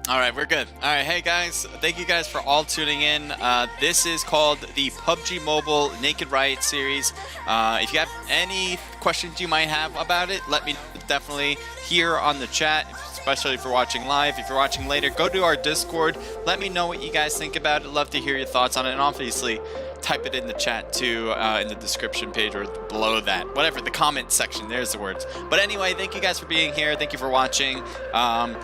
All right, we're good. All right, hey guys, thank you guys for all tuning in. This is called the PUBG Mobile Naked Riot series. If you have any questions you might have about it, let me definitely here on the chat, especially if you're watching live. If you're watching later, go to our Discord. Let me know what you guys think about it. Love to hear your thoughts on it, and obviously type it in the chat too, in the description page or below that, whatever, the comment section, there's the words. But anyway, thank you guys for being here, thank you for watching.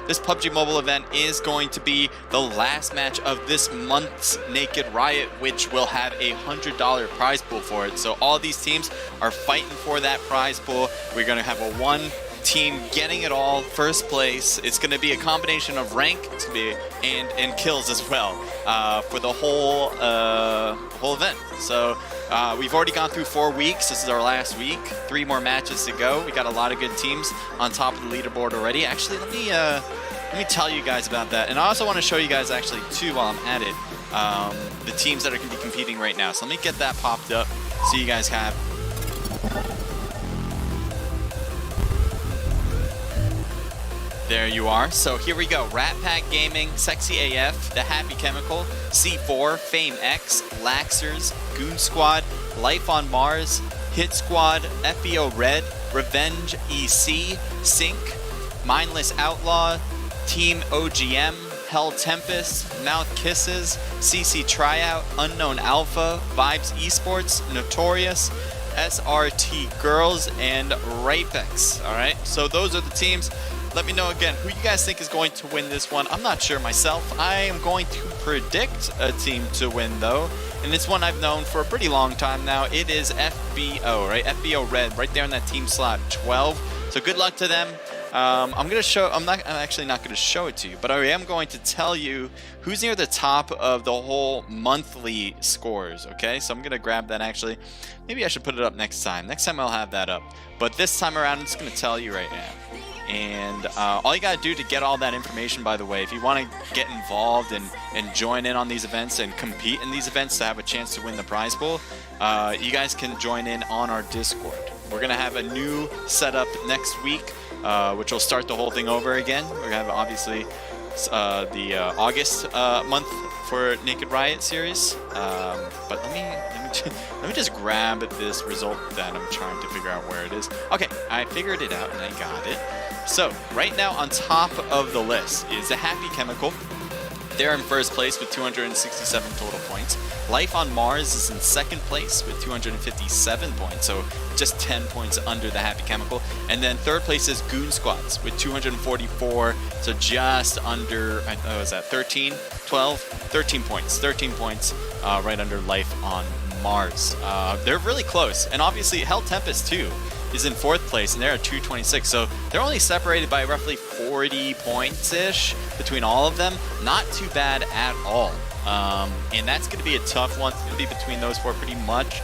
This PUBG Mobile event is going to be the last match of this month's Naked Riot, which will have a $100 prize pool for it. So all these teams are fighting for that prize pool. We're going to have a one team getting it all, first place. It's going to be a combination of rank, it's going to be and kills as well, for the whole event. So we've already gone through 4 weeks. This is our last week. 3 more matches to go. We got a lot of good teams on top of the leaderboard already. Actually, let me tell you guys about that. And I also want to show you guys actually too, while I'm at it, the teams that are going to be competing right now. So let me get that popped up so you guys have. There you are. So here we go. Rat Pack Gaming, Sexy AF, The Happy Chemical, C4, Fame X, Laxers, Goon Squad, Life on Mars, Hit Squad, FBO Red, Revenge EC, Sync, Mindless Outlaw, Team OGM, Hell Tempest, Mouth Kisses, CC Tryout, Unknown Alpha, Vibes Esports, Notorious, SRT Girls, and Rapex. Alright, so those are the teams. Let me know again who you guys think is going to win this one. I'm not sure myself. I am going to predict a team to win though, and it's one I've known for a pretty long time now. It is FBO, right? FBO Red, right there in that team slot 12. So good luck to them. I'm actually not going to show it to you, but I am going to tell you who's near the top of the whole monthly scores. Okay, so I'm going to grab that. Actually, maybe I should put it up next time. Next time I'll have that up, but this time around I'm just going to tell you right now. And all you got to do to get all that information, by the way, if you want to get involved and join in on these events and compete in these events to have a chance to win the prize pool, you guys can join in on our Discord. We're going to have a new setup next week, which will start the whole thing over again. We're going to have, obviously, the August month for Naked Riot series. But let me just grab this result that I'm trying to figure out where it is. Okay, I figured it out and I got it. So right now on top of the list is the Happy Chemical. They're in first place with 267 total points. Life on Mars is in second place with 257 points, so just 10 points under the Happy Chemical. And then third place is Goon Squads with 244, so just under, what was that, 13 points. 13 points right under Life on Mars. They're really close. And obviously Hell Tempest too is in fourth place, and they're at 226, so they're only separated by roughly 40 points-ish between all of them. Not too bad at all. And that's going to be a tough one. It's going to be between those four pretty much.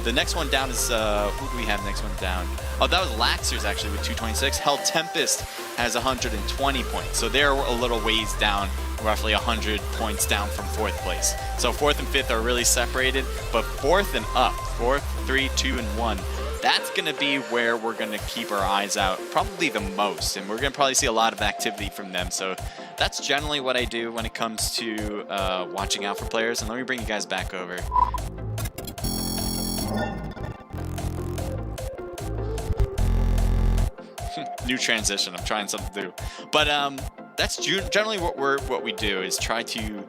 The next one down is, who do we have next one down? Oh, that was Laxers actually with 226. Hell Tempest has 120 points, so they're a little ways down, roughly 100 points down from fourth place. So fourth and fifth are really separated, but fourth and up, 4, 3, 2, and 1, that's going to be where we're going to keep our eyes out probably the most, and we're going to probably see a lot of activity from them. So that's generally what I do when it comes to watching out for players. And let me bring you guys back over. New transition. I'm trying something new, but that's generally what we do is try to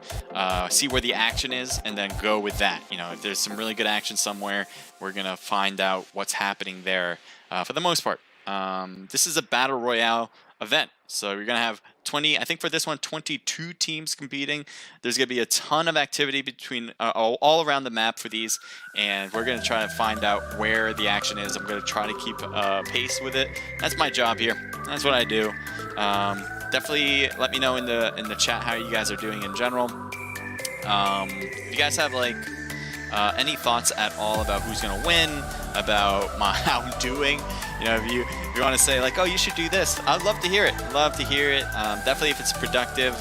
see where the action is and then go with that. You know, if there's some really good action somewhere, we're gonna find out what's happening there. For the most part, this is a battle royale event, so you're gonna have 20. I think for this one, 22 teams competing. There's gonna be a ton of activity between all around the map for these, and we're gonna try to find out where the action is. I'm gonna try to keep pace with it. That's my job here. That's what I do. Definitely let me know in the chat how you guys are doing in general. If you guys have like any thoughts at all about who's gonna win, about how I'm doing, you know, if you want to say like, oh, you should do this, I'd love to hear it. Love to hear it. Definitely if it's productive.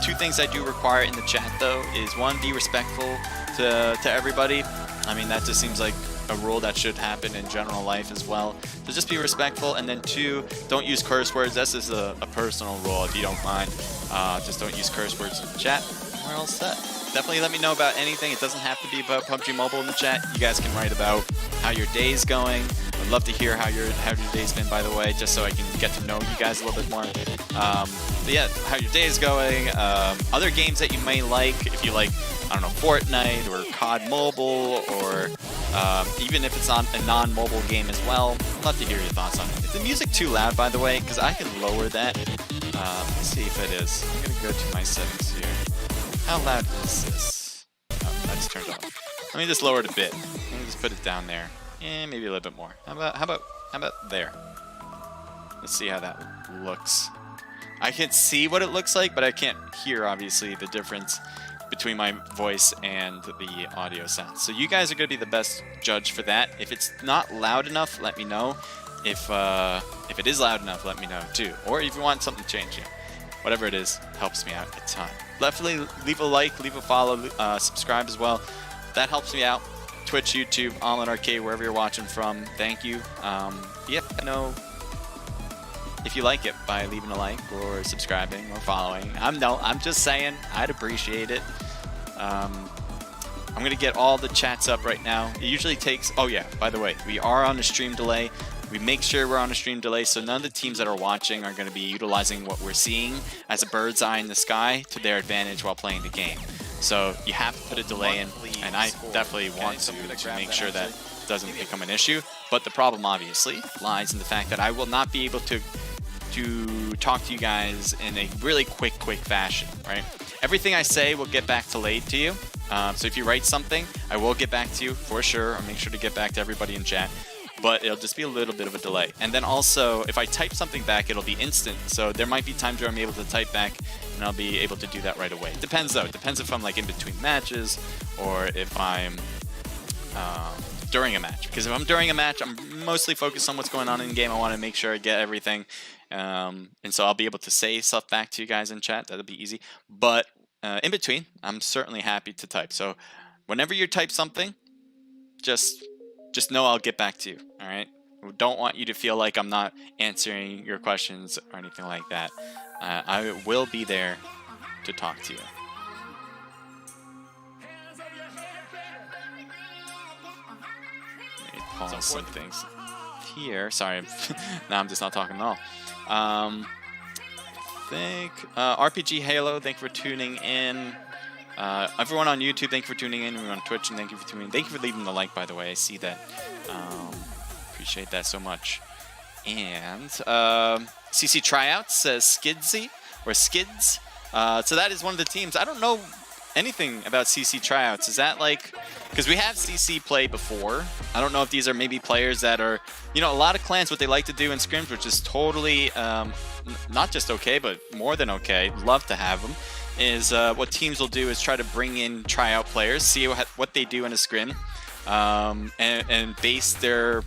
2 things I do require in the chat though is 1, be respectful to everybody. I mean, that just seems like a rule that should happen in general life as well. So just be respectful, and then 2, don't use curse words. This is a personal rule, if you don't mind. Just don't use curse words in the chat. We're all set. Definitely let me know about anything. It doesn't have to be about PUBG Mobile in the chat. You guys can write about how your day's going. I'd love to hear how your day's been, by the way, just so I can get to know you guys a little bit more. But yeah, how your day is going. Other games that you may like, if you like, I don't know, Fortnite or COD Mobile, or even if it's on a non-mobile game as well. I'd love to hear your thoughts on it. Is the music too loud, by the way? Because I can lower that. Let's see if it is. I'm going to go to my settings here. How loud is this? Oh, I just turned it off. Let me just lower it a bit. Let me just put it down there. Maybe a little bit more. How about there? Let's see how that looks. I can see what it looks like, but I can't hear, obviously, the difference between my voice and the audio sound. So you guys are going to be the best judge for that. If it's not loud enough, let me know. If it is loud enough, let me know too. Or if you want something changing, whatever it is, helps me out a ton. Definitely leave a like, leave a follow, subscribe as well. That helps me out. Twitch, YouTube, Online Arcade, wherever you're watching from. Thank you. Yep, I know if you like it by leaving a like or subscribing or following. I'm just saying, I'd appreciate it. I'm gonna get all the chats up right now. It usually takes, oh yeah, by the way, we are on a stream delay. We make sure we're on a stream delay, so none of the teams that are watching are going to be utilizing what we're seeing as a bird's eye in the sky to their advantage while playing the game. So you have to put a delay in, and I definitely want to make sure that doesn't become an issue. But the problem, obviously, lies in the fact that I will not be able to talk to you guys in a really quick fashion, right? Everything I say will get back delayed to you. So if you write something, I will get back to you for sure. I'll make sure to get back to everybody in chat. But it'll just be a little bit of a delay. And then also, if I type something back, it'll be instant. So there might be times where I'm able to type back, and I'll be able to do that right away. Depends though. It depends if I'm like in between matches, or if I'm during a match. Because if I'm during a match, I'm mostly focused on what's going on in game. I want to make sure I get everything. And so I'll be able to say stuff back to you guys in chat. That'll be easy. But in between, I'm certainly happy to type. So whenever you type something, just know I'll get back to you, all right? I don't want you to feel like I'm not answering your questions or anything like that. I will be there to talk to you. Let me pause some things here. Sorry, now I'm just not talking at all. RPG Halo, thank you for tuning in. Everyone on YouTube, thank you for tuning in. Everyone on Twitch, and thank you for tuning in. Thank you for leaving the like, by the way. I see that. Appreciate that so much. And CC Tryouts says Skidsy or Skids. So that is one of the teams. I don't know anything about CC Tryouts. Is that like, because we have CC play before. I don't know if these are maybe players that are, you know, a lot of clans, what they like to do in scrims, which is totally not just okay, but more than okay. Love to have them. Is what teams will do is try to bring in tryout players, see what they do in a scrim, and base their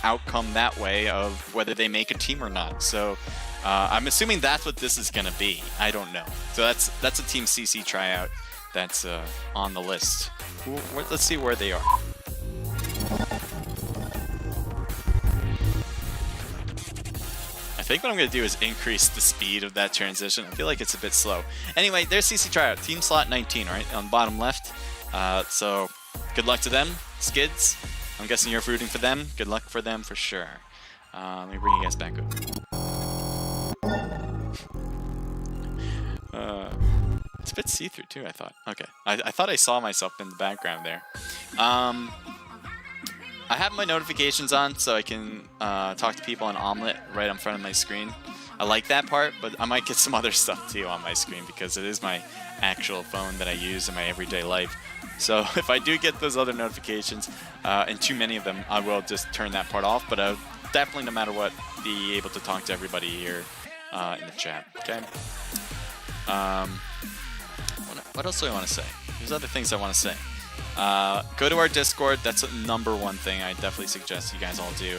outcome that way of whether they make a team or not. So I'm assuming that's what this is going to be. I don't know. So that's a Team CC tryout that's on the list. Let's see where they are. I think what I'm going to do is increase the speed of that transition. I feel like it's a bit slow. Anyway, there's CC Tryout, team slot 19, right, on the bottom left. So good luck to them, Skids. I'm guessing you're rooting for them. Good luck for them for sure. Let me bring you guys back up. It's a bit see-through too, I thought. Okay, I thought I saw myself in the background there. I have my notifications on so I can talk to people on Omelette right in front of my screen. I like that part, but I might get some other stuff too on my screen because it is my actual phone that I use in my everyday life. So if I do get those other notifications, and too many of them, I will just turn that part off, but I'll definitely, no matter what, be able to talk to everybody here in the chat, okay? What else do I want to say? There's other things I want to say. Go to our Discord. That's the #1 thing I definitely suggest you guys all do.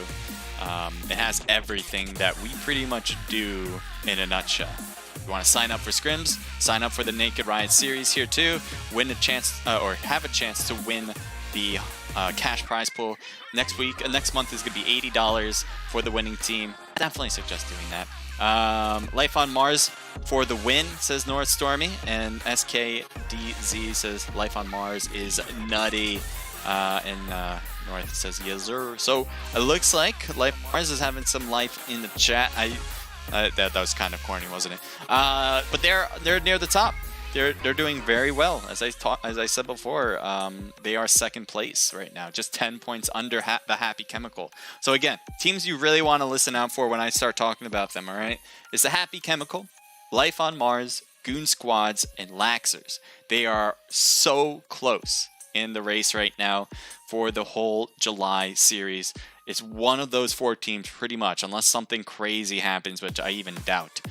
It has everything that we pretty much do in a nutshell. If you want to sign up for scrims, sign up for the Naked Riot series here too. Win a chance, or have a chance to win the cash prize pool. Next month is going to be $80 for the winning team. Definitely suggest doing that. Life on Mars for the win, says North Stormy, and SKDZ says Life on Mars is nutty, and North says yes sir. So it looks like Life on Mars is having some life in the chat. That was kind of corny, wasn't it? But they're near the top. They're doing very well. As I said before, they are second place right now, just 10 points under the Happy Chemical. So again, teams you really want to listen out for when I start talking about them, all right? It's the Happy Chemical, Life on Mars, Goon Squads, and Laxers. They are so close in the race right now for the whole July series. It's one of those 4 teams pretty much, unless something crazy happens, which I even doubt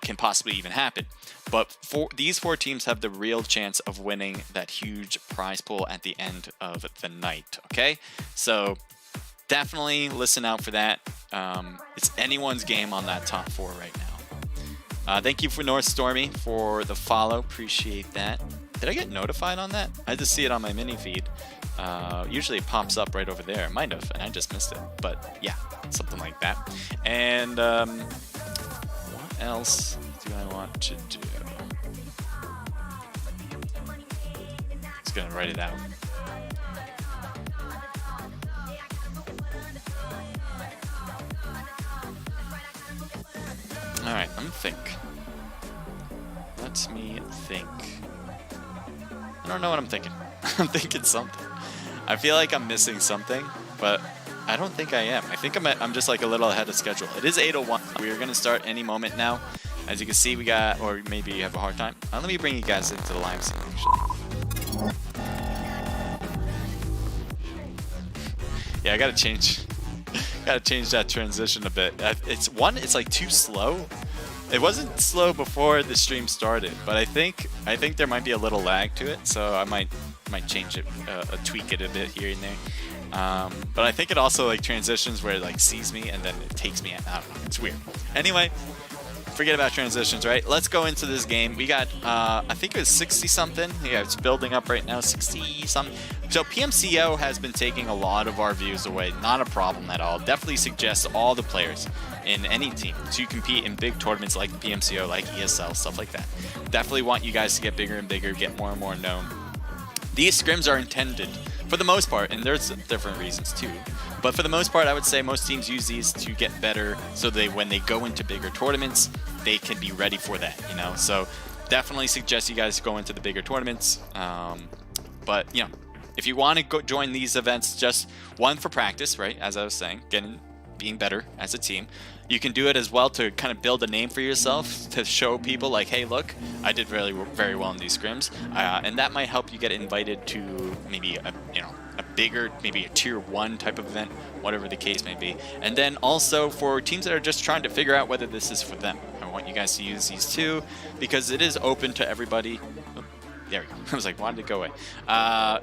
can possibly even happen. But these 4 teams have the real chance of winning that huge prize pool at the end of the night, okay? So definitely listen out for that. It's anyone's game on that top 4 right now. Thank you for North Stormy for the follow. Appreciate that. Did I get notified on that? I just see it on my mini feed. Usually it pops up right over there. Might have, and I just missed it. But yeah, something like that. And what else do I want to do? Just gonna write it out. Alright, let me think. Let me think. I don't know what I'm thinking. I'm thinking something. I feel like I'm missing something, but I don't think I am. I think I'm just like a little ahead of schedule. It is 8:01. We're gonna start any moment now. As you can see, we got, or maybe you have a hard time. Let me bring you guys into the live scene actually. Yeah, I gotta change that transition a bit. It's like too slow. It wasn't slow before the stream started, but I think there might be a little lag to it, so I might change it, tweak it a bit here and there. But I think it also like transitions where it like sees me and then it takes me. I don't know. It's weird. Anyway, forget about transitions, right? Let's go into this game. We got I think it was 60 something. Yeah, it's building up right now. 60 something. So PMCO has been taking a lot of our views away. Not a problem at all. Definitely suggests all the players in any team to compete in big tournaments like PMCO, like ESL, stuff like that. Definitely want you guys to get bigger and bigger, get more and more known. These scrims are intended, for the most part, and there's different reasons too, but for the most part, I would say most teams use these to get better so when they go into bigger tournaments, they can be ready for that, you know? So definitely suggest you guys go into the bigger tournaments. But, you know, if you want to go join these events, just one for practice, right? As I was saying, being better as a team. You can do it as well to kind of build a name for yourself, to show people like, hey, look, I did really very well in these scrims, and that might help you get invited to maybe a bigger, maybe a tier 1 type of event, whatever the case may be. And then also for teams that are just trying to figure out whether this is for them, I want you guys to use these too, because it is open to everybody. There we go. I was like, why did it go away?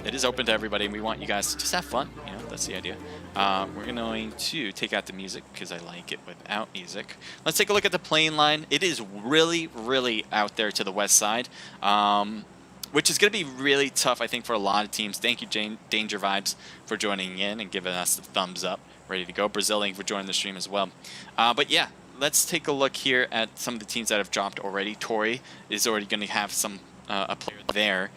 It is open to everybody, and we want you guys to just have fun. You know, that's the idea. We're going to take out the music because I like it without music. Let's take a look at the playing line. It is really, really out there to the west side, which is going to be really tough, I think, for a lot of teams. Thank you, Danger Vibes, for joining in and giving us the thumbs up. Ready to go. Brazilian for joining the stream as well. But yeah, let's take a look here at some of the teams that have dropped already. Tori is already going to have some a player there,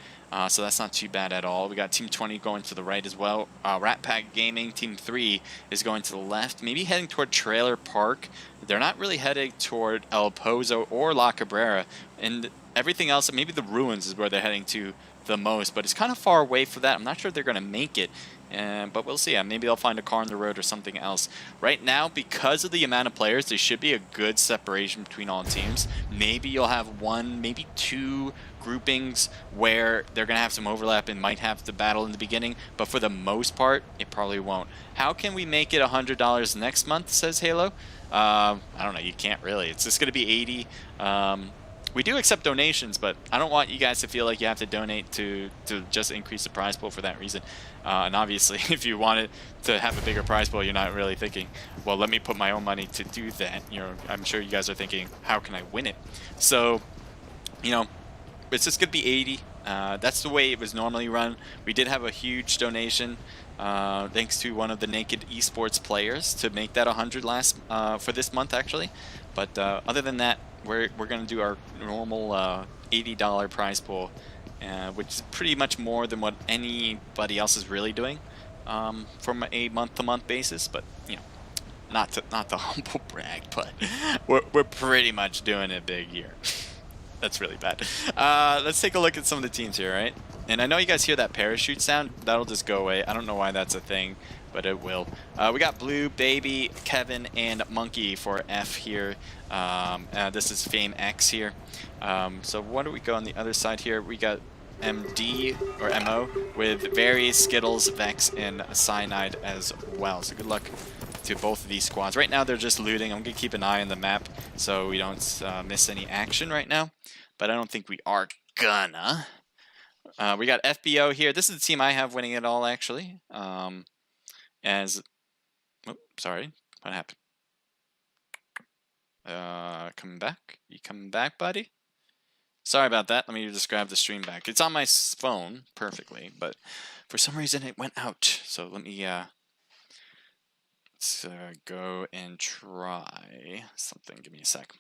so that's not too bad at all. We got Team 20 going to the right as well. Rat Pack Gaming, Team 3 is going to the left, maybe heading toward Trailer Park. They're not really heading toward El Pozo or La Cabrera, and everything else, maybe the Ruins is where they're heading to the most, but it's kind of far away for that. I'm not sure if they're going to make it, but we'll see. Maybe they'll find a car on the road or something else. Right now, because of the amount of players, there should be a good separation between all teams. Maybe you'll have one, maybe two groupings where they're going to have some overlap and might have the battle in the beginning, but for the most part, it probably won't. How can we make it $100 next month, says Halo? I don't know. You can't really. It's just going to be 80. We do accept donations, but I don't want you guys to feel like you have to donate to just increase the prize pool for that reason. And obviously, if you wanted to have a bigger prize pool, you're not really thinking, well, let me put my own money to do that. You know, I'm sure you guys are thinking, how can I win it? So, you know, it's just going to be 80. That's the way it was normally run. We did have a huge donation, thanks to one of the Naked Esports players, to make that 100 last for this month actually. But other than that, we're gonna do our normal $80 prize pool, which is pretty much more than what anybody else is really doing from a month-to-month basis. But you know, not to humble brag, but we're pretty much doing it big here. That's really bad. Let's take a look at some of the teams here, right? And I know you guys hear that parachute sound. That'll just go away. I don't know why that's a thing, but it will. We got Blue, Baby, Kevin, and Monkey for F here. This is Fame X here. So what do we go on the other side here? We got MD or MO with various Skittles, Vex, and Cyanide as well. So good luck to both of these squads. Right now they're just looting. I'm gonna keep an eye on the map so we don't miss any action right now, but I don't think we are gonna. We got FBO here. This is the team I have winning it all actually. Sorry, what happened? Coming back? You coming back, buddy? Sorry about that. Let me just grab the stream back. It's on my phone perfectly, but for some reason it went out. So let me let's go and try something. Give me a sec.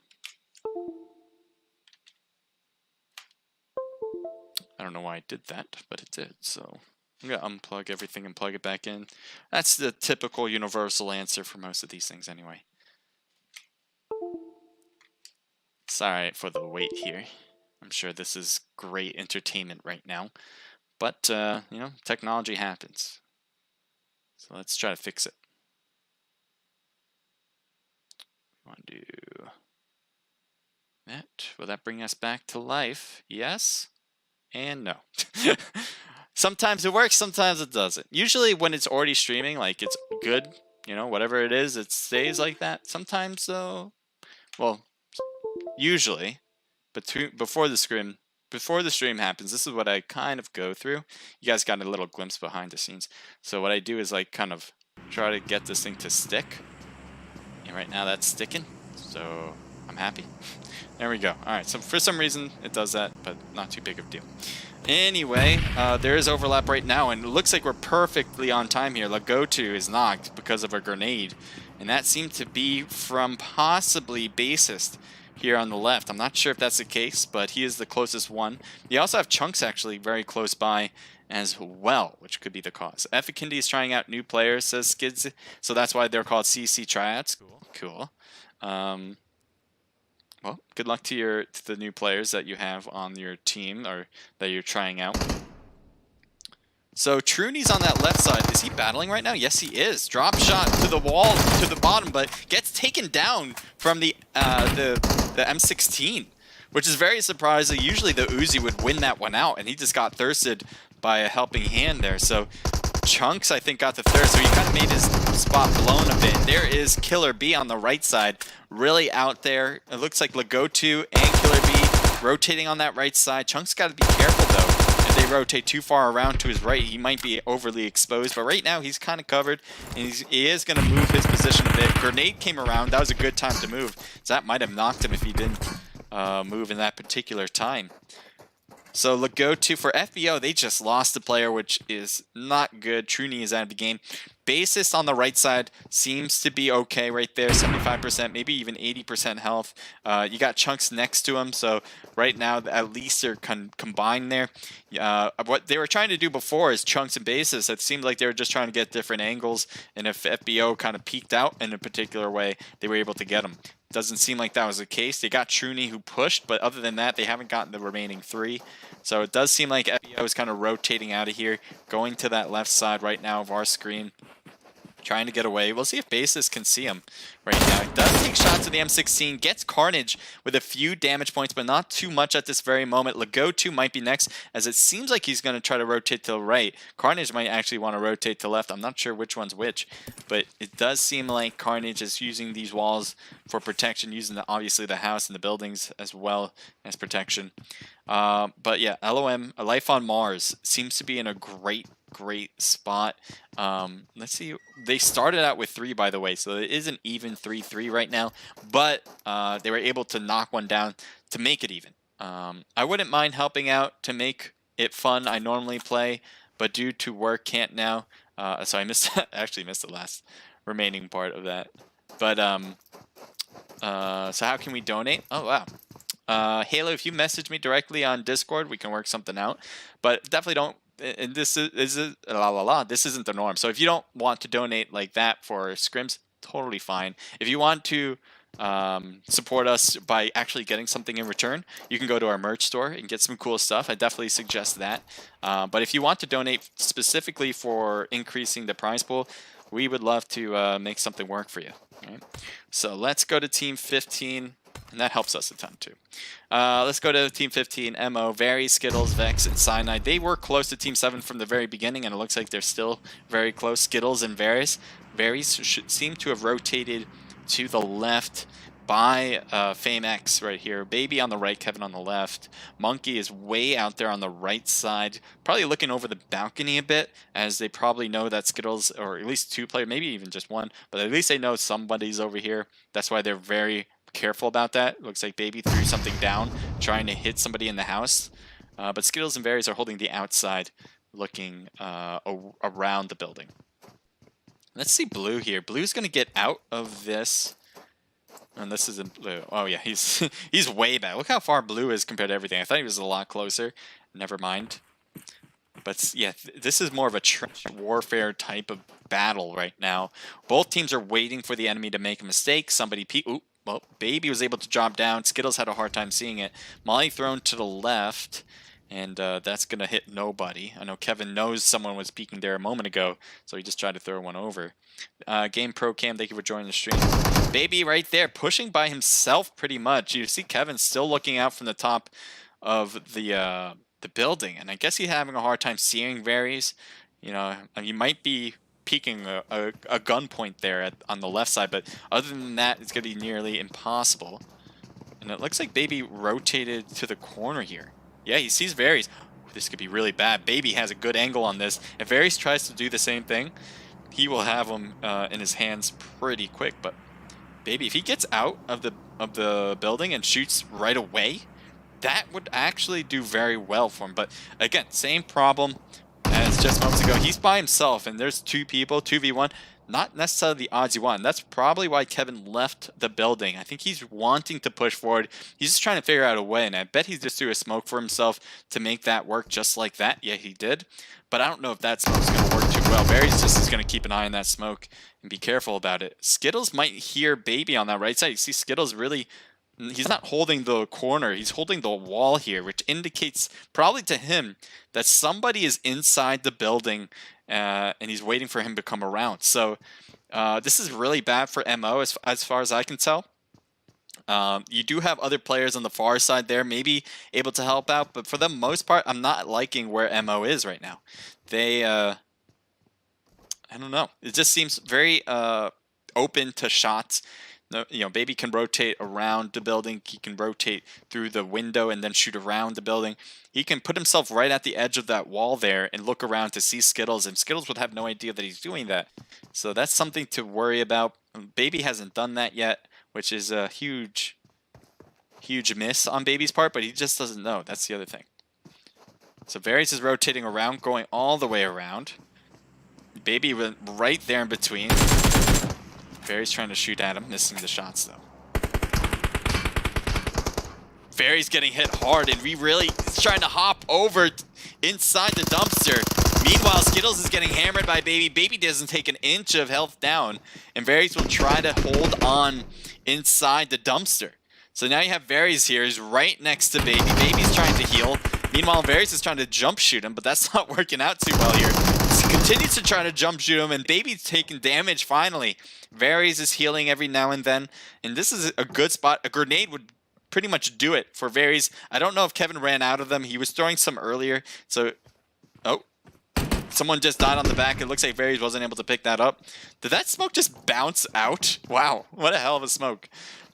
I don't know why I did that, but it did. So I'm going to unplug everything and plug it back in. That's the typical universal answer for most of these things anyway. Sorry for the wait here. I'm sure this is great entertainment right now. But, you know, technology happens. So let's try to fix it. We want to do that. Will that bring us back to life? Yes and no. Sometimes it works, sometimes it doesn't. Usually when it's already streaming, like it's good, you know, whatever it is, it stays like that. Sometimes though, well, usually, but before the stream happens, this is what I kind of go through. You guys got a little glimpse behind the scenes. So what I do is like kind of try to get this thing to stick. And right now that's sticking, so I'm happy. There we go. Alright, so for some reason it does that, but not too big of a deal. Anyway, there is overlap right now, and it looks like we're perfectly on time here. Lagotu is knocked because of a grenade, and that seemed to be from possibly Bassist here on the left. I'm not sure if that's the case, but he is the closest one. You also have Chunks actually very close by as well, which could be the cause. Effikindi is trying out new players, says Skids, so that's why they're called CC Triads. Cool. Well, good luck to the new players that you have on your team or that you're trying out. So Truni's on that left side. Is he battling right now? Yes, he is. Drop shot to the wall, to the bottom, but gets taken down from the M16, which is very surprising. Usually the Uzi would win that one out, and he just got thirsted by a helping hand there. So Chunks, I think, got the third, so he kind of made his spot blown a bit. There is Killer B on the right side, really out there. It looks like Lagotu and Killer B rotating on that right side. Chunks got to be careful, though. If they rotate too far around to his right, he might be overly exposed. But right now, he's kind of covered, and he is going to move his position a bit. Grenade came around. That was a good time to move. So that might have knocked him if he didn't move in that particular time. So Lagotu for FBO, they just lost a player, which is not good. Truni is out of the game. Bassist on the right side seems to be okay right there, 75%, maybe even 80% health. You got Chunks next to him, so right now at least they're combined there. What they were trying to do before is Chunks and Bassist. It seemed like they were just trying to get different angles, and if FBO kind of peeked out in a particular way, they were able to get him. Doesn't seem like that was the case. They got Truni who pushed, but other than that, they haven't gotten the remaining three. So it does seem like FBO is kind of rotating out of here, going to that left side right now of our screen, trying to get away. We'll see if Bassist can see him right now. He does take shots at the M16, gets Carnage with a few damage points, but not too much at this very moment. Lagotu might be next, as it seems like he's going to try to rotate to the right. Carnage might actually want to rotate to left. I'm not sure which one's which, but it does seem like Carnage is using these walls for protection, using obviously the house and the buildings as well as protection. But yeah, LOM, a Life on Mars, seems to be in a great spot. Let's see. They started out with 3, by the way, so it is an even 3-3 right now, but they were able to knock one down to make it even. I wouldn't mind helping out to make it fun. I normally play, but due to work, can't now. So I missed actually missed the last remaining part of that. But so how can we donate? Oh wow. Halo, if you message me directly on Discord, we can work something out. But definitely don't. And this is this isn't the norm. So if you don't want to donate like that for scrims, totally fine. If you want to support us by actually getting something in return, you can go to our merch store and get some cool stuff. I definitely suggest that. But if you want to donate specifically for increasing the prize pool, we would love to make something work for you. Right? So let's go to Team 15. And that helps us a ton too. Let's go to Team 15, MO, Very, Skittles, Vex, and Cyanide. They were close to Team 7 from the very beginning, and it looks like they're still very close. Skittles and Varys. Varys should seem to have rotated to the left by Fame X right here. Baby on the right, Kevin on the left. Monkey is way out there on the right side, probably looking over the balcony a bit, as they probably know that Skittles, or at least two players, maybe even just one, but at least they know somebody's over here. That's why they're very careful about that. Looks like Baby threw something down, trying to hit somebody in the house. But Skittles and Varys are holding the outside, looking around the building. Let's see Blue here. Blue's going to get out of this. And this isn't Blue. Oh yeah, he's he's way back. Look how far Blue is compared to everything. I thought he was a lot closer. Never mind. But yeah, this is more of a trench warfare type of battle right now. Both teams are waiting for the enemy to make a mistake. Somebody ooh, well, Baby was able to drop down. Skittles had a hard time seeing it. Molly thrown to the left, and that's going to hit nobody. I know Kevin knows someone was peeking there a moment ago, so he just tried to throw one over. Game Pro Cam, thank you for joining the stream. Baby right there, pushing by himself pretty much. You see Kevin still looking out from the top of the building, and I guess he's having a hard time seeing Varys. You know, he might be peeking a gun point there on the left side, but other than that, it's going to be nearly impossible. And it looks like Baby rotated to the corner here. Yeah, he sees Varys. This could be really bad. Baby has a good angle on this. If Varys tries to do the same thing, he will have him in his hands pretty quick. But Baby, if he gets out of the building and shoots right away, that would actually do very well for him. But again, same problem as just moments ago. He's by himself, and there's two people, 2v1. Not necessarily the odds you want. That's probably why Kevin left the building. I think he's wanting to push forward. He's just trying to figure out a way, and I bet he just threw a smoke for himself to make that work just like that. Yeah, he did. But I don't know if that smoke's going to work too well. Varys just is going to keep an eye on that smoke and be careful about it. Skittles might hear Baby on that right side. You see Skittles really... He's not holding the corner, he's holding the wall here, which indicates probably to him that somebody is inside the building and he's waiting for him to come around. So this is really bad for MO as far as I can tell. You do have other players on the far side there, maybe able to help out, but for the most part, I'm not liking where MO is right now. They, I don't know, it just seems very open to shots. You know, Baby can rotate around the building. He can rotate through the window and then shoot around the building. He can put himself right at the edge of that wall there and look around to see Skittles, and Skittles would have no idea that he's doing that. So that's something to worry about. Baby hasn't done that yet, which is a huge miss on Baby's part, but he just doesn't know. That's the other thing. So Varys is rotating around, going all the way around. Baby went right there in between. Varys trying to shoot at him, missing the shots though. Varys getting hit hard, and we really is trying to hop over inside the dumpster. Meanwhile, Skittles is getting hammered by Baby. Baby doesn't take an inch of health down, and Varys will try to hold on inside the dumpster. So now you have Varys here, who's right next to Baby. Baby's trying to heal. Meanwhile, Varys is trying to jump shoot him, but that's not working out too well here. He continues to try to jump shoot him, and Baby's taking damage finally. Varys is healing every now and then, and this is a good spot. A grenade would pretty much do it for Varys. I don't know if Kevin ran out of them. He was throwing some earlier, so... Oh. Someone just died on the back. It looks like Varys wasn't able to pick that up. Did that smoke just bounce out? Wow, what a hell of a smoke.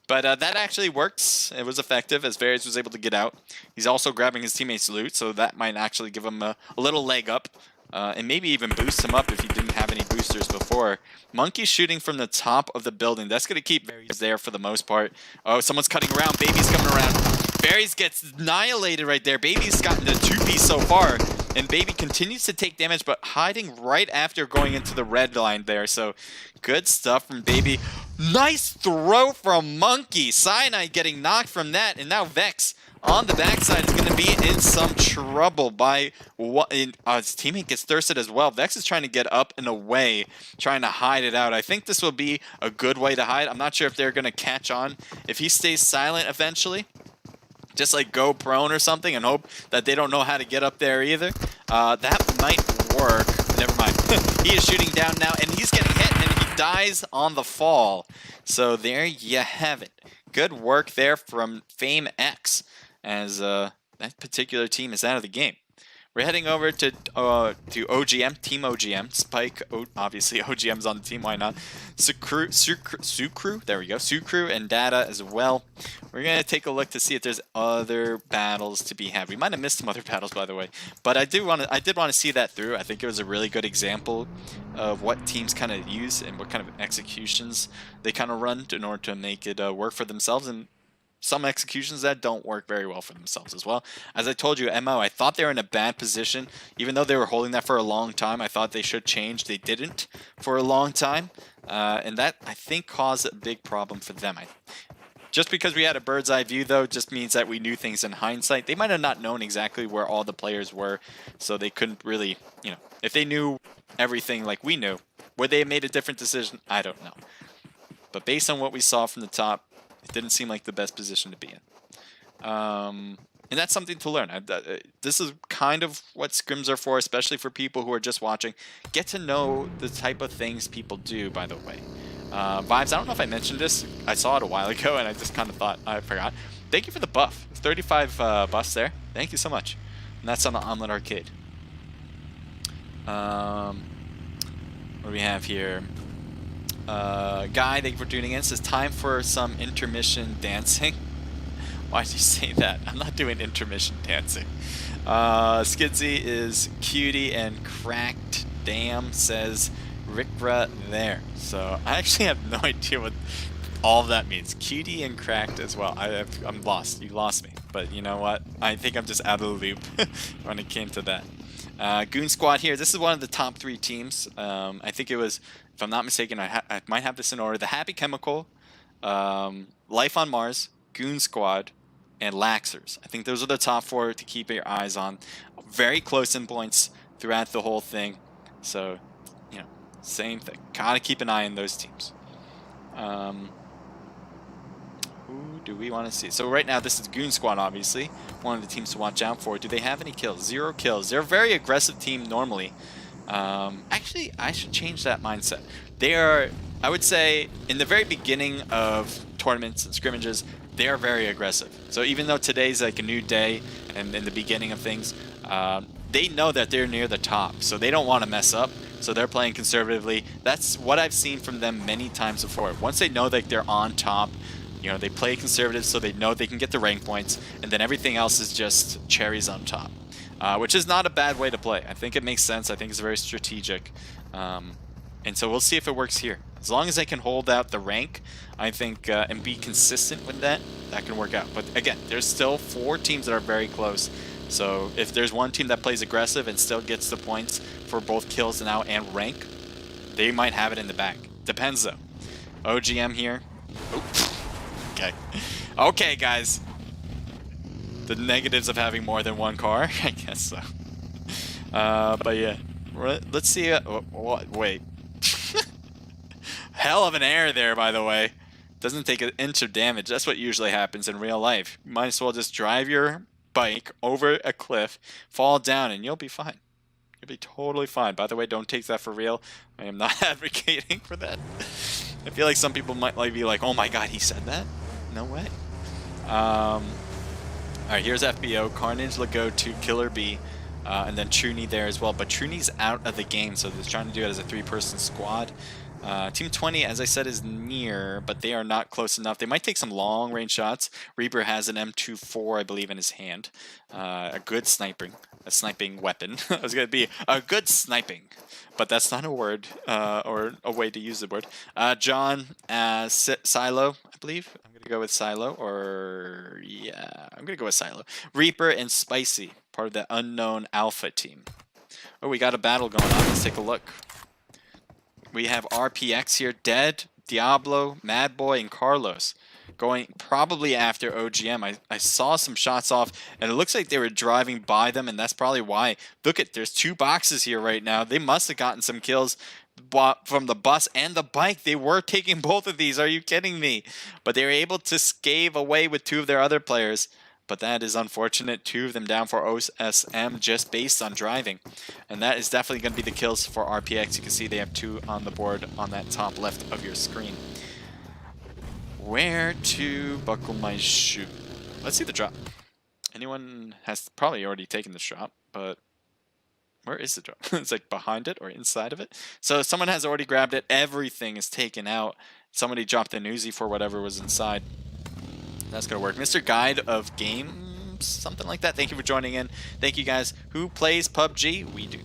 But that actually works. It was effective as Varys was able to get out. He's also grabbing his teammate's loot, so that might actually give him a little leg up. And maybe even boost him up if he didn't have any boosters before. Monkey's shooting from the top of the building. That's going to keep Varys there for the most part. Oh, someone's cutting around. Baby's coming around. Varys Aries gets annihilated right there. Baby's gotten the 2-piece so far, and Baby continues to take damage, but hiding right after going into the red line there. So good stuff from Baby. Nice throw from Monkey. Cyanide getting knocked from that, and now Vex on the backside is going to be in some trouble by what his teammate gets thirsted as well. Vex is trying to get up and away, trying to hide it out. I think this will be a good way to hide. I'm not sure if they're going to catch on. If he stays silent eventually, just like go prone or something and hope that they don't know how to get up there either, that might work. Never mind. He is shooting down now, and he's getting hit, and he dies on the fall. So there you have it. Good work there from Fame X, as that particular team is out of the game. We're heading over to OGM, Team OGM. Spike, obviously OGM's on the team, why not? Sucru, there we go. Sucru and Data as well. We're going to take a look to see if there's other battles to be had. We might have missed some other battles, by the way. But I did want to see that through. I think it was a really good example of what teams kind of use and what kind of executions they kind of run in order to make it work for themselves, and some executions that don't work very well for themselves as well. As I told you, MO, I thought they were in a bad position. Even though they were holding that for a long time, I thought they should change. They didn't for a long time. And that, I think, caused a big problem for them. Just because we had a bird's eye view, though, just means that we knew things in hindsight. They might have not known exactly where all the players were, so they couldn't really, you know, if they knew everything like we knew, would they have made a different decision? I don't know. But based on what we saw from the top, it didn't seem like the best position to be in. And that's something to learn. This is kind of what scrims are for, especially for people who are just watching. Get to know the type of things people do, by the way. Vibes, I don't know if I mentioned this. I saw it a while ago, and I just kind of thut I forgot. Thank you for the buff. 35 buffs there. Thank you so much. And that's on the Omelet Arcade. What do we have here? Guy, thank you for tuning in. It says time for some intermission dancing. Why did you say that? I'm not doing intermission dancing. Skidsy is cutie and cracked. Damn, says Rickra there. So I actually have no idea what all of that means. Cutie and cracked as well. I'm lost. You lost me. But you know what? I think I'm just out of the loop when it came to that. Goon Squad here. This is one of the top 3 teams. I think it was, if I'm not mistaken, I might have this in order. The Happy Chemical, Life on Mars, Goon Squad, and Laxers. I think those are the top 4 to keep your eyes on. Very close in points throughout the whole thing. So, you know, same thing. Gotta keep an eye on those teams. Who do we want to see? So right now, this is Goon Squad, obviously. One of the teams to watch out for. Do they have any kills? 0 kills. They're a very aggressive team normally. Actually, I should change that mindset. They are, I would say, in the very beginning of tournaments and scrimmages, they are very aggressive. So even though today's like a new day and in the beginning of things, they know that they're near the top. So they don't want to mess up. So they're playing conservatively. That's what I've seen from them many times before. Once they know that they're on top, you know, they play conservative so they know they can get the rank points, and then everything else is just cherries on top. Which is not a bad way to play. I think it makes sense. I think it's very strategic. And so we'll see if it works here. As long as they can hold out the rank, I think, and be consistent with that, that can work out. But again, there's still 4 teams that are very close. So if there's one team that plays aggressive and still gets the points for both kills now and rank, they might have it in the bag. Depends though. OGM here. Oops. Okay. Okay, guys. The negatives of having more than one car? I guess so. But yeah. Let's see. Wait. Hell of an error there, by the way. Doesn't take an inch of damage. That's what usually happens in real life. You might as well just drive your bike over a cliff, fall down, and you'll be fine. You'll be totally fine. By the way, don't take that for real. I am not advocating for that. I feel like some people might be like, oh my god, he said that? No way. Alright, here's FBO. Carnage, Lego, 2, Killer B, and then Truni there as well. But Truni's out of the game, so they're trying to do it as a 3-person squad. Team 20, as I said, is near, but they are not close enough. They might take some long-range shots. Reaper has an M24, I believe, in his hand. A good sniping weapon. It was going to be a good sniping, but that's not a word or a way to use the word. John, Silo, I believe. I'm going to go with Silo, or yeah, I'm going to go with Silo. Reaper and Spicy, part of the unknown Alpha team. Oh, we got a battle going on. Let's take a look. We have RPX here, Dead, Diablo, Madboy, and Carlos going probably after OGM. I saw some shots off, and it looks like they were driving by them, and that's probably why. Look at, there's 2 boxes here right now. They must have gotten some kills from the bus and the bike. They were taking both of these. Are you kidding me? But they were able to scave away with 2 of their other players. But that is unfortunate. 2 of them down for OSM just based on driving. And that is definitely going to be the kills for RPX. You can see they have 2 on the board on that top left of your screen. Where to buckle my shoe? Let's see the drop. Anyone has probably already taken this drop, but where is the drop? It's like behind it or inside of it. So someone has already grabbed it. Everything is taken out. Somebody dropped an Uzi for whatever was inside. That's going to work. Mr. Guide of Games, something like that. Thank you for joining in. Thank you guys. Who plays PUBG? We do.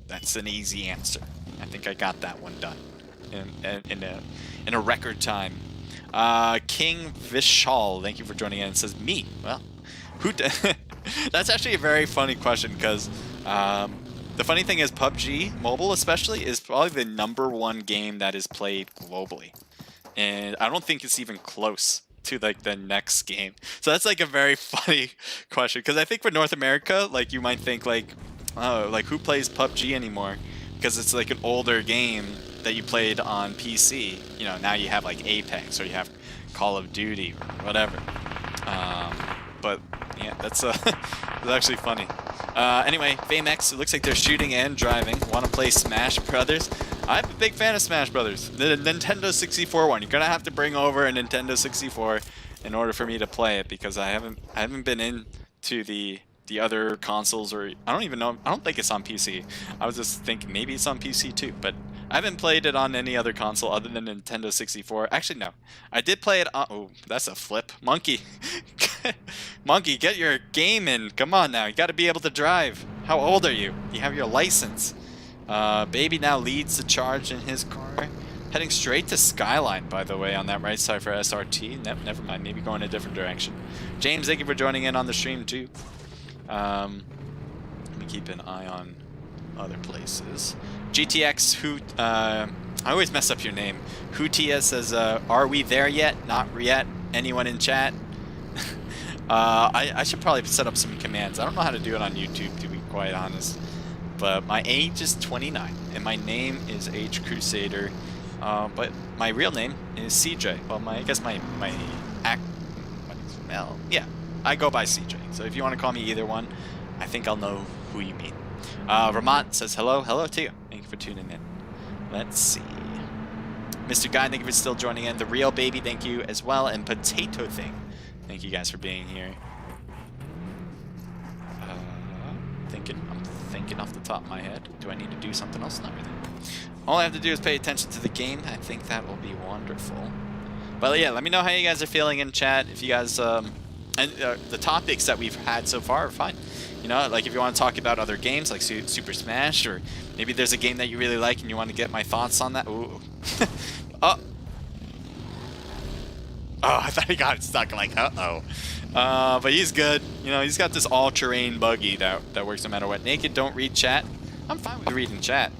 That's an easy answer. I think I got that one done in a record time. King Vishal, thank you for joining in. It says me. Well, who? That's actually a very funny question because the funny thing is PUBG Mobile especially is probably the #1 game that is played globally, and I don't think it's even close to like the next game. So that's like a very funny question because I think for North America, like you might think like, oh, like who plays PUBG anymore? Because it's like an older game that you played on PC. You know, now you have like Apex or you have Call of Duty or whatever. But yeah, that's that's actually funny. Anyway, FameX, it looks like they're shooting and driving. Want to play Smash Brothers? I'm a big fan of Smash Brothers. The Nintendo 64 one. You're gonna have to bring over a Nintendo 64 in order for me to play it because I haven't been into the other consoles, or I don't even know. I don't think it's on PC. I was just thinking maybe it's on PC too, but I haven't played it on any other console other than Nintendo 64. Actually, no. I did play it on... Oh, that's a flip. Monkey. Monkey, get your game in. Come on now. You got to be able to drive. How old are you? You have your license. Baby now leads the charge in his car. Heading straight to Skyline, by the way, on that right side for SRT. Never mind. Maybe going a different direction. James, thank you for joining in on the stream, too. Let me keep an eye on other places. GTX, who... I always mess up your name. Hootia says, are we there yet? Not yet. Anyone in chat? I should probably set up some commands. I don't know how to do it on YouTube, to be quite honest. But my age is 29, and my name is H Crusader. But my real name is CJ. Well, I guess my well, yeah, I go by CJ. So if you want to call me either one, I think I'll know who you mean. Ramont says hello. Hello to you. Thank you for tuning in. Let's see. Mr. Guy, thank you for still joining in. The Real Baby, thank you as well. And Potato Thing, thank you guys for being here. I'm thinking off the top of my head. Do I need to do something else? Not really. All I have to do is pay attention to the game. I think that will be wonderful. But yeah, let me know how you guys are feeling in chat. If you guys, and the topics that we've had so far are fine. You know, like if you want to talk about other games like Super Smash, or maybe there's a game that you really like and you want to get my thoughts on that. Ooh. Oh, I thought he got stuck. Like, uh-oh. But he's good. You know, he's got this all-terrain buggy that works no matter what. Naked, don't read chat. I'm fine with reading chat.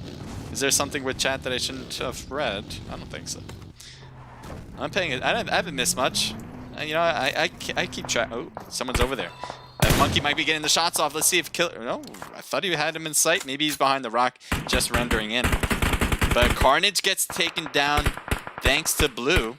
Is there something with chat that I shouldn't have read? I don't think so. I'm paying it. I haven't missed much. You know, I keep track. Oh, someone's over there. That monkey might be getting the shots off. Let's see if Killer... No, I thought he had him in sight. Maybe he's behind the rock, just rendering in. But Carnage gets taken down thanks to Blue.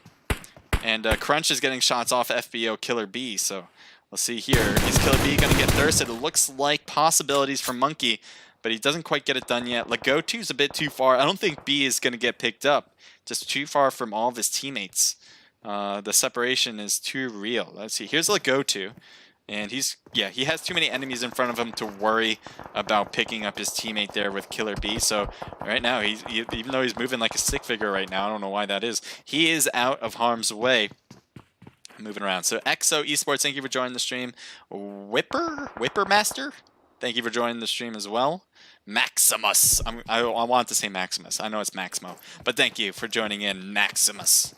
And Crunch is getting shots off FBO Killer B. So we'll see here. Is Killer B going to get thirsted? It looks like possibilities for Monkey, but he doesn't quite get it done yet. Lagotu's a bit too far. I don't think B is going to get picked up. Just too far from all of his teammates. The separation is too real. Let's see. Here's Lagotu. And he has too many enemies in front of him to worry about picking up his teammate there with Killer B. So right now, even though he's moving like a stick figure right now, I don't know why that is, he is out of harm's way. Moving around. So Exo Esports, thank you for joining the stream. Whippermaster, thank you for joining the stream as well. Maximus, I want to say Maximus. I know it's Maximo, but thank you for joining in, Maximus.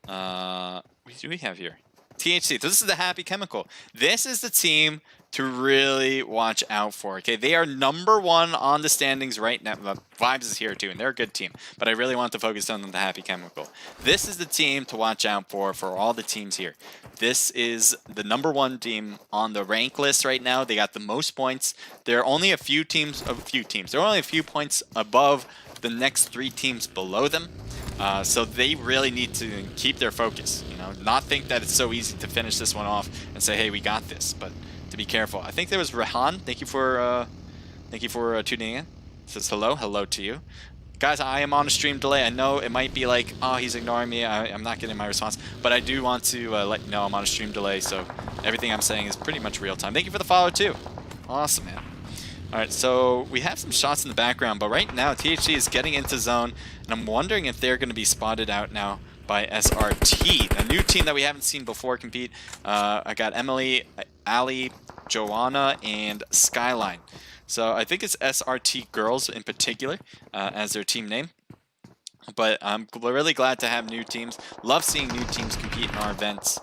What do we have here? THC. This is the Happy Chemical. This is the team to really watch out for. Okay, they are #1 on the standings right now. Vibes is here too, and they're a good team. But I really want to focus on the Happy Chemical. This is the team to watch out for all the teams here. This is the #1 team on the rank list right now. They got the most points. There are only a few teams. They're only a few points above the next 3 teams below them. So they really need to keep their focus. You know, not think that it's so easy to finish this one off and say, "Hey, we got this." But to be careful. I think there was Rehan. Thank you for tuning in. Says hello to you, guys. I am on a stream delay. I know it might be like, oh, he's ignoring me. I'm not getting my response, but I do want to let you know I'm on a stream delay, so everything I'm saying is pretty much real time. Thank you for the follow too. Awesome, man. All right, so we have some shots in the background, but right now THC is getting into zone, and I'm wondering if they're going to be spotted out now by SRT, a new team that we haven't seen before compete. I got Emily, Ali, Joanna, and Skyline. So I think it's SRT Girls in particular as their team name. But I'm really glad to have new teams. Love seeing new teams compete in our events.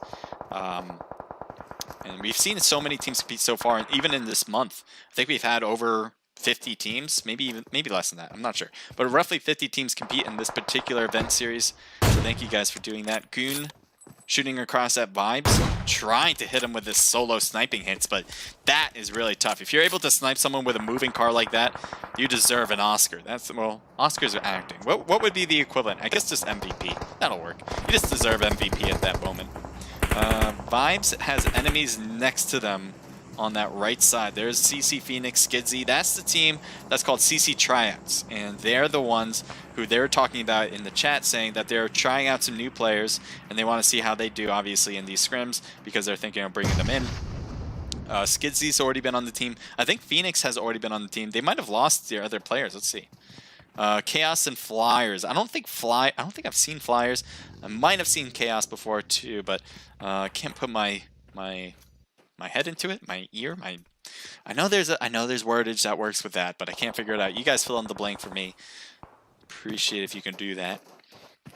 And we've seen so many teams compete so far, even in this month. I think we've had over 50 teams, maybe less than that. I'm not sure, but roughly 50 teams compete in this particular event series. So thank you guys for doing that. Goon shooting across at Vibes, trying to hit him with his solo sniping hits, but that is really tough. If you're able to snipe someone with a moving car like that, you deserve an Oscar. Well, Oscars are acting. What would be the equivalent? I guess just MVP. That'll work. You just deserve MVP at that moment. Vibes has enemies next to them on that right side. There's CC Phoenix, Skidzy. That's the team that's called CC Tryouts, and they're the ones who they're talking about in the chat, saying that they're trying out some new players and they want to see how they do, obviously, in these scrims, because they're thinking of bringing them in. Skidzy's already been on the team. I think Phoenix has already been on the team. They might have lost their other players. Let's see. Chaos and Flyers. I don't think I've seen Flyers. I might have seen Chaos before too, but can't put my head into it. My ear. I know there's wordage that works with that, but I can't figure it out. You guys fill in the blank for me. Appreciate if you can do that.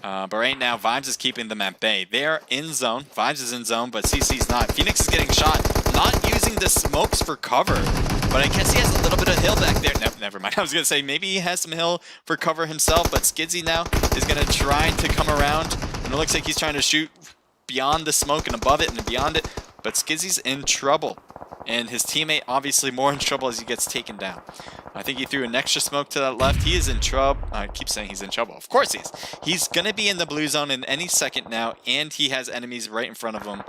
But right now, Vibes is keeping them at bay. They're in zone. Vibes is in zone, but CC's not. Phoenix is getting shot. Not using the smokes for cover. But I guess he has a little bit of hill back there. No, never mind. I was going to say maybe he has some hill for cover himself, but Skidsy now is going to try to come around. And it looks like he's trying to shoot beyond the smoke and above it and beyond it. But Skidsy's in trouble. And his teammate obviously more in trouble as he gets taken down. I think he threw an extra smoke to that left. He is in trouble. I keep saying he's in trouble. Of course he is. He's going to be in the blue zone in any second now, and he has enemies right in front of him.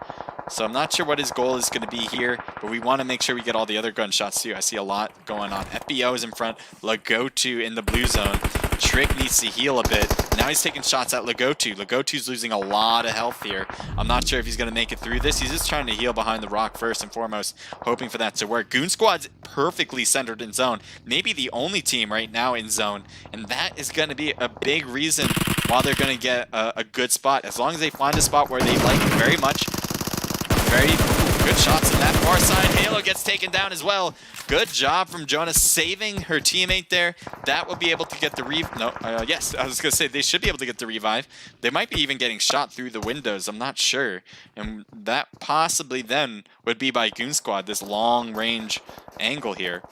So I'm not sure what his goal is going to be here, but we want to make sure we get all the other gunshots too. I see a lot going on. FBO is in front. Lagotu in the blue zone. Trick needs to heal a bit. Now he's taking shots at Lagotu. Lagotu's losing a lot of health here. I'm not sure if he's going to make it through this. He's just trying to heal behind the rock first and foremost, hoping for that to work. Goon Squad's perfectly centered in zone. Maybe the only team right now in zone, and that is going to be a big reason why they're going to get a good spot. As long as they find a spot where they like very much. Very good shots in that far side. Halo gets taken down as well. Good job from Jonah saving her teammate there. That will be able to get the yes, I was going to say they should be able to get the revive. They might be even getting shot through the windows. I'm not sure. And that possibly then would be by Goon Squad, this long range angle here.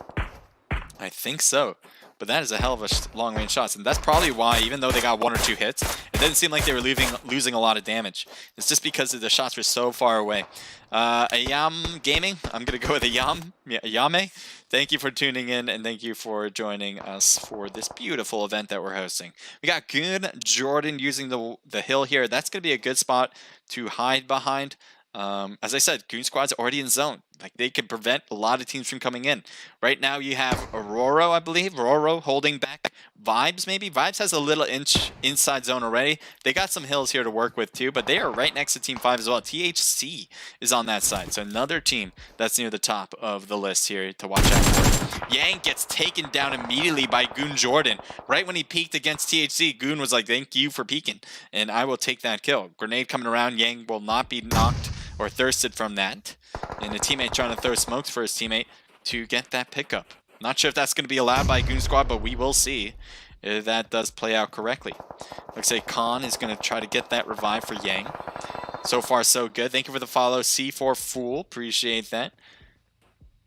I think so. But that is a hell of a long-range shots, and that's probably why, even though they got 1 or 2 hits, it didn't seem like they were losing a lot of damage. It's just because the shots were so far away. Ayam Gaming, I'm going to go with Ayame. Thank you for tuning in, and thank you for joining us for this beautiful event that we're hosting. We got Goon Jordan using the hill here. That's going to be a good spot to hide behind. As I said, Goon Squad's already in zone. Like, they can prevent a lot of teams from coming in. Right now you have Aurora, I believe. Aurora holding back Vibes, maybe. Vibes has a little inch inside zone already. They got some hills here to work with too, but they are right next to Team 5 as well. THC is on that side. So another team that's near the top of the list here to watch out for. Yang gets taken down immediately by Goon Jordan. Right when he peeked against THC, Goon was like, thank you for peeking, and I will take that kill. Grenade coming around. Yang will not be knocked or thirsted from that. And a teammate trying to throw smokes for his teammate to get that pickup. Not sure if that's going to be allowed by Goon Squad, but we will see if that does play out correctly. Looks like Khan is going to try to get that revive for Yang. So far, so good. Thank you for the follow, C4 Fool. Appreciate that.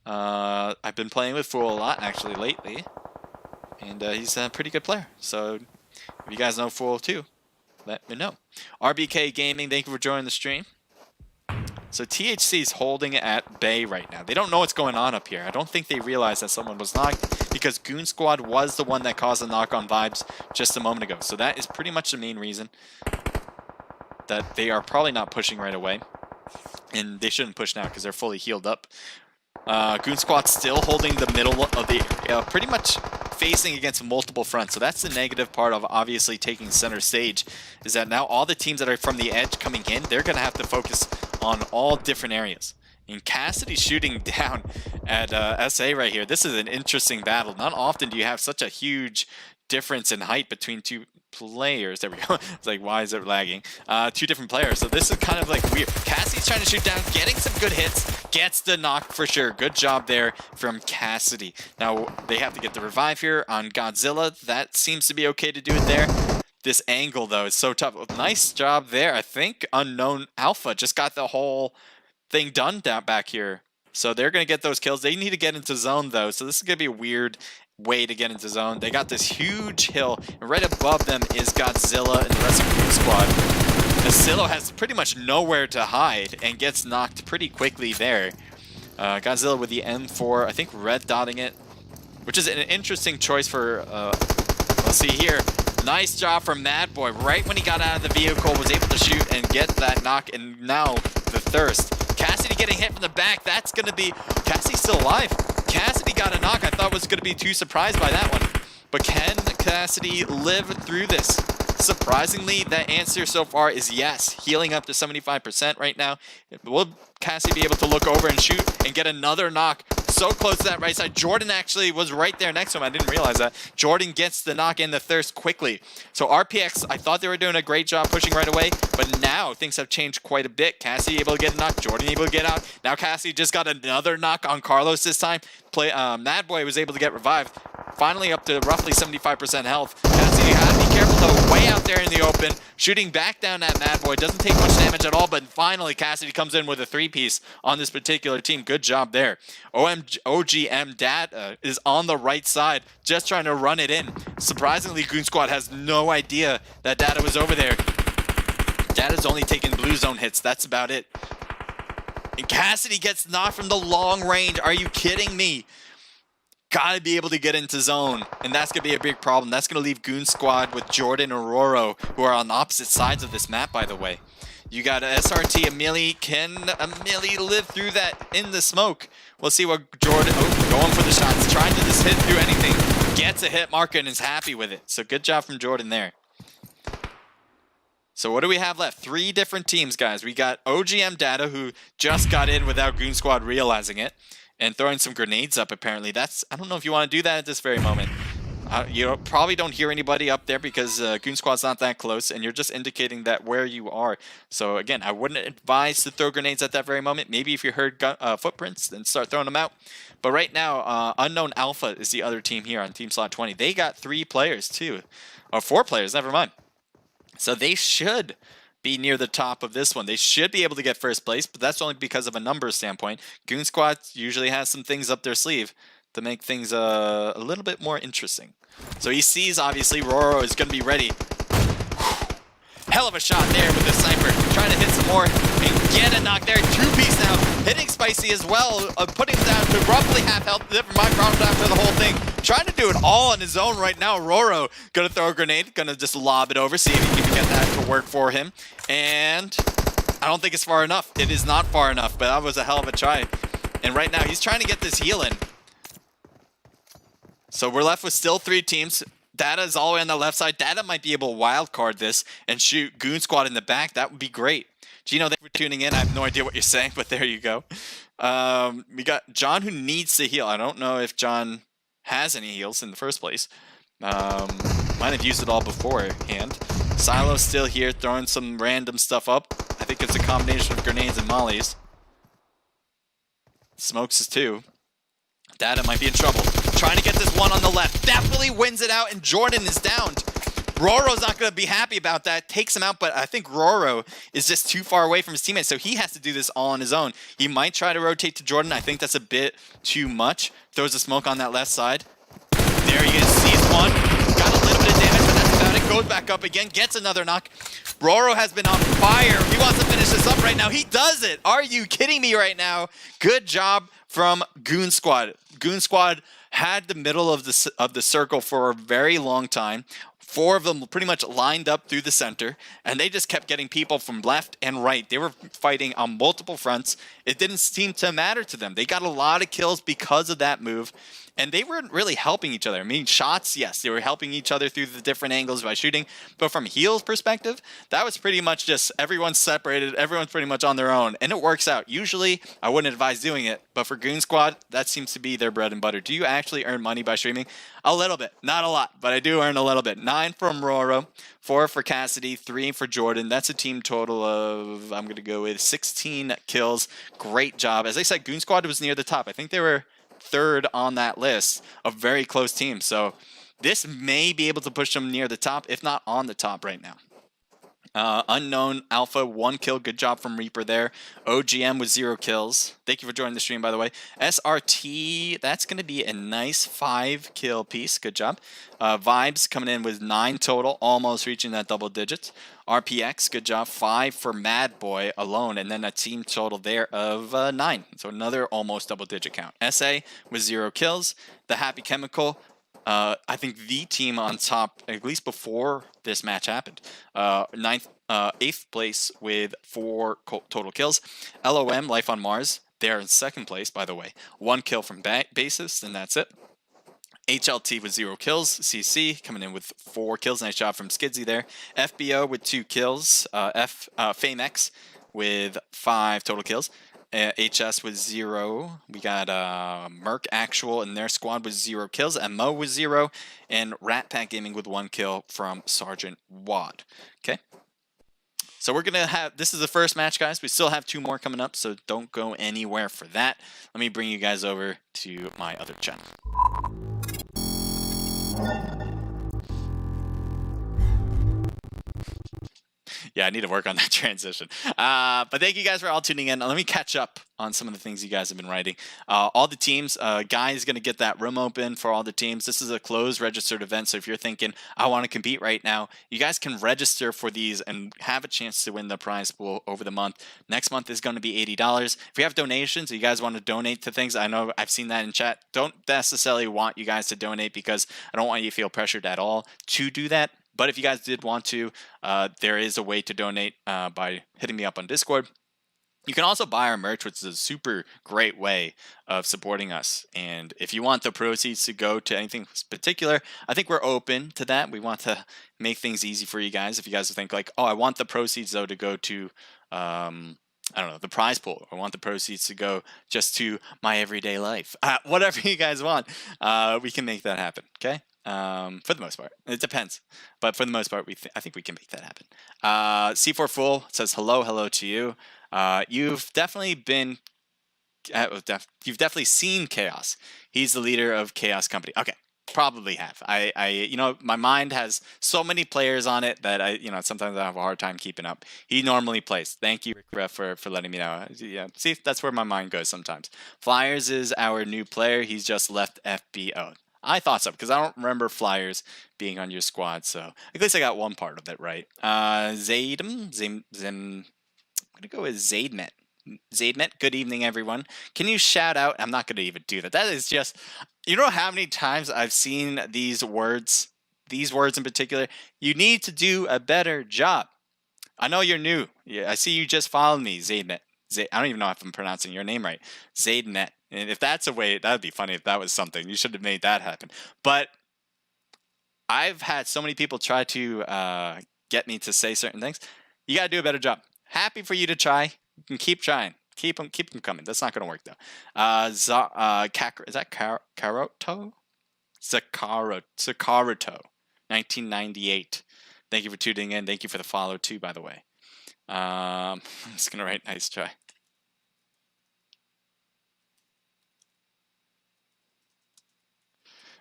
I've been playing with Fool a lot, actually, lately. And he's a pretty good player. So if you guys know Fool, too, let me know. RBK Gaming, thank you for joining the stream. So THC is holding at bay right now. They don't know what's going on up here. I don't think they realize that someone was knocked because Goon Squad was the one that caused the knock on vibes just a moment ago. So that is pretty much the main reason that they are probably not pushing right away. And they shouldn't push now because they're fully healed up. Goon Squad still holding the middle of the pretty much facing against multiple fronts. So that's the negative part of obviously taking center stage, is that now all the teams that are from the edge coming in, they're going to have to focus on all different areas. And Cassidy shooting down at SA right here. This is an interesting battle. Not often do you have such a huge difference in height between two players. There we go. It's like, why is it lagging? Two different players. So this is kind of like weird. Cassidy's trying to shoot down, getting some good hits, gets the knock for sure. Good job there from Cassidy. Now they have to get the revive here on Godzilla. That seems to be okay to do it there. This angle though is so tough. Nice job there. I think Unknown Alpha just got the whole thing done down back here. So they're going to get those kills. They need to get into zone though. So this is going to be a weird way to get into zone. They got this huge hill, and right above them is Godzilla and the rest of Goon Squad. Asilo has pretty much nowhere to hide and gets knocked pretty quickly there. Godzilla with the M4, I think red dotting it, which is an interesting choice for, let's see here. Nice job from Mad Boy. Right when he got out of the vehicle, was able to shoot and get that knock, and now the thirst. Cassidy getting hit from the back. That's going to be... Cassidy's still alive. Cassidy got a knock. I thought was going to be too surprised by that one. But can Cassidy live through this? Surprisingly, the answer so far is yes. Healing up to 75% right now. Will Cassidy be able to look over and shoot and get another knock? So close to that right side. Jordan actually was right there next to him. I didn't realize that. Jordan gets the knock and the thirst quickly. So RPX, I thought they were doing a great job pushing right away, but now things have changed quite a bit. Cassidy able to get a knock. Jordan able to get out. Now Cassidy just got another knock on Carlos this time. Mad Boy was able to get revived. Finally up to roughly 75% health. Cassidy had to be careful though, way out there in the open. Shooting back down that Mad Boy. Doesn't take much damage at all, but finally Cassidy comes in with a three-piece on this particular team. Good job there. OGM Dad is on the right side, just trying to run it in. Surprisingly, Goon Squad has no idea that Data was over there. Data's only taking blue zone hits. That's about it. And Cassidy gets knocked from the long range. Are you kidding me? Gotta be able to get into zone, and that's gonna be a big problem. That's gonna leave Goon Squad with Jordan and Roro, who are on opposite sides of this map, by the way. You got SRT, Amelie. Can Amelie live through that in the smoke? We'll see what Jordan, going for the shots, trying to just hit through anything. Gets a hit marker and is happy with it. So good job from Jordan there. So what do we have left? 3 different teams, guys. We got OGM Data, who just got in without Goon Squad realizing it, and throwing some grenades up, apparently. That's, I don't know if you want to do that at this very moment. You probably don't hear anybody up there because Goon Squad's not that close, and you're just indicating that where you are. So again, I wouldn't advise to throw grenades at that very moment. Maybe if you heard footprints, then start throwing them out. But right now, Unknown Alpha is the other team here on Team Slot 20. They got 3 players too, or 4 players, never mind. So they should be near the top of this one. They should be able to get first place, but that's only because of a numbers standpoint. Goon Squad usually has some things up their sleeve to make things a little bit more interesting. So he sees, obviously, Roro is going to be ready. Hell of a shot there with the sniper. Trying to hit some more and get a knock there. 2-piece now. Hitting Spicy as well. Putting him down to roughly half health. Never mind, dropped after the whole thing. Trying to do it all on his own right now. Roro going to throw a grenade. Going to just lob it over. See if he can get that to work for him. And I don't think it's far enough. It is not far enough, but that was a hell of a try. And right now, he's trying to get this heal in. So we're left with still 3 teams. Data is all the way on the left side. Data might be able to wildcard this and shoot Goon Squad in the back. That would be great. Gino, thanks for tuning in. I have no idea what you're saying, but there you go. We got John who needs to heal. I don't know if John has any heals in the first place. Might have used it all beforehand. Silo's still here throwing some random stuff up. I think it's a combination of grenades and mollies. Smokes is too. Data might be in trouble. Trying to get this one on the left. Definitely wins it out, and Jordan is downed. Roro's not going to be happy about that. Takes him out, but I think Roro is just too far away from his teammates, so he has to do this all on his own. He might try to rotate to Jordan. I think that's a bit too much. Throws a smoke on that left side. There he is. Sees one. Got a little bit of damage, but that's about it. Goes back up again. Gets another knock. Roro has been on fire. He wants to finish this up right now. He does it. Are you kidding me right now? Good job from Goon Squad. Goon Squad had the middle of the circle for a very long time. 4 of them pretty much lined up through the center, and they just kept getting people from left and right. They were fighting on multiple fronts. It didn't seem to matter to them. They got a lot of kills because of that move, and they weren't really helping each other. I mean, shots, yes, they were helping each other through the different angles by shooting, but from heals perspective, that was pretty much just everyone's separated, everyone's pretty much on their own, and it works out. Usually, I wouldn't advise doing it, but for Goon Squad, that seems to be their bread and butter. Do you actually earn money by streaming? A little bit, not a lot, but I do earn a little bit. 9 from Roro, 4 for Cassidy, 3 for Jordan. That's a team total of, I'm going to go with 16 kills. Great job. As I said, Goon Squad was near the top. I think they were 3rd on that list. A very close team. So this may be able to push them near the top, if not on the top right now. Unknown Alpha, 1 kill. Good job from Reaper there. OGM with 0 kills. Thank you for joining the stream, by the way. SRT, that's going to be a nice 5 kill piece. Good job. Vibes coming in with 9 total, almost reaching that double digits. RPX, good job. 5 for Mad Boy alone, and then a team total there of 9. So another almost double digit count. SA with 0 kills. The Happy Chemical, I think the team on top, at least before this match happened. 8th place with 4 total kills. LOM, Life on Mars, they're in 2nd place, by the way. 1 kill from Basis, and that's it. HLT with 0 kills. CC coming in with 4 kills. Nice job from Skidsy there. FBO with 2 kills. FameX with 5 total kills. HS with 0. We got Merc Actual in their squad with 0 kills. MO with 0. And Rat Pack Gaming with 1 kill from Sergeant Wad. Okay. So we're going to have, this is the first match, guys. We still have 2 more coming up, so don't go anywhere for that. Let me bring you guys over to my other channel. Yeah, I need to work on that transition. But thank you guys for all tuning in. Let me catch up on some of the things you guys have been writing. All the teams, Guy is going to get that room open for all the teams. This is a closed registered event, so if you're thinking, I want to compete right now, you guys can register for these and have a chance to win the prize pool over the month. Next month is going to be $80. If you have donations, you guys want to donate to things, I know I've seen that in chat. Don't necessarily want you guys to donate because I don't want you to feel pressured at all to do that. But if you guys did want to, there is a way to donate by hitting me up on Discord. You can also buy our merch, which is a super great way of supporting us. And if you want the proceeds to go to anything particular, I think we're open to that. We want to make things easy for you guys. If you guys think like, oh, I want the proceeds, though, to go to, I don't know, the prize pool. I want the proceeds to go just to my everyday life. Whatever you guys want, we can make that happen, okay? For the most part, it depends, but for the most part, I think we can make that happen. C4 Fool says hello to you. You've definitely been, you've definitely seen Chaos. He's the leader of Chaos Company. Okay, probably have. You know, my mind has so many players on it that sometimes I have a hard time keeping up. He normally plays. Thank you, Ref, for letting me know. Yeah, see, that's where my mind goes sometimes. Flyers is our new player. He's just left FBO. I thought so, because I don't remember Flyers being on your squad, so at least I got one part of it right. I'm going to go with Zaidmet. Zaidmet, good evening, everyone. Can you shout out? I'm not going to even do that. That is just, you know how many times I've seen these words in particular? You need to do a better job. I know you're new. Yeah, I see you just followed me, Zaidmet. I don't even know if I'm pronouncing your name right. Zaidnet. And if that's a way, that would be funny if that was something. You should have made that happen. But I've had so many people try to get me to say certain things. You got to do a better job. Happy for you to try. You can keep trying. Keep them coming. That's not going to work, though. Is that Karoto? Sakaruto, 1998. Thank you for tuning in. Thank you for the follow, too, by the way. I'm just going to write nice try.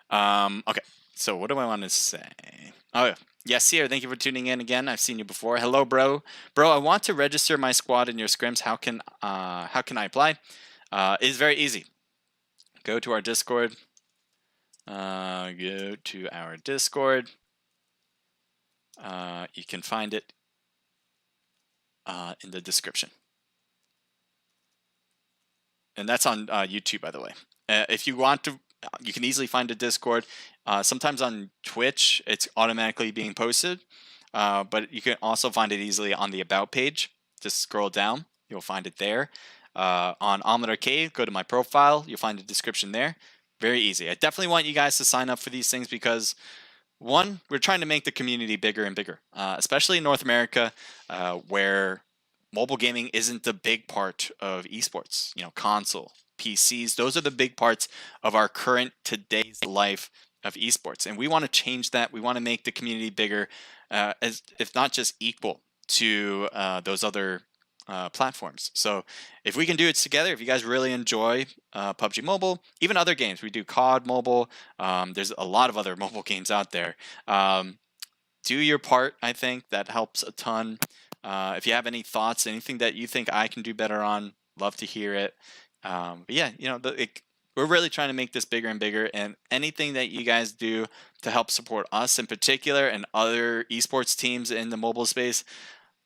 Okay, so what do I want to say? Oh, Yes, here. Thank you for tuning in again. I've seen you before. Hello, bro. Bro, I want to register my squad in your scrims. How can I apply? It's very easy. Go to our Discord. Go to our Discord. You can find it in the description. And that's on YouTube, by the way. If you want to, you can easily find a Discord. Sometimes on Twitch, it's automatically being posted. But you can also find it easily on the About page. Just scroll down. You'll find it there. On Omelet Arcade, go to my profile. You'll find a description there. Very easy. I definitely want you guys to sign up for these things because, one, we're trying to make the community bigger and bigger, especially in North America, where mobile gaming isn't the big part of esports. You know, console, PCs, those are the big parts of our current today's life of esports. And we want to change that. We want to make the community bigger, as if not just equal to those other platforms. So if we can do it together, if you guys really enjoy PUBG Mobile, even other games, we do COD Mobile. There's a lot of other mobile games out there. Do your part. I think that helps a ton. If you have any thoughts, anything that you think I can do better on, love to hear it. But yeah, you know, we're really trying to make this bigger and bigger, and anything that you guys do to help support us in particular and other esports teams in the mobile space,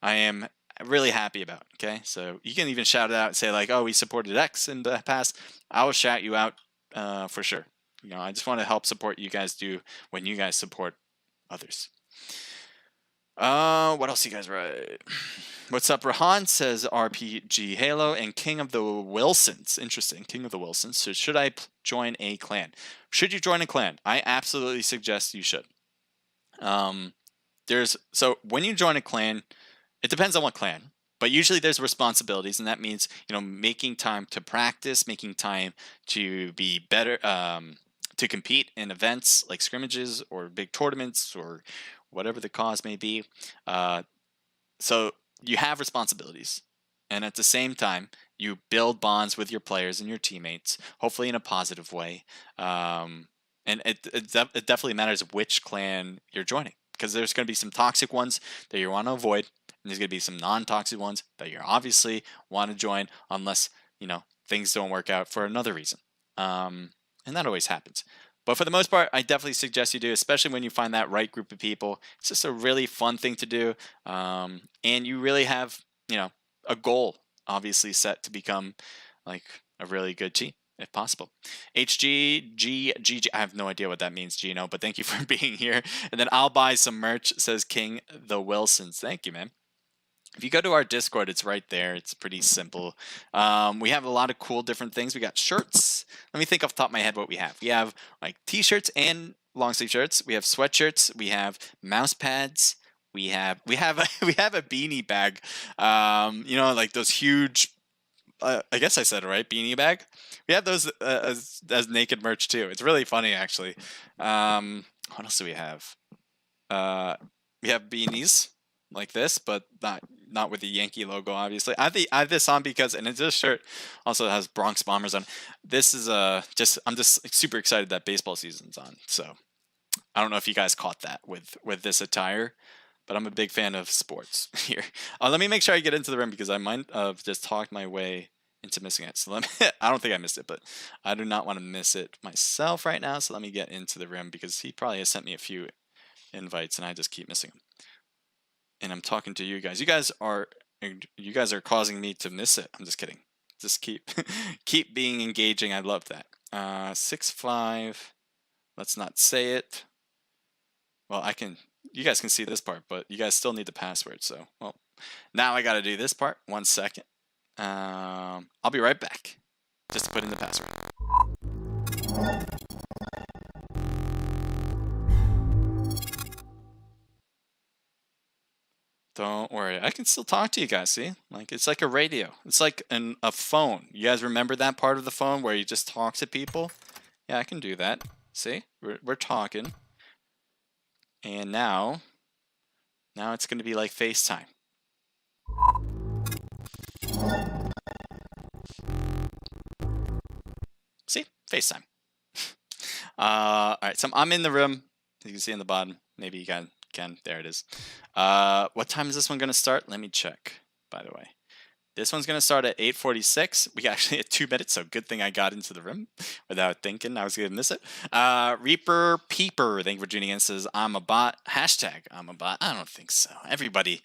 I am really happy about. Okay, so you can even shout it out and say like, oh, we supported X in the past. I will shout you out for sure. You know, I just want to help support you guys do when you guys support others. What else you guys write? What's up, Rahan says RPG Halo and King of the Wilsons. Interesting, King of the Wilsons. So should I join a clan? Should you join a clan? I absolutely suggest you should. So when you join a clan, it depends on what clan, but usually there's responsibilities, and that means, you know, making time to practice, making time to be better, to compete in events like scrimmages or big tournaments or whatever the cause may be. So you have responsibilities, and at the same time, you build bonds with your players and your teammates, hopefully in a positive way. And it definitely matters which clan you're joining, because there's going to be some toxic ones that you want to avoid, and there's going to be some non-toxic ones that you obviously want to join, unless, you know, things don't work out for another reason. And that always happens. But for the most part, I definitely suggest you do, especially when you find that right group of people. It's just a really fun thing to do. And you really have, you know, a goal obviously set to become like a really good team, if possible. HGGGG, I have no idea what that means, Gino, but thank you for being here. And then I'll buy some merch, says King the Wilsons. Thank you, man. If you go to our Discord, it's right there. It's pretty simple. We have a lot of cool different things. We got shirts. Let me think off the top of my head what we have. We have like t-shirts and long sleeve shirts. We have sweatshirts. We have mouse pads. We have a beanie bag. You know, like those huge. I guess I said it right. Beanie bag. We have those as naked merch too. It's really funny actually. What else do we have? We have beanies like this, but not with the Yankee logo, obviously. I have this on because, and this shirt also has Bronx Bombers on. This is I'm just super excited that baseball season's on. So I don't know if you guys caught that with this attire, but I'm a big fan of sports here. Let me make sure I get into the room because I might have just talked my way into missing it. So I don't think I missed it, but I do not want to miss it myself right now. So let me get into the room because he probably has sent me a few invites and I just keep missing them. And I'm talking to you guys. You guys are causing me to miss it. I'm just kidding. Just keep being engaging. I love that. 6'5". Let's not say it. Well, you guys can see this part, but you guys still need the password. So, well, now I got to do this part. 1 second. I'll be right back. Just to put in the password. Don't worry, I can still talk to you guys, see? Like, it's like a radio. It's like a phone. You guys remember that part of the phone where you just talk to people? Yeah, I can do that. See? We're talking. And now it's going to be like FaceTime. See? FaceTime. All right, so I'm in the room. You can see in the bottom. Maybe you can Ken, there it is. What time is this one going to start? Let me check, by the way. This one's going to start at 8:46. We actually had 2 minutes, so good thing I got into the room without thinking I was going to miss it. Reaper Peeper, thank you for tuning in, says, I'm a bot. Hashtag, I'm a bot. I don't think so. Everybody.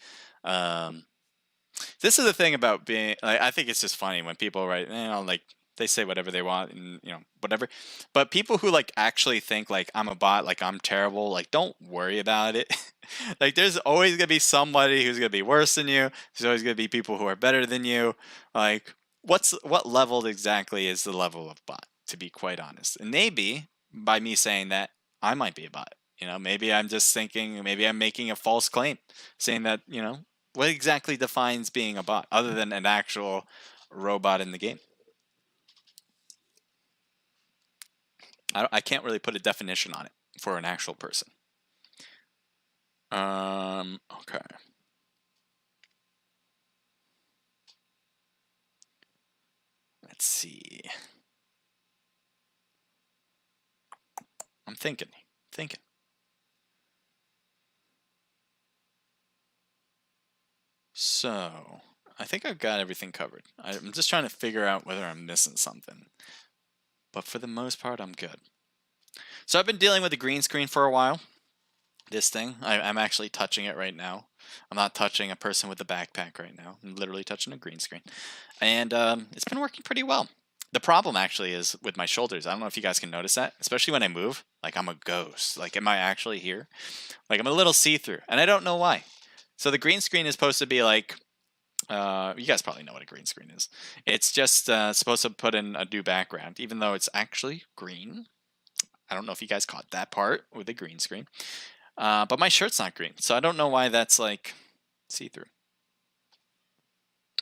This is the thing about being, like, I think it's just funny when people write, like, they say whatever they want and, whatever. But people who, like, actually think, like, I'm a bot, like, I'm terrible, like, don't worry about it. Like, there's always going to be somebody who's going to be worse than you. There's always going to be people who are better than you. Like, what level exactly is the level of bot, to be quite honest? And maybe by me saying that, I might be a bot. Maybe I'm just thinking, maybe I'm making a false claim saying that, what exactly defines being a bot other than an actual robot in the game? I can't really put a definition on it for an actual person. Okay. Let's see. I'm thinking. So, I think I've got everything covered. I'm just trying to figure out whether I'm missing something. But for the most part, I'm good. So I've been dealing with the green screen for a while. This thing, I'm actually touching it right now. I'm not touching a person with a backpack right now. I'm literally touching a green screen. And it's been working pretty well. The problem actually is with my shoulders. I don't know if you guys can notice that, especially when I move. Like, I'm a ghost. Like, am I actually here? Like, I'm a little see-through, and I don't know why. So the green screen is supposed to be like, you guys probably know what a green screen is. It's just supposed to put in a new background, even though it's actually green. I don't know if you guys caught that part with the green screen. But my shirt's not green, so I don't know why that's like see-through.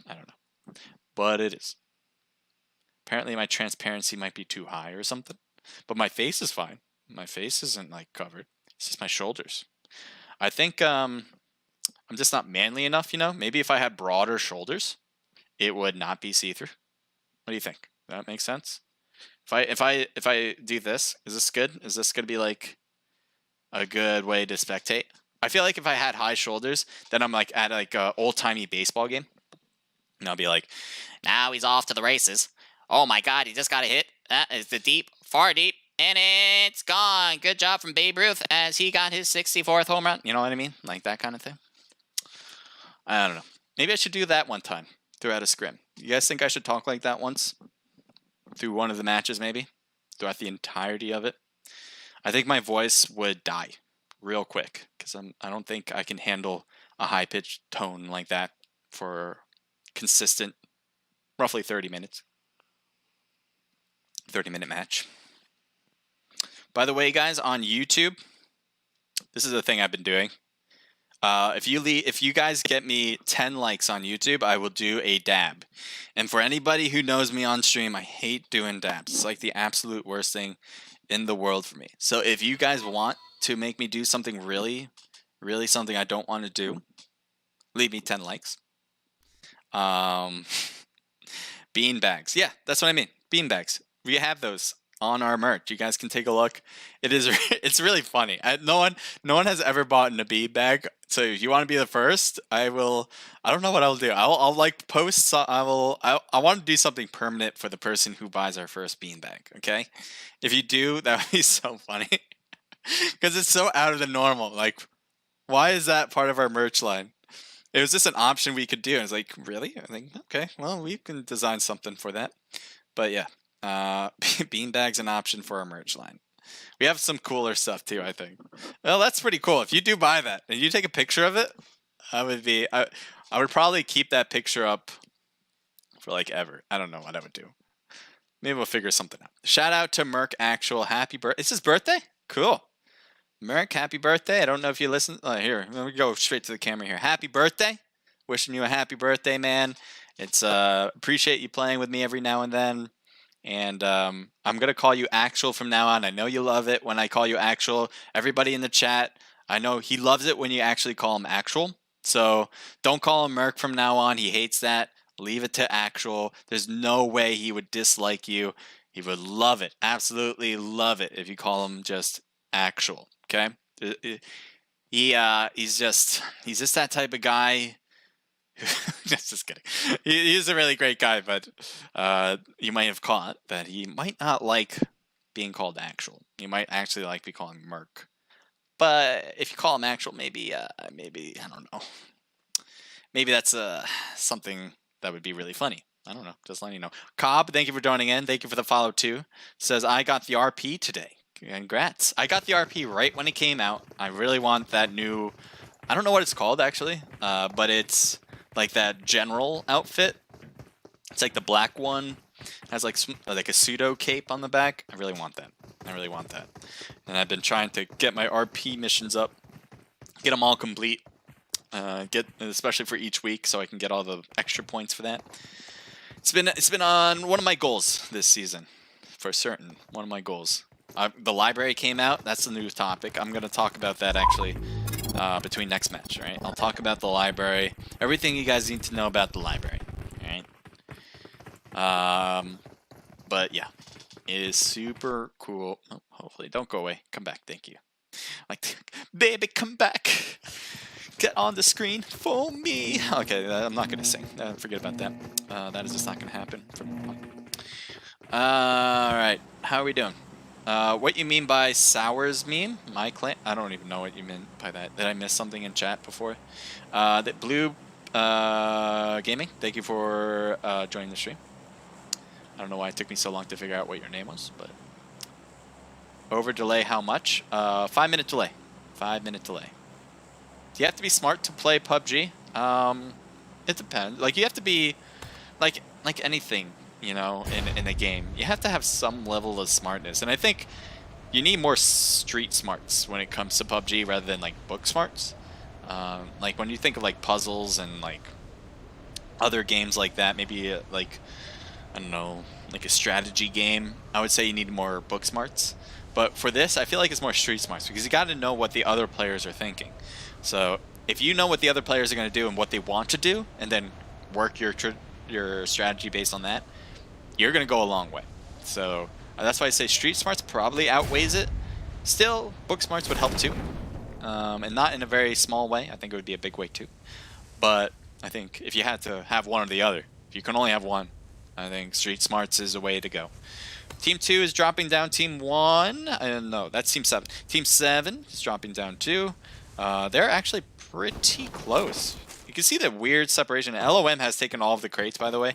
I don't know, but it is. Apparently my transparency might be too high or something, but my face is fine. My face isn't like covered. It's just my shoulders. I think I'm just not manly enough, Maybe if I had broader shoulders, it would not be see-through. What do you think? That makes sense? If I do this, is this good? Is this gonna be like a good way to spectate? I feel like if I had high shoulders, then I'm like at like a old-timey baseball game, and I'll be like, now he's off to the races. Oh my God, he just got a hit. That is the deep, far deep, and it's gone. Good job from Babe Ruth as he got his 64th home run. You know what I mean? Like that kind of thing. I don't know. Maybe I should do that one time throughout a scrim. You guys think I should talk like that once? Through one of the matches, maybe? Throughout the entirety of it? I think my voice would die real quick because I don't think I can handle a high-pitched tone like that for consistent, roughly 30 minutes. 30-minute match. By the way, guys, on YouTube, this is the thing I've been doing. If you guys get me 10 likes on YouTube, I will do a dab. And for anybody who knows me on stream, I hate doing dabs. It's like the absolute worst thing in the world for me. So if you guys want to make me do something really, really something I don't want to do, leave me 10 likes. Bean bags. Yeah, that's what I mean. Bean bags. We have those on our merch. You guys can take a look. It's really funny. No one has ever bought a bean bag. So if you want to be the first, I don't know what I'll do. I'll like post. I want to do something permanent for the person who buys our first bean bag. Okay, if you do, that would be so funny because it's so out of the normal. Like, why is that part of our merch line? It was just an option we could do. And it's like, really? I think, okay, well, we can design something for that. But yeah, beanbag's an option for our merch line. We have some cooler stuff too, I think. Well, that's pretty cool. If you do buy that and you take a picture of it, I would probably keep that picture up for like ever. I don't know what I would do. Maybe we'll figure something out. Shout out to Merc Actual. Happy birthday. It's his birthday? Cool. Merc, happy birthday. I don't know if you listen. Here, let me go straight to the camera here. Happy birthday. Wishing you a happy birthday, man. It's appreciate you playing with me every now and then. And I'm going to call you Actual from now on. I know you love it when I call you Actual. Everybody in the chat, I know he loves it when you actually call him Actual. So don't call him Merc from now on. He hates that. Leave it to Actual. There's no way he would dislike you. He would love it. Absolutely love it if you call him just Actual. Okay? He's just that type of guy. Just kidding. He's a really great guy, but you might have caught that he might not like being called actual. He might actually like be calling Merc. But if you call him actual, maybe I don't know. Maybe that's something that would be really funny. I don't know. Just letting you know. Cobb, thank you for joining in. Thank you for the follow too. Says I got the RP today. Congrats. I got the RP right when it came out. I really want that new. I don't know what it's called actually, but it's like that general outfit. It's like the black one. Has like a pseudo cape on the back. I really want that. I really want that. And I've been trying to get my RP missions up, get them all complete, especially for each week, so I can get all the extra points for that. It's been on one of my goals this season, for certain. One of my goals. The library came out. That's the new topic. I'm gonna talk about that actually between next match. Right? I'll talk about the library. Everything you guys need to know about the library. Right? But yeah, it is super cool. Oh, hopefully, don't go away. Come back. Thank you. Like, baby, come back. Get on the screen for me. Okay, I'm not gonna sing. Forget about that. That is just not gonna happen. All right, how are we doing? What you mean by Sours meme? My clan? I don't even know what you meant by that. Did I miss something in chat before? That Blue Gaming, thank you for joining the stream. I don't know why it took me so long to figure out what your name was, but over delay how much? 5-minute delay. 5-minute delay. Do you have to be smart to play PUBG? It depends. Like you have to be like anything, you know, in a game. You have to have some level of smartness, and I think you need more street smarts when it comes to PUBG rather than like book smarts. Like when you think of like puzzles and like other games like that, maybe like I don't know, like a strategy game, I would say you need more book smarts. But for this, I feel like it's more street smarts because you got to know what the other players are thinking. So if you know what the other players are going to do and what they want to do, and then work your strategy based on that, you're going to go a long way. So that's why I say street smarts probably outweighs it. Still, book smarts would help too, and not in a very small way. I think it would be a big way too. But I think if you had to have one or the other, if you can only have one, I think street smarts is the way to go. Team 2 is dropping down Team 1. No, that's Team 7. Team 7 is dropping down 2. They're actually pretty close. You can see the weird separation. LOM has taken all of the crates, by the way.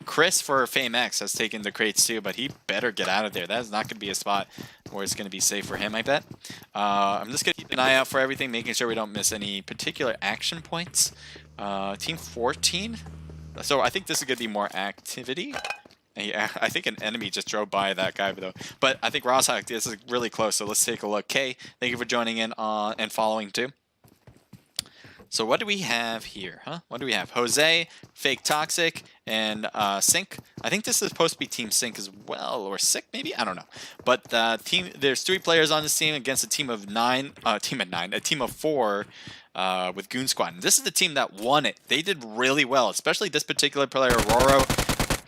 Chris for Fame X has taken the crates too, but he better get out of there. That is not going to be a spot where it's going to be safe for him, I bet. I'm just going to keep an eye out for everything, making sure we don't miss any particular action points. Team 14. So I think this is going to be more activity. Yeah, I think an enemy just drove by that guy, though. But I think Rosshawk, this is really close, so let's take a look. Kay, thank you for joining in and following, too. So what do we have here, huh? What do we have? Jose, Fake Toxic, and Sync. I think this is supposed to be Team Sync as well, or Sick, maybe? I don't know. But there's 3 players on this team against a team of 9, a team of 4 with Goon Squad. And this is the team that won it. They did really well, especially this particular player, Aurora.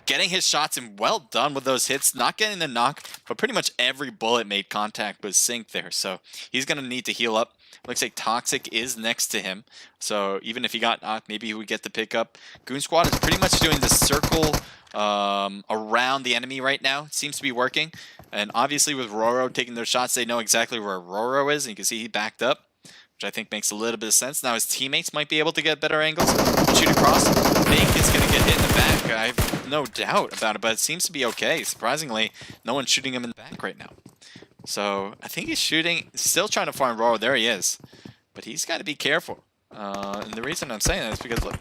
Getting his shots and well done with those hits, not getting the knock, but pretty much every bullet made contact with Sync there. So he's going to need to heal up. Looks like Toxic is next to him. So even if he got knocked, maybe he would get the pickup. Goon Squad is pretty much doing the circle around the enemy right now. It seems to be working. And obviously with Roro taking those shots, they know exactly where Roro is. And you can see he backed up, which I think makes a little bit of sense. Now his teammates might be able to get better angles. Shoot across. Fake is going to get hit in the back. I have no doubt about it, but it seems to be okay. Surprisingly, no one's shooting him in the back right now. So I think he's shooting, still trying to farm Roro. There he is. But he's got to be careful. And the reason I'm saying that is because, look,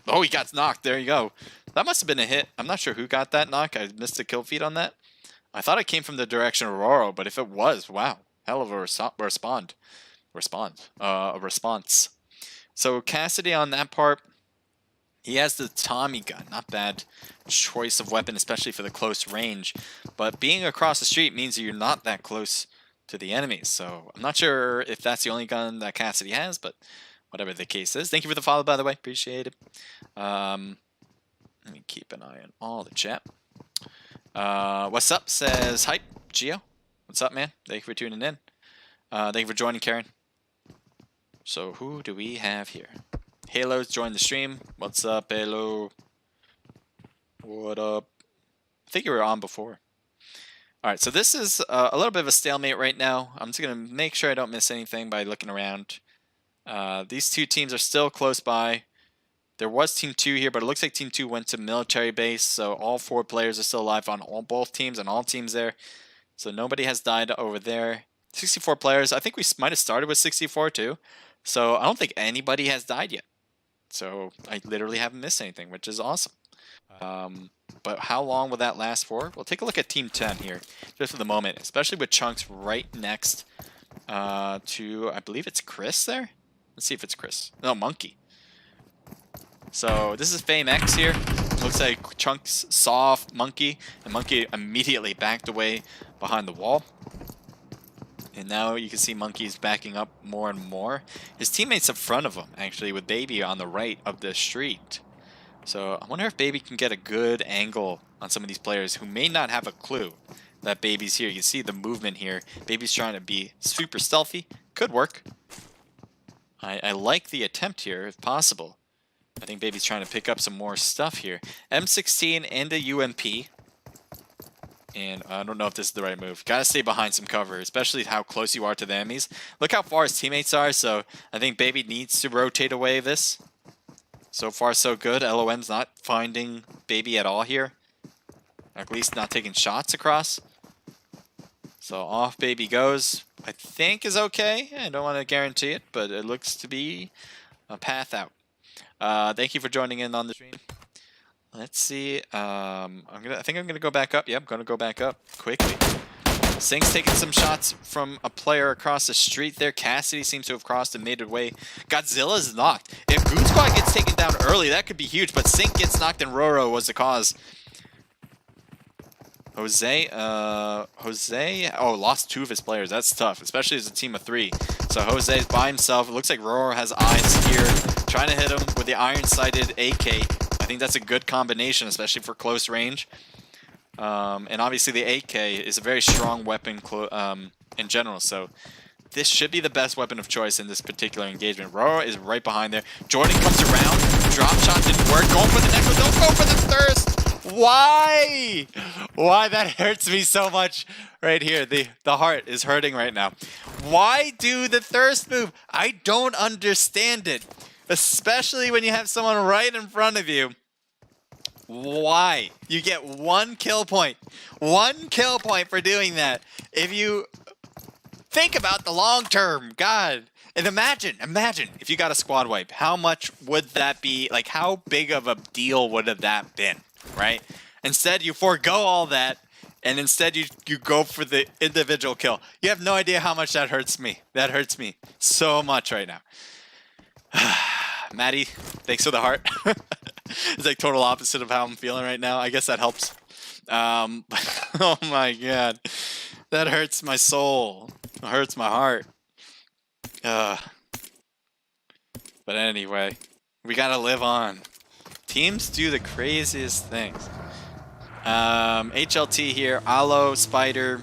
oh, he got knocked. There you go. That must have been a hit. I'm not sure who got that knock. I missed the kill feed on that. I thought it came from the direction of Roro, but if it was, wow. Hell of a response. So Cassidy on that part, he has the Tommy gun. Not bad choice of weapon, especially for the close range. But being across the street means that you're not that close to the enemies. So I'm not sure if that's the only gun that Cassidy has, but whatever the case is. Thank you for the follow, by the way. Appreciate it. Let me keep an eye on all the chat. What's up, says Hype Geo. What's up, man? Thank you for tuning in. Thank you for joining, Karen. So who do we have here? Halo's joined the stream. What's up, Halo? What up? I think you were on before. All right, so this is a little bit of a stalemate right now. I'm just going to make sure I don't miss anything by looking around. These two teams are still close by. There was Team 2 here, but it looks like Team 2 went to military base, so all 4 players are still alive on both teams and all teams there. So nobody has died over there. 64 players. I think we might have started with 64 too. So I don't think anybody has died yet. So I literally haven't missed anything, which is awesome. But how long will that last for? We'll take a look at Team 10 here, just for the moment, especially with Chunks right next to, I believe it's Chris there? Let's see if it's Chris. No, Monkey. So this is Fame X here. Looks like Chunks saw Monkey, and Monkey immediately backed away behind the wall. And now you can see Monkey's backing up more and more. His teammates in front of him, actually, with Baby on the right of the street. So I wonder if Baby can get a good angle on some of these players who may not have a clue that Baby's here. You can see the movement here. Baby's trying to be super stealthy. Could work. I like the attempt here, if possible. I think Baby's trying to pick up some more stuff here. M16 and a UMP. And I don't know if this is the right move. Gotta stay behind some cover, especially how close you are to the enemies. Look how far his teammates are, so I think Baby needs to rotate away this. So far, so good. LOM's not finding Baby at all here. At least not taking shots across. So off Baby goes. I think is okay. I don't want to guarantee it, but it looks to be a path out. Thank you for joining in on the stream. Let's see. I think I'm gonna go back up. Yep, I'm gonna go back up quickly. Sync's taking some shots from a player across the street there. Cassidy seems to have crossed and made it away. Godzilla's knocked. If Goon Squad gets taken down early, that could be huge, but Sync gets knocked and Roro was the cause. Jose, lost 2 of his players. That's tough, especially as a team of 3. So Jose's by himself. It looks like Roro has eyes here, trying to hit him with the iron-sighted AK. I think that's a good combination, especially for close range. And obviously the AK is a very strong weapon in general, so this should be the best weapon of choice in this particular engagement. Roro is right behind there. Jordan comes around. Drop shot didn't work. Going for the next one. Don't go for the thirst. Why? Why? That hurts me so much right here. The heart is hurting right now. Why do the thirst move? I don't understand it. Especially when you have someone right in front of you. Why? You get 1 kill point. 1 kill point for doing that. If you think about the long term, God. And imagine if you got a squad wipe. How much would that be? Like, how big of a deal would have that been? Right? Instead, you forego all that, and instead you go for the individual kill. You have no idea how much that hurts me. That hurts me so much right now. Maddie, thanks for the heart. It's like total opposite of how I'm feeling right now. I guess that helps. Oh my god. That hurts my soul. It hurts my heart. But anyway, we gotta live on. Teams do the craziest things. HLT here, Alo, Spider,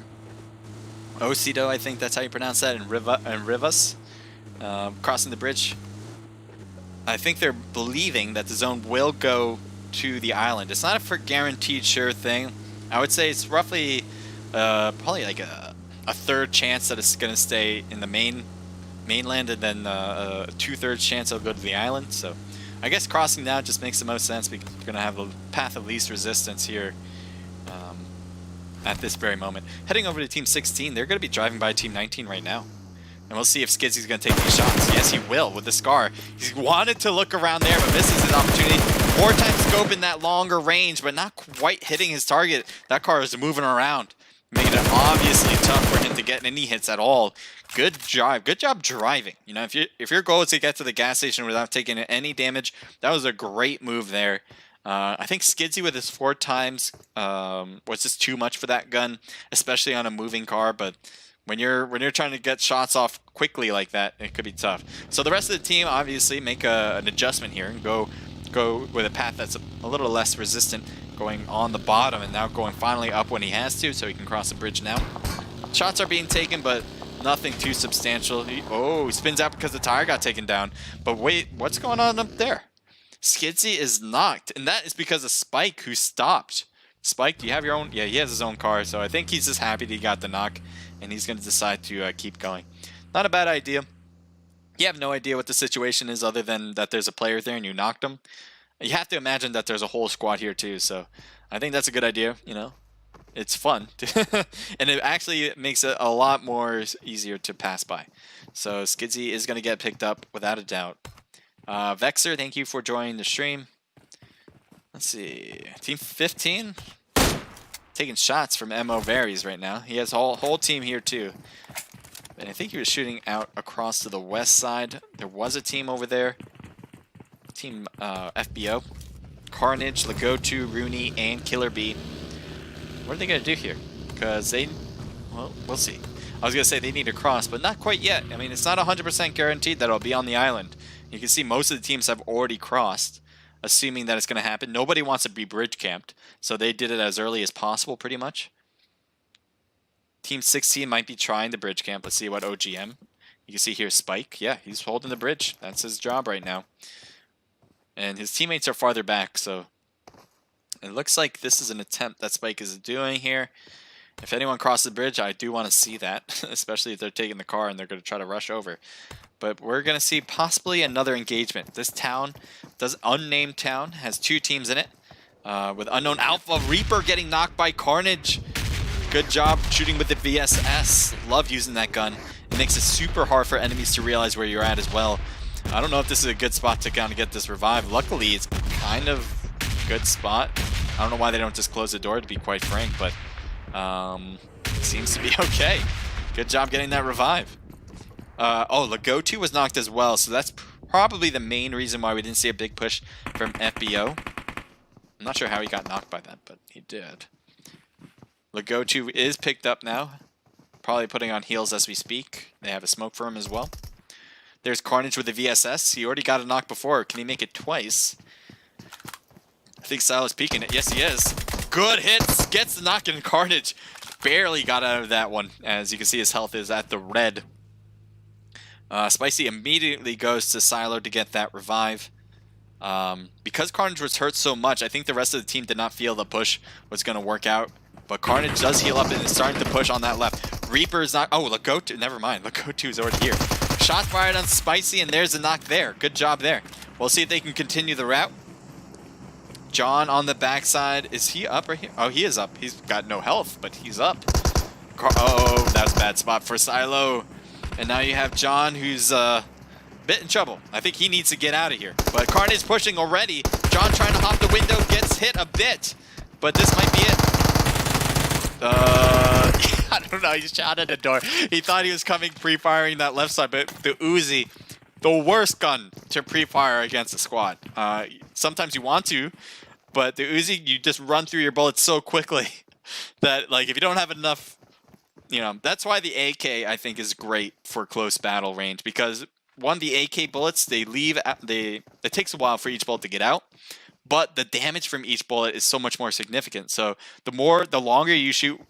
Ocido, I think that's how you pronounce that, and Rivas. Crossing the bridge. I think they're believing that the zone will go to the island. It's not a guaranteed sure thing. I would say it's roughly probably like a third chance that it's going to stay in the mainland, and then a 2/3 chance it'll go to the island. So I guess crossing now just makes the most sense because we're going to have a path of least resistance here at this very moment. Heading over to Team 16, they're going to be driving by Team 19 right now. And we'll see if Skizzy's going to take these shots. Yes, he will with the Scar. He's wanted to look around there, but misses his opportunity. 4 times scope in that longer range, but not quite hitting his target. That car is moving around, making it obviously tough for him to get any hits at all. Good drive. Good job driving. You know, if your goal is to get to the gas station without taking any damage, that was a great move there. I think Skizzy with his 4 times was just too much for that gun, especially on a moving car, but when you're trying to get shots off quickly like that, it could be tough. So the rest of the team obviously make an adjustment here and go with a path that's a little less resistant, going on the bottom and now going finally up when he has to, so he can cross the bridge now. Shots are being taken, but Nothing too substantial. He spins out because the tire got taken down. But wait, what's going on up there? Skidsy is knocked, and that is because of Spike, who stopped. Spike, do you have your own? Yeah, he has his own car, so I think he's just happy that he got the knock, and he's going to decide to keep going. Not a bad idea. You have no idea what the situation is other than that there's a player there and you knocked him. You have to imagine that there's a whole squad here too, so I think that's a good idea, you know. It's fun, and it actually makes it a lot more easier to pass by. So Skidsy is going to get picked up without a doubt. Vexer, thank you for joining the stream. Let's see, Team 15 taking shots from Mo Varies right now. He has a whole team here too. And I think he was shooting out across to the west side. There was a team over there. Team FBO. Carnage, Lagotu, Rooney, and Killer B. What are they going to do here? Because they... Well, we'll see. I was going to say they need to cross, but not quite yet. I mean, it's not 100% guaranteed that it'll be on the island. You can see most of the teams have already crossed, assuming that it's going to happen. Nobody wants to be bridge camped, so they did it as early as possible, pretty much. Team 16 might be trying the bridge camp. Let's see what OGM. You can see here Spike. Yeah, he's holding the bridge. That's his job right now. And his teammates are farther back, so it looks like this is an attempt that Spike is doing here. If anyone crosses the bridge, I do want to see that, especially if they're taking the car and they're going to try to rush over. But we're going to see possibly another engagement. This town, unnamed town, has 2 teams in it. With Unknown Alpha, Reaper getting knocked by Carnage. Good job shooting with the VSS. Love using that gun. It makes it super hard for enemies to realize where you're at as well. I don't know if this is a good spot to kind of get this revive. Luckily, it's kind of a good spot. I don't know why they don't just close the door, to be quite frank, but it seems to be okay. Good job getting that revive. Lagotu was knocked as well, so that's probably the main reason why we didn't see a big push from FBO. I'm not sure how he got knocked by that, but he did. Lagotu is picked up now. Probably putting on heals as we speak. They have a smoke for him as well. There's Carnage with the VSS. He already got a knock before. Can he make it twice? I think Silas peeking it. Yes, he is. Good hits. Gets the knock in. Carnage barely got out of that one. As you can see, his health is at the red. Spicy immediately goes to Silo to get that revive. Because Carnage was hurt so much, I think the rest of the team did not feel the push was going to work out. But Carnage does heal up and is starting to push on that left. Reaper is not... Oh, Lagotu. Never mind. Lagotu is already here. Shots fired on Spicy, and there's a knock there. Good job there. We'll see if they can continue the route. John on the backside. Is he up right here? Oh, he is up. He's got no health, but he's up. Oh, that's a bad spot for Silo. And now you have John, who's a bit in trouble. I think he needs to get out of here. But Carnage pushing already. John trying to hop the window, gets hit a bit. But this might be it. I don't know, he shot at the door. He thought he was coming pre-firing that left side, but the Uzi, the worst gun to pre-fire against a squad. Sometimes you want to, but the Uzi, you just run through your bullets so quickly that, like, if you don't have enough, you know, that's why the AK, I think, is great for close battle range, because, one, the AK bullets, it takes a while for each bullet to get out. But the damage from each bullet is so much more significant. So the longer you shoot,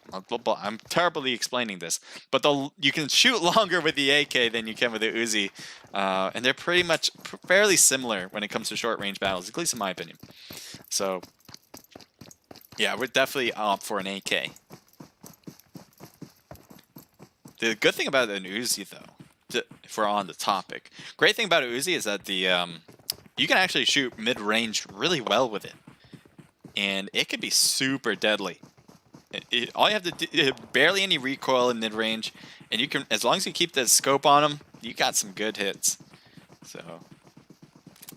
I'm terribly explaining this, but you can shoot longer with the AK than you can with the Uzi, and they're pretty much fairly similar when it comes to short range battles, at least in my opinion. So yeah, we're definitely up for an AK. The good thing about an Uzi, though, if we're on the topic, great thing about an Uzi is that you can actually shoot mid-range really well with it. And it can be super deadly. All you have to do, barely any recoil in mid-range, and you can, as long as you keep the scope on them, you got some good hits. So,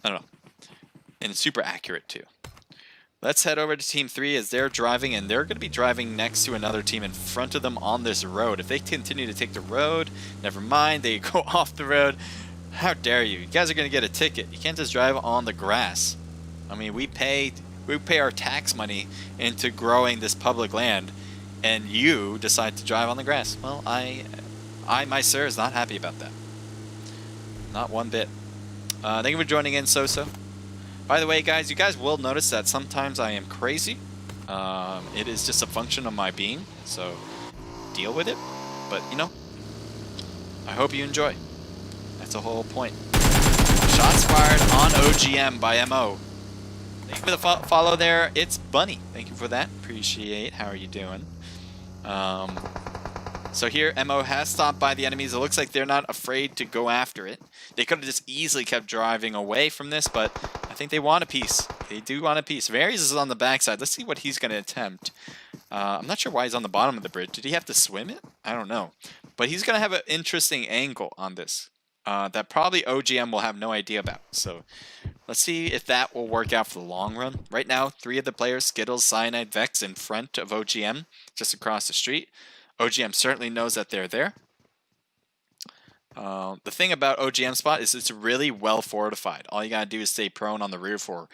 I don't know. And it's super accurate too. Let's head over to Team 3 as they're driving, and they're going to be driving next to another team in front of them on this road. If they continue to take the road, never mind, they go off the road. How dare you? You guys are going to get a ticket. You can't just drive on the grass. I mean, we pay our tax money into growing this public land, and you decide to drive on the grass. Well, I my sir, is not happy about that. Not one bit. Thank you for joining in, Soso. By the way, guys, you guys will notice that sometimes I am crazy. It is just a function of my being, so deal with it. But, you know, I hope you enjoy. That's the whole point. Shots fired on OGM by MO. Thank you for the follow there. It's Bunny. Thank you for that. Appreciate. How are you doing? So here, MO has stopped by the enemies. It looks like they're not afraid to go after it. They could have just easily kept driving away from this, but I think they want a piece. They do want a piece. Varys is on the backside. Let's see what he's going to attempt. I'm not sure why he's on the bottom of the bridge. Did he have to swim it? I don't know. But he's going to have an interesting angle on this that probably OGM will have no idea about. So let's see if that will work out for the long run. Right now, 3 of the players, Skittles, Cyanide, Vex, in front of OGM, just across the street. OGM certainly knows that they're there. The thing about OGM spot is it's really well fortified. All you gotta do is stay prone on the roof or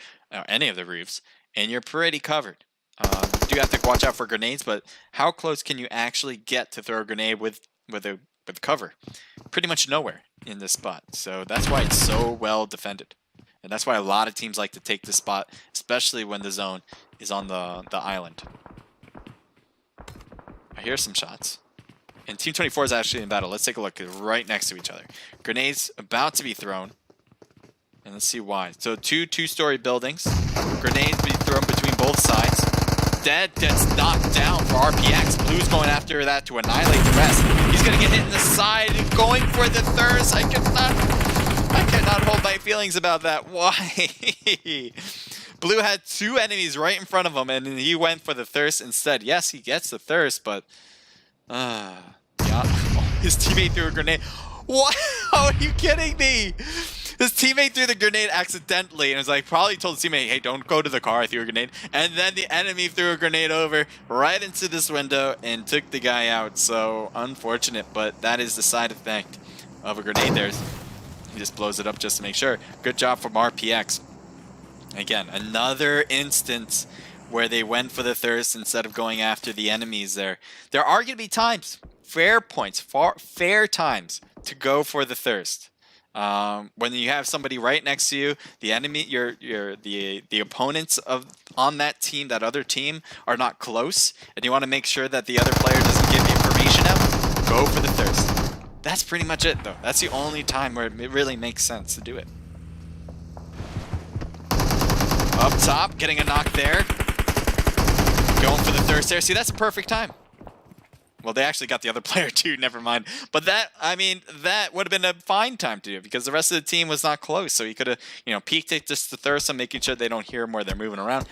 any of the roofs, and you're pretty covered. You do have to watch out for grenades, but how close can you actually get to throw a grenade with cover? Pretty much nowhere in this spot. So that's why it's so well defended, and that's why a lot of teams like to take this spot, especially when the zone is on the island. I hear some shots. And Team 24 is actually in battle. Let's take a look. They're right next to each other. Grenades about to be thrown. And let's see why. So two-story buildings. Grenades being thrown between both sides. Dead gets knocked down for RPX. Blue's going after that to annihilate the rest. He's going to get hit in the side. Going for the thirst. I cannot hold my feelings about that. Why? Blue had 2 enemies right in front of him, and he went for the thirst instead. Yes, he gets the thirst, but yeah. Oh, his teammate threw a grenade. What? Are you kidding me? His teammate threw the grenade accidentally, and was like, probably told his teammate, hey, don't go to the car, I threw a grenade. And then the enemy threw a grenade over right into this window and took the guy out. So unfortunate, but that is the side effect of a grenade there. He just blows it up just to make sure. Good job from RPX. Again, another instance where they went for the thirst instead of going after the enemies there. There are going to be times, fair points, fair times to go for the thirst. When you have somebody right next to you, the enemy, the opponents on that team, that other team, are not close, and you want to make sure that the other player doesn't give information out, go for the thirst. That's pretty much it, though. That's the only time where it really makes sense to do it. Up top, getting a knock there. Going for the thirst there. See, that's a perfect time. Well, they actually got the other player too, never mind. But that, I mean, that would have been a fine time to do because the rest of the team was not close. So he could have, peeked it just to thirst them, making sure they don't hear him where they're moving around.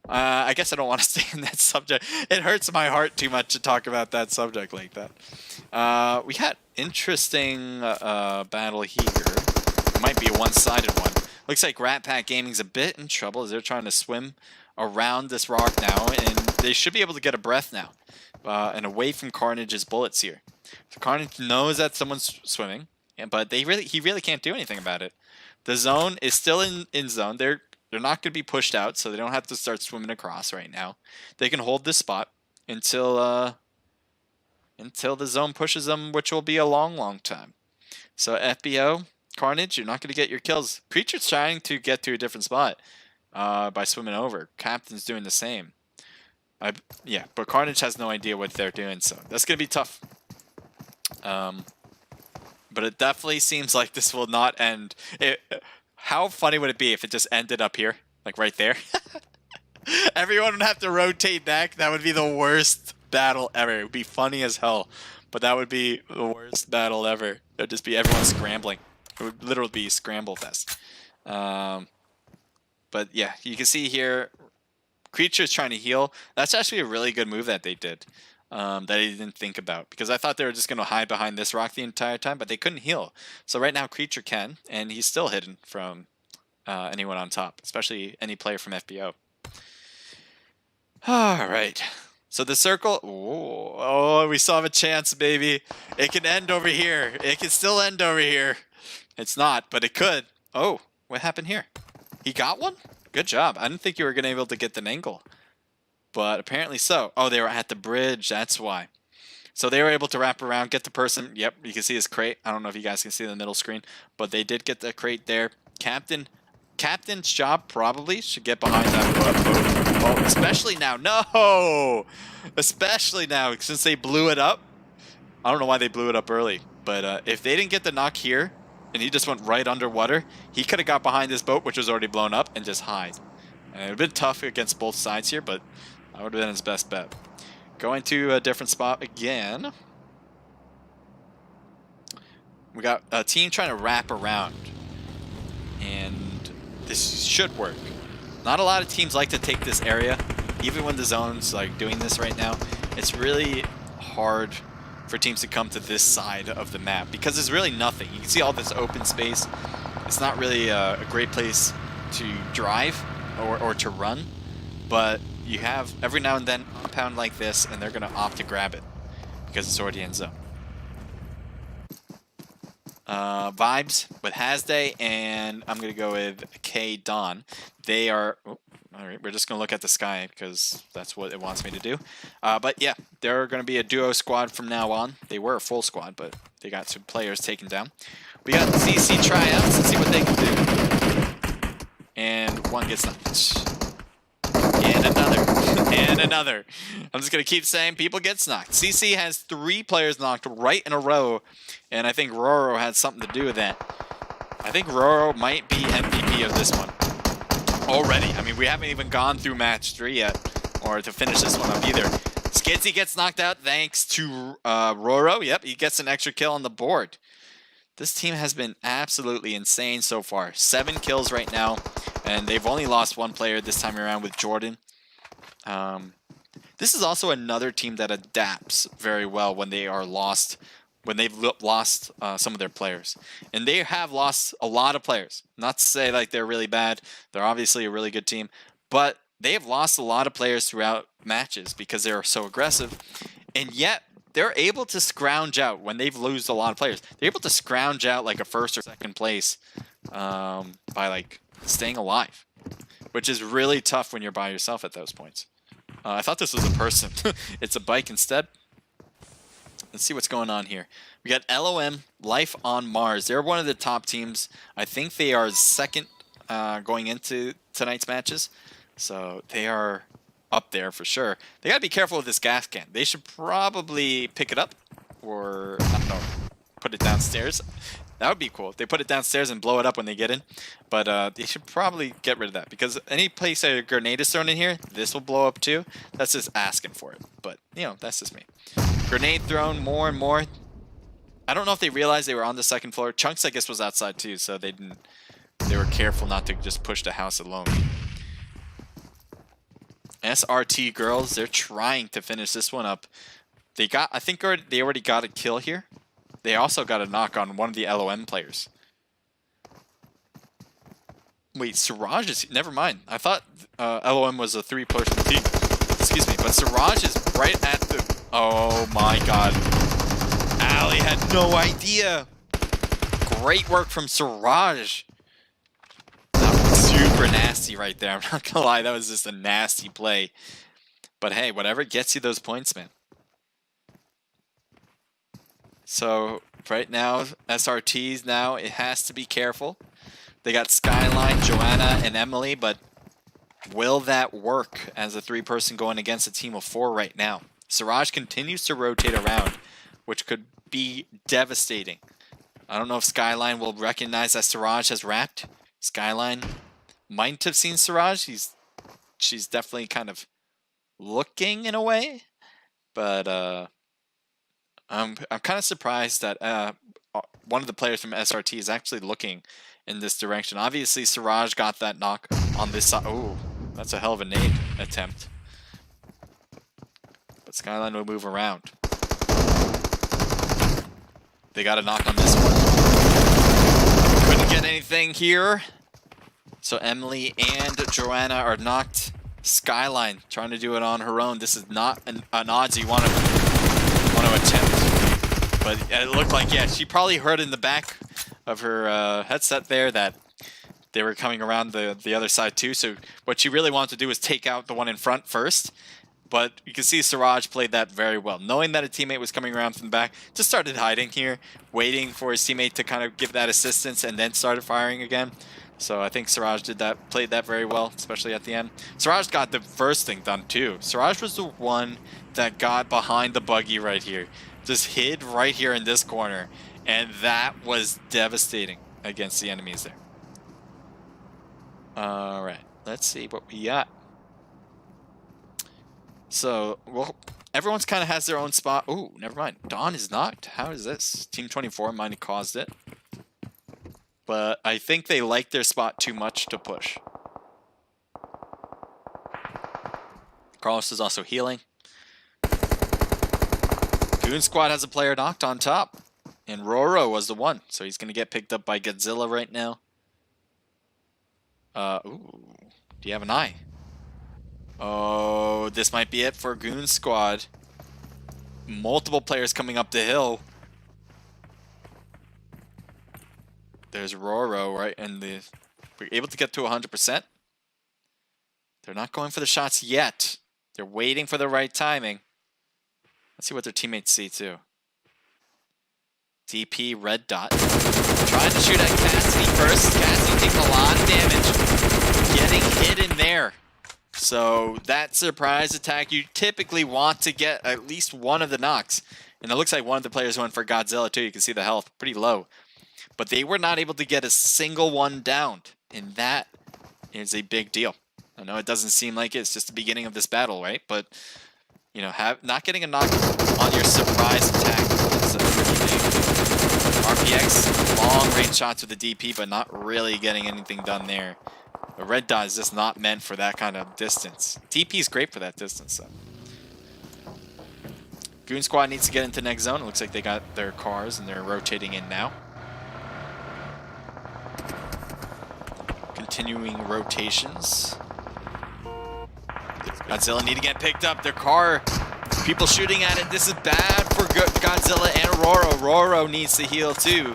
I guess I don't want to stay in that subject. It hurts my heart too much to talk about that subject like that. We had interesting battle here. It might be a one-sided one. Looks like Rat Pack Gaming's a bit in trouble as they're trying to swim around this rock now, and they should be able to get a breath now and away from Carnage's bullets here. So Carnage knows that someone's swimming, but he really can't do anything about it. The zone is still in zone. They're not going to be pushed out, so they don't have to start swimming across right now. They can hold this spot until the zone pushes them, which will be a long time. So FBO, Carnage, you're not going to get your kills. Preacher's trying to get to a different spot by swimming over. Captain's doing the same. Yeah, but Carnage has no idea what they're doing, so that's going to be tough. But it definitely seems like this will not end. How funny would it be if it just ended up here? Like right there? Everyone would have to rotate back. That would be the worst battle ever. It would be funny as hell. But that would be the worst battle ever. It would just be everyone scrambling. It would literally be scramble fest. But yeah, you can see here, Creature's trying to heal. That's actually a really good move that they did. That I didn't think about. Because I thought they were just going to hide behind this rock the entire time, but they couldn't heal. So right now Creature can, and he's still hidden from anyone on top. Especially any player from FBO. Alright. So the circle, oh, we still have a chance, baby. It can end over here. It can still end over here. It's not, but it could. Oh, what happened here? He got one? Good job. I didn't think you were going to be able to get an angle. But apparently so. Oh, they were at the bridge. That's why. So they were able to wrap around, get the person. Yep, you can see his crate. I don't know if you guys can see the middle screen. But they did get the crate there. Captain's job probably should get behind that boat. Oh, especially now. No! Especially now, since they blew it up. I don't know why they blew it up early. But if they didn't get the knock here, and he just went right underwater, he could have got behind this boat, which was already blown up, and just hide. And it would have been tough against both sides here, but that would have been his best bet. Going to a different spot again. We got a team trying to wrap around. And this should work. Not a lot of teams like to take this area, even when the zone's like doing this right now. It's really hard for teams to come to this side of the map because there's really nothing. You can see all this open space. It's not really a great place to drive or to run, but you have every now and then a compound like this, and they're going to opt to grab it because it's already in zone. Vibes with Hasday, and I'm going to go with K Dawn. They are... Oh, all right, we're just going to look at the sky because that's what it wants me to do. But yeah, they're going to be a duo squad from now on. They were a full squad, but they got some players taken down. We got CC tryouts. Let's see what they can do. And one gets knocked. And another. And another. I'm just going to keep saying people get knocked. CC has 3 players knocked right in a row, and I think Roro had something to do with that. I think Roro might be MVP of this one. Already. I mean, we haven't even gone through match 3 yet, or to finish this one up either. Skitsy gets knocked out thanks to Roro. Yep, he gets an extra kill on the board. This team has been absolutely insane so far. 7 kills right now, and they've only lost 1 player this time around with Jordan. This is also another team that adapts very well when they are lost. When they've lost some of their players. And they have lost a lot of players. Not to say like they're really bad. They're obviously a really good team. But they have lost a lot of players throughout matches because they're so aggressive. And yet, they're able to scrounge out when they've lost a lot of players. They're able to scrounge out like a 1st or 2nd place by like staying alive. Which is really tough when you're by yourself at those points. I thought this was a person. It's a bike instead. Let's see what's going on here. We got LOM, Life on Mars. They're one of the top teams. I think they are 2nd going into tonight's matches. So they are up there for sure. They got to be careful with this gas can. They should probably pick it up or, I don't know, put it downstairs. That would be cool. If they put it downstairs and blow it up when they get in. But they should probably get rid of that because any place a grenade is thrown in here, this will blow up too. That's just asking for it. But, you know, that's just me. Grenade thrown more and more. I don't know if they realized they were on the 2nd floor. Chunks, I guess, was outside too, so they were careful not to just push the house alone. SRT girls, they're trying to finish this one up. They got, I think they already got a kill here. They also got a knock on one of the LOM players. Wait, Siraj is... Never mind. I thought LOM was a 3-person team. Excuse me, but Siraj is right at the... Oh my god. Ali had no idea. Great work from Siraj. That was super nasty right there. I'm not gonna lie, that was just a nasty play. But hey, whatever gets you those points, man. So right now, SRTs now, it has to be careful. They got Skyline, Joanna, and Emily, but will that work as a 3-person going against a team of 4 right now? Siraj continues to rotate around, which could be devastating. I don't know if Skyline will recognize that Siraj has wrapped. Skyline might have seen Siraj. She's definitely kind of looking in a way, but I'm kind of surprised that one of the players from SRT is actually looking in this direction. Obviously, Siraj got that knock on this side. Oh, that's a hell of a nade attempt. But Skyline will move around. They got a knock on this one. Couldn't get anything here. So Emily and Joanna are knocked. Skyline trying to do it on her own. This is not an odds you want to attempt. But it looked like, yeah, she probably heard in the back of her headset there that they were coming around the other side too. So what she really wanted to do was take out the one in front first. But you can see Siraj played that very well. Knowing that a teammate was coming around from the back, just started hiding here, waiting for his teammate to kind of give that assistance and then started firing again. So I think Siraj played that very well, especially at the end. Siraj got the first thing done too. Siraj was the one that got behind the buggy right here. Just hid right here in this corner And that was devastating against the enemies there. All right, let's see what we got. So, well, everyone's kind of has their own spot. Ooh, never mind. Dawn is knocked. How is this? Team 24 might have caused it. But I think they like their spot too much to push. Carlos is also healing. Goon Squad has a player knocked on top. And Roro was the one. So he's going to get picked up by Godzilla right now. Ooh. Do you have an eye? Oh, this might be it for Goon Squad. Multiple players coming up the hill. There's Roro, right? And we're able to get to 100%. They're not going for the shots yet. They're waiting for the right timing. Let's see what their teammates see, too. DP, red dot. Trying to shoot at Cassidy first. Cassidy taking a lot of damage. Getting hit in there. So that surprise attack, you typically want to get at least one of the knocks. And it looks like one of the players went for Godzilla, too. You can see the health pretty low. But they were not able to get a single one downed. And that is a big deal. I know it doesn't seem like it's just the beginning of this battle, right? But, you know, not getting a knock on your surprise attack is a pretty big deal. RPX, long-range shots with the DP, but not really getting anything done there. The red dot is just not meant for that kind of distance. DP is great for that distance, though. Goon Squad needs to get into next zone. It looks like they got their cars, and they're rotating in now. Continuing rotations. Godzilla need to get picked up. Their car, people shooting at it. This is bad for Godzilla and Roro. Roro needs to heal too.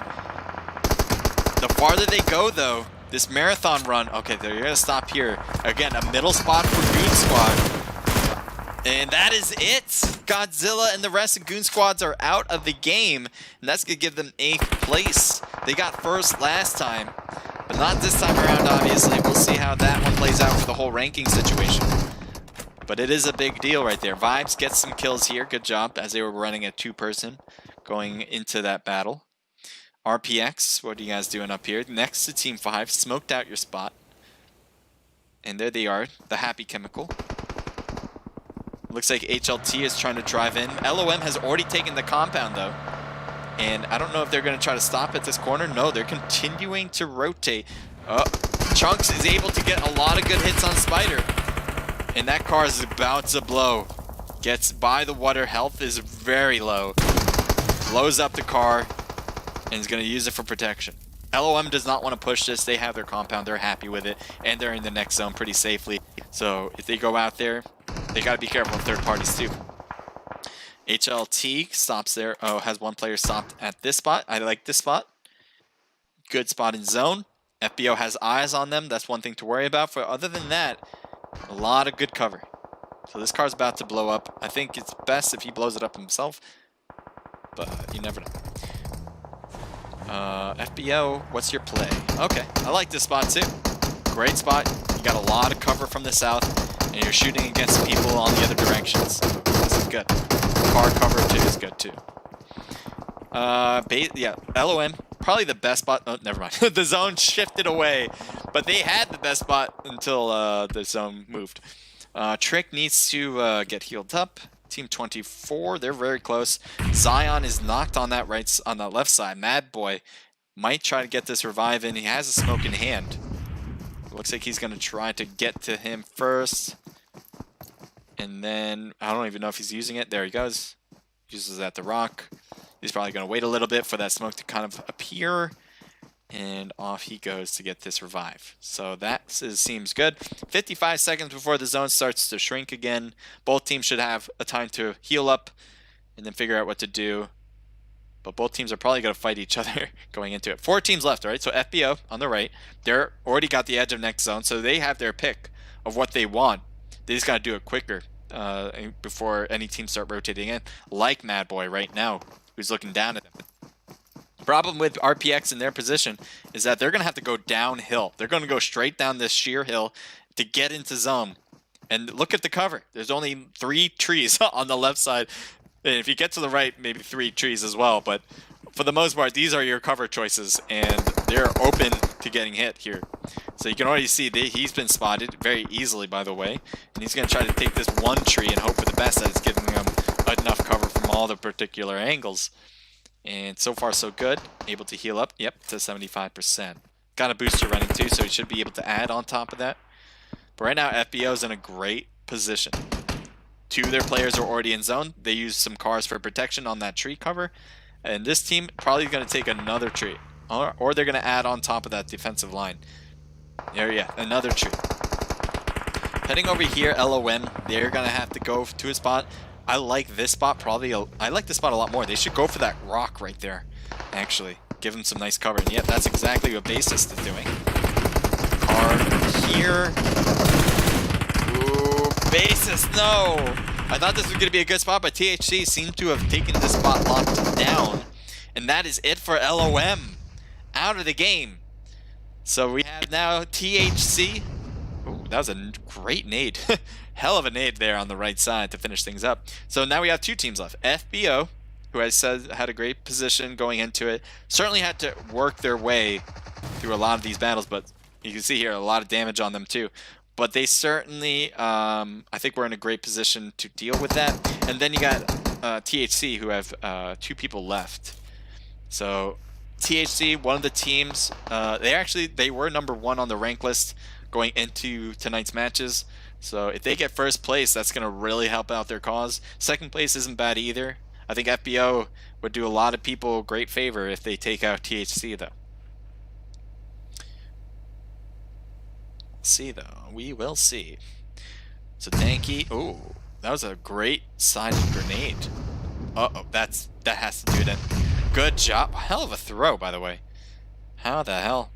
The farther they go though, this marathon run, okay, they're gonna stop here. Again, a middle spot for Goon Squad. And that is it. Godzilla and the rest of Goon Squads are out of the game. And that's gonna give them 8th place. They got first last time, but not this time around, obviously. We'll see how that one plays out for the whole ranking situation. But it is a big deal right there. Vibes gets some kills here. Good job, as they were running a 2-person going into that battle. RPX, what are you guys doing up here? Next to Team 5, smoked out your spot. And there they are, the Happy Chemical. Looks like HLT is trying to drive in. LOM has already taken the compound, though. And I don't know if they're going to try to stop at this corner. No, they're continuing to rotate. Chunks is able to get a lot of good hits on Spider. And that car is about to blow. Gets by the water. Health is very low. Blows up the car. And is going to use it for protection. LOM does not want to push this. They have their compound. They're happy with it. And they're in the next zone pretty safely. So if they go out there, they got to be careful of third parties too. HLT stops there. Oh, has one player stopped at this spot. I like this spot. Good spot in zone. FBO has eyes on them. That's one thing to worry about. For other than that, a lot of good cover. So this car's about to blow up. I think it's best if he blows it up himself. But you never know. FBO, what's your play? Okay, I like this spot too. Great spot. You got a lot of cover from the south. And you're shooting against people on the other directions. This is good. Car cover too is good too. Yeah, LOM, probably the best spot. Oh, never mind. The zone shifted away. But they had the best spot until the zone moved. Trick needs to get healed up. Team 24, they're very close. Zion is knocked on that on the left side. Mad Boy might try to get this revive in. He has a smoke in hand. Looks like he's going to try to get to him first. And then, I don't even know if he's using it. There he goes. Uses at the rock. He's probably going to wait a little bit for that smoke to kind of appear. And off he goes to get this revive. So that seems good. 55 seconds before the zone starts to shrink again. Both teams should have a time to heal up and then figure out what to do. But both teams are probably going to fight each other going into it. 4 teams left, right? So FBO on the right. They're already got the edge of next zone, so they have their pick of what they want. They just got to do it quicker before any teams start rotating in. Like Mad Boy right now, who's looking down at them. Problem with RPX in their position is that they're going to have to go downhill. They're going to go straight down this sheer hill to get into zone. And look at the cover. There's only 3 trees on the left side. And if you get to the right, maybe 3 trees as well. But for the most part, these are your cover choices, and they're open to getting hit here. So you can already see he's been spotted very easily, by the way, and he's going to try to take this one tree and hope for the best that it's giving him enough cover from all the particular angles. And so far, so good. Able to heal up, yep, to 75%. Got a booster running too, so he should be able to add on top of that. But right now, FBO is in a great position. 2 of their players are already in zone. They use some cars for protection on that tree cover. And this team probably going to take another tree. Or they're going to add on top of that defensive line. There, yeah, another tree. Heading over here, LOM, they're going to have to go to a spot. I like this spot probably. I like this spot a lot more. They should go for that rock right there, actually. Give them some nice cover. And yeah, that's exactly what Bassist is doing. Card here. Ooh, Bassist, no! I thought this was going to be a good spot, but THC seemed to have taken this spot locked down. And that is it for LOM. Out of the game. So we have now THC. Ooh, that was a great nade. Hell of a nade there on the right side to finish things up. So now we have 2 teams left. FBO, who I said had a great position going into it, certainly had to work their way through a lot of these battles, but you can see here a lot of damage on them too. But they certainly, I think we're in a great position to deal with that. And then you got THC, who have 2 people left. So THC, one of the teams, they were number 1 on the rank list going into tonight's matches. So if they get first place, that's going to really help out their cause. Second place isn't bad either. I think FBO would do a lot of people great favor if they take out THC, though. See, though. We will see. So Danky, ooh, that was a great sided grenade. Uh-oh, that has to do it. Good job. Hell of a throw, by the way. How the hell?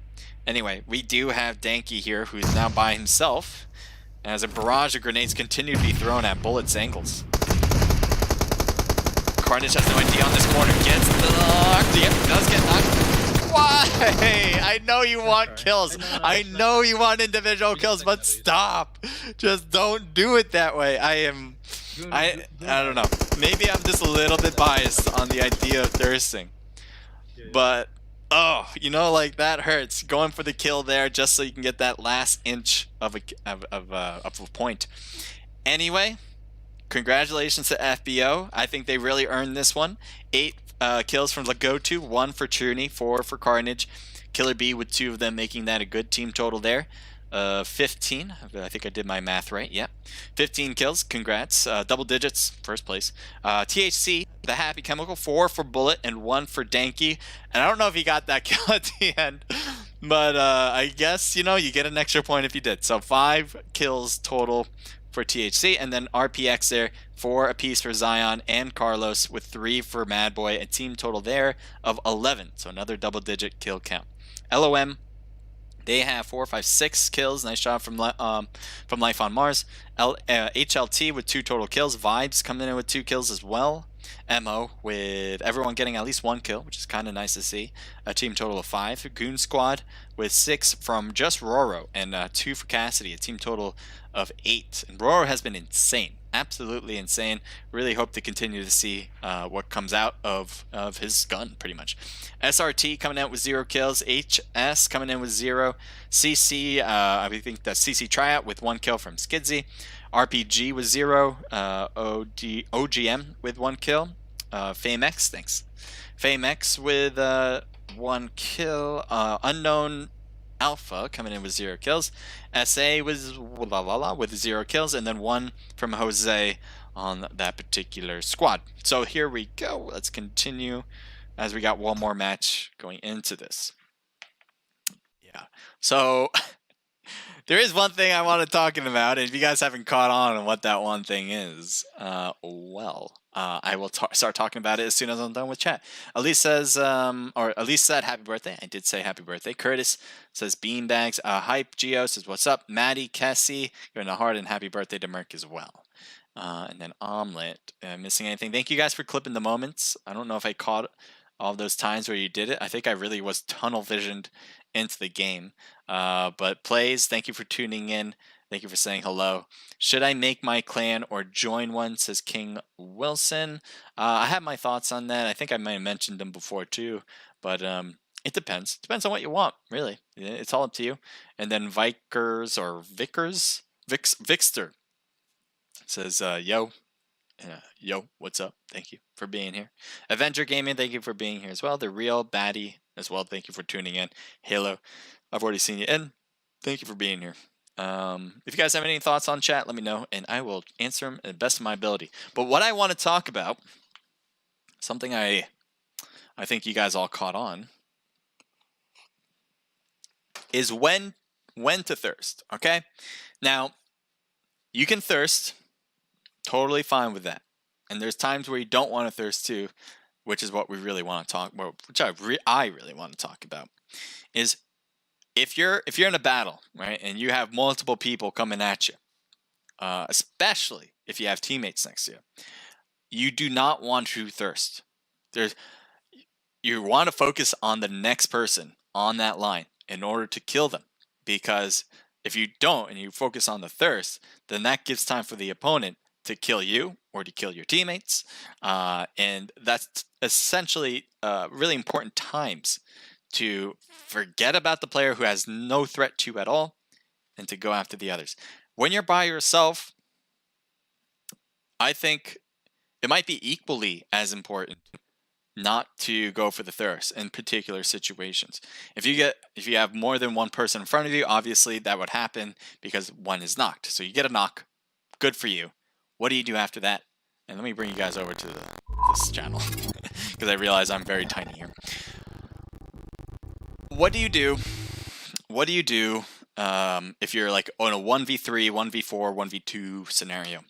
Anyway, we do have Danky here, who's now by himself, as a barrage of grenades continue to be thrown at Bullet's angles. Carnage has no idea on this corner. Gets knocked. Yep, does get knocked. Why? I know you want kills. I know you want individual kills, but stop. Just don't do it that way. I don't know. Maybe I'm just a little bit biased on the idea of thirsting. But, oh, you know, like, that hurts. Going for the kill there just so you can get that last inch of a point. Anyway, congratulations to FBO. I think they really earned this one. 8 kills from Lagotu, 1 for Chuni, 4 for Carnage. Killer B with 2 of them, making that a good team total there. 15. I think I did my math right. Yep. 15 kills. Congrats. Double digits. First place. THC, the Happy Chemical, 4 for Bullet and 1 for Danky. And I don't know if he got that kill at the end. But I guess, you know, you get an extra point if you did. So 5 kills total for THC. And then RPX there, 4 apiece for Zion and Carlos with 3 for Madboy. A team total there of 11. So another double digit kill count. LOM, they have 4, 5, 6 kills. Nice job from Life on Mars. HLT with 2 total kills. Vibes coming in with 2 kills as well. MO with everyone getting at least 1 kill, which is kind of nice to see. A team total of 5. Goon Squad with 6 from just Roro and 2 for Cassidy. A team total of 8. And Roro has been insane. Absolutely insane. Really hope to continue to see what comes out of his gun, pretty much. SRT coming out with 0 kills. HS coming in with 0. CC, I think that's CC Tryout with 1 kill from Skidsy. RPG with 0. OGM with 1 kill. FameX, thanks. FameX with 1 kill. Unknown Alpha coming in with 0 kills. SA was with 0 kills, and then 1 from Jose on that particular squad. So here we go. Let's continue as we got one more match going into this. Yeah. So there is one thing I want to talk about, and if you guys haven't caught on what that one thing is, I will start talking about it as soon as I'm done with chat. Elise says, or Elise said happy birthday. I did say happy birthday. Curtis says beanbags. Hype Geo says what's up. Maddie, Cassie, you're in the heart, and happy birthday to Merc as well. And then Omelet, missing anything? Thank you guys for clipping the moments. I don't know if I caught all those times where you did it. I think I really was tunnel visioned into the game. But plays, thank you for tuning in Thank you for saying hello. Should I make my clan or join one, says King Wilson. I have my thoughts on that. I think I might have mentioned them before too, but it depends. Depends on what you want, really. It's all up to you. And then Vikers or Vickers? Vixter says, yo. Yo, what's up? Thank you for being here. Avenger Gaming, thank you for being here as well. The Real Baddie as well, thank you for tuning in. Halo, I've already seen you in. Thank you for being here. If you guys have any thoughts on chat, let me know, and I will answer them to the best of my ability. But what I want to talk about, something I think you guys all caught on, is when to thirst, okay? Now, you can thirst, totally fine with that. And there's times where you don't want to thirst too, which is what we really want to talk about, which I really want to talk about, is if you're in a battle, right, and you have multiple people coming at you, especially if you have teammates next to you, you do not want to thirst. You want to focus on the next person on that line in order to kill them, because if you don't and you focus on the thirst, then that gives time for the opponent to kill you or to kill your teammates, and that's essentially really important times to forget about the player who has no threat to you at all and to go after the others. When you're by yourself, I think it might be equally as important not to go for the thirst in particular situations. If you have more than one person in front of you, obviously that would happen because one is knocked. So you get a knock, good for you. What do you do after that? And let me bring you guys over to this channel because I realize I'm very tiny here. What do you do? What do you do if you're like on a 1v3, 1v4, 1v2 scenario?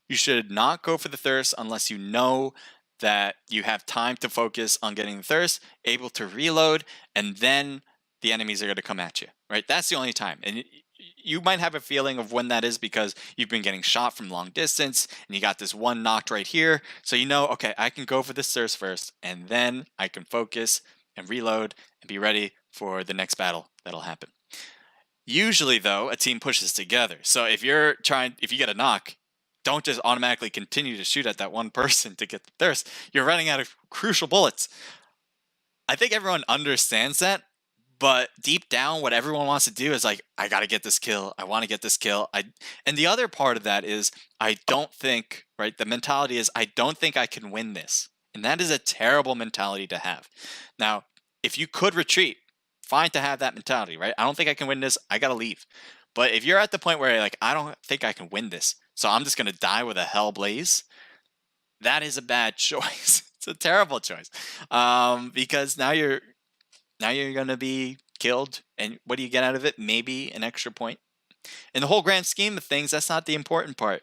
You should not go for the thirst unless you know that you have time to focus on getting the thirst, able to reload, and then the enemies are going to come at you, right? That's the only time. And you might have a feeling of when that is because you've been getting shot from long distance and you got this one knocked right here. So you know, okay, I can go for this thirst first, and then I can focus and reload and be ready for the next battle that'll happen. Usually though, a team pushes together. So if you get a knock, don't just automatically continue to shoot at that one person to get the thirst. You're running out of crucial bullets. I think everyone understands that, but deep down, what everyone wants to do is like, I got to get this kill. I want to get this kill. And the other part of that is, I don't think, right? The mentality is, I don't think I can win this. And that is a terrible mentality to have. Now, if you could retreat, fine to have that mentality, right? I don't think I can win this. I got to leave. But if you're at the point where you're like, I don't think I can win this, so I'm just going to die with a hell blaze, that is a bad choice. It's a terrible choice. Because now you're going to be killed, and what do you get out of it? Maybe an extra point. In the whole grand scheme of things, that's not the important part.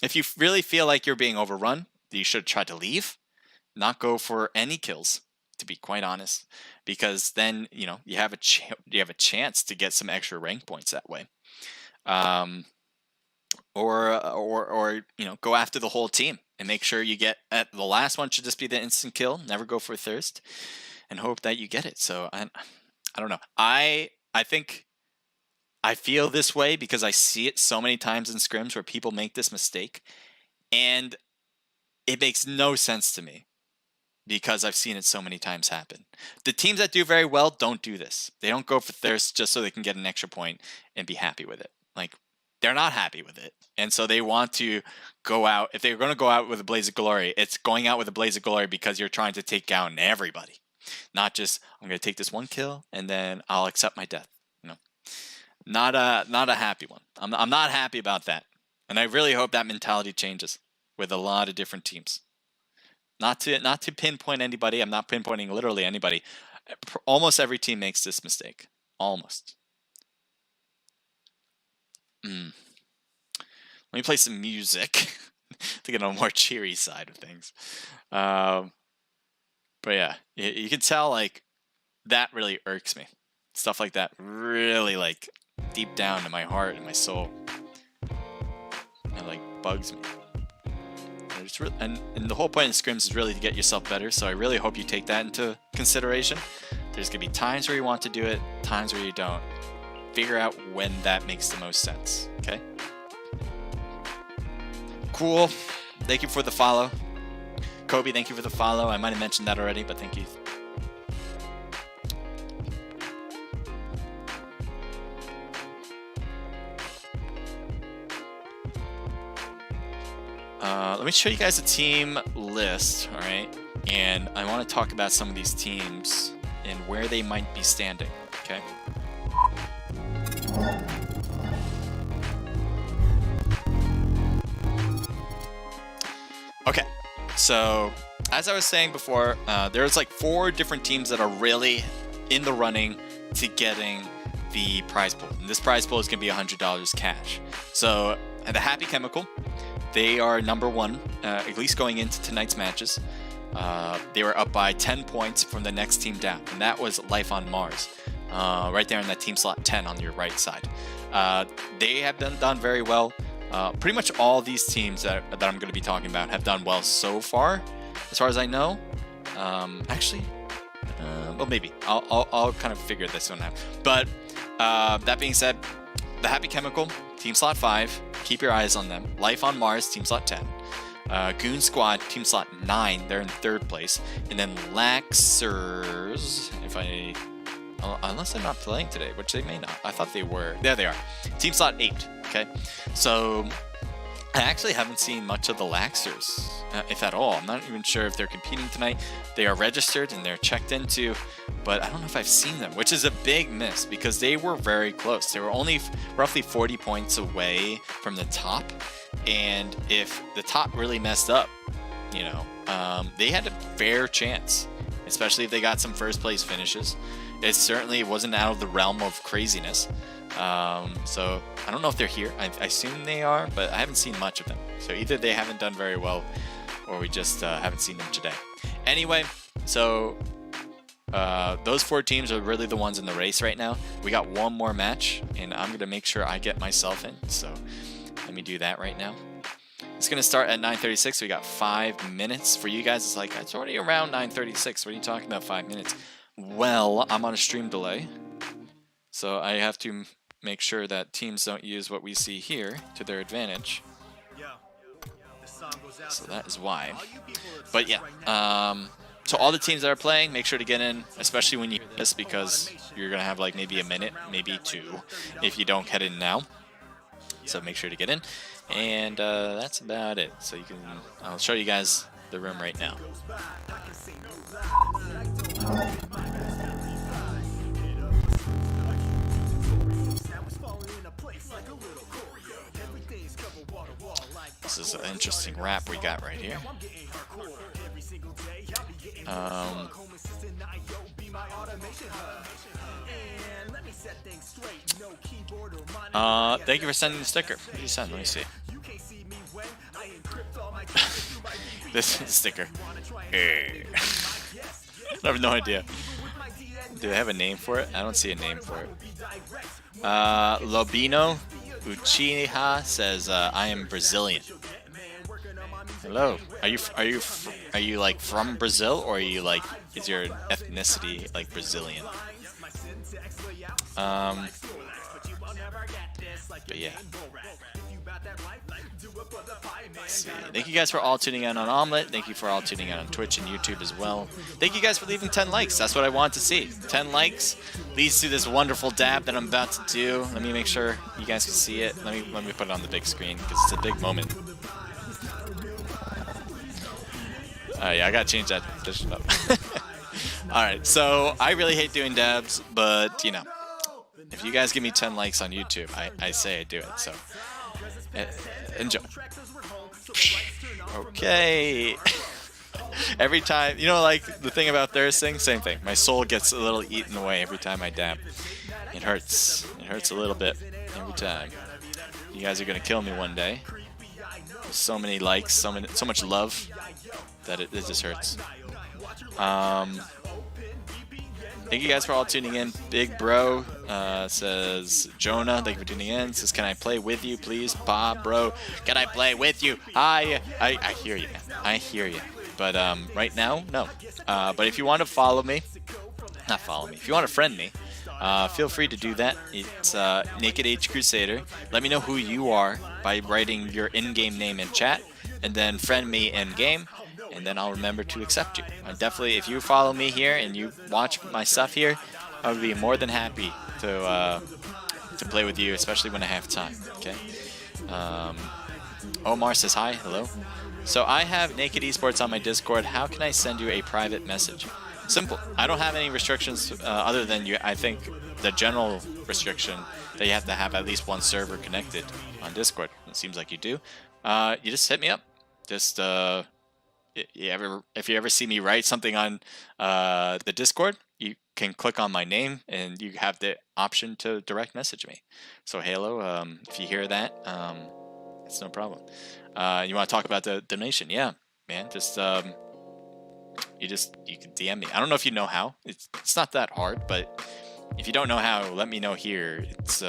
If you really feel like you're being overrun, you should try to leave, not go for any kills, to be quite honest, because then you have a chance to get some extra rank points that way. Or go after the whole team and make sure you get at the last one. Should just be the instant kill. Never go for thirst, and hope that you get it. So I don't know. I think I feel this way because I see it so many times in scrims where people make this mistake, and it makes no sense to me because I've seen it so many times happen. The teams that do very well don't do this. They don't go for thirst just so they can get an extra point and be happy with it. Like, they're not happy with it. And so they want to go out. If they're going to go out with a blaze of glory, it's going out with a blaze of glory because you're trying to take down everybody. Not just, I'm going to take this one kill and then I'll accept my death. Not a happy one. I'm not happy about that. And I really hope that mentality changes with a lot of different teams. Not to pinpoint anybody. I'm not pinpointing literally anybody. Almost every team makes this mistake. Almost. Let me play some music to get on a more cheery side of things. But yeah, you can tell like that really irks me. Stuff like that really like deep down in my heart and my soul. It like bugs me. And the whole point of scrims is really to get yourself better. So I really hope you take that into consideration. There's gonna be times where you want to do it, times where you don't. figure out when that makes the most sense. Okay. Cool. Thank you for the follow. Kobe, thank you for the follow. I might have mentioned that already, but thank you. Let me show you guys a team list, all right? And I want to talk about some of these teams and where they might be standing, okay? Okay, so as I was saying before, there's like 4 different teams that are really in the running to getting the prize pool. And this prize pool is going to be $100 cash. So the Happy Chemical, they are number 1, at least going into tonight's matches. They were up by 10 points from the next team down, and that was Life on Mars, right there in that team slot 10 on your right side. They have done very well. Pretty much all these teams that I'm going to be talking about have done well so far as I know. Actually, well, maybe I'll kind of figure this one out. But that being said, the Happy Chemical, team slot 5, keep your eyes on them. Life on Mars, team slot 10. Goon Squad, team slot 9, they're in 3rd place. And then Laxers, unless they're not playing today, which they may not. I thought they were. There they are. Team slot 8, okay? So I actually haven't seen much of the Laxers, if at all. I'm not even sure if they're competing tonight. They are registered and they're checked into, but I don't know if I've seen them, which is a big miss because they were very close. They were only roughly 40 points away from the top. And if the top really messed up, you know, they had a fair chance, especially if they got some first place finishes. It certainly wasn't out of the realm of craziness. So I don't know if they're here. I assume they are, but I haven't seen much of them. So either they haven't done very well or we just haven't seen them today. Anyway, so those 4 teams are really the ones in the race right now. We got one more match and I'm going to make sure I get myself in. So let me do that right now. It's going to start at 9:36. We got 5 minutes. For you guys, it's like, it's already around 9:36. What are you talking about 5 minutes? Well, I'm on a stream delay. So I have to make sure that teams don't use what we see here to their advantage. So that is why. But yeah, so all the teams that are playing, make sure to get in, especially when you miss, because you're going to have like maybe a minute, maybe 2, if you don't get in now. So make sure to get in. And that's about it. So you can, I'll show you guys the room right now. This is an interesting rap we got right here. Thank you for sending the sticker. What did you send? Let me see. This sticker. I have no idea. Do they have a name for it? I don't see a name for it. Lobino Uchiha says, "I am Brazilian." Hello. Are you like from Brazil, or are you like, is your ethnicity like Brazilian? But yeah. Let's see. Thank you guys for all tuning in on Omelette. Thank you for all tuning in on Twitch and YouTube as well. Thank you guys for leaving 10 likes. That's what I want to see. 10 likes leads to this wonderful dab that I'm about to do. Let me make sure you guys can see it. Let me put it on the big screen because it's a big moment. Yeah, I gotta change that position up. Alright, so I really hate doing dabs, but you know, if you guys give me 10 likes on YouTube, I say I do it, so enjoy. Okay. Every time, you know, like the thing about thirsting, same thing. My soul gets a little eaten away every time I dab. It hurts. It hurts a little bit every time. You guys are gonna kill me one day. There's so many likes, so much love that it just hurts. Thank you guys for all tuning in. Big Bro says, Jonah, thank you for tuning in. Says, can I play with you, please? Bob, bro, can I play with you? Hi. I hear you, man. I hear you. But right now, no. But if you want to follow me, not follow me. If you want to friend me, feel free to do that. It's Naked Age Crusader. Let me know who you are by writing your in-game name in chat, and then friend me in-game, and then I'll remember to accept you. Definitely, if you follow me here and you watch my stuff here, I would be more than happy to play with you, especially when I have time. Okay. Omar says hi. Hello. So I have Naked Esports on my Discord. How can I send you a private message? Simple. I don't have any restrictions other than you. I think the general restriction that you have to have at least one server connected on Discord. It seems like you do. You just hit me up. Just if you ever see me write something on the Discord, you can click on my name and you have the option to direct message me. So Halo, if you hear that, it's no problem. You want to talk about the donation? Yeah, man. Just you can DM me. I don't know if you know how. It's not that hard, but if you don't know how, let me know here. It's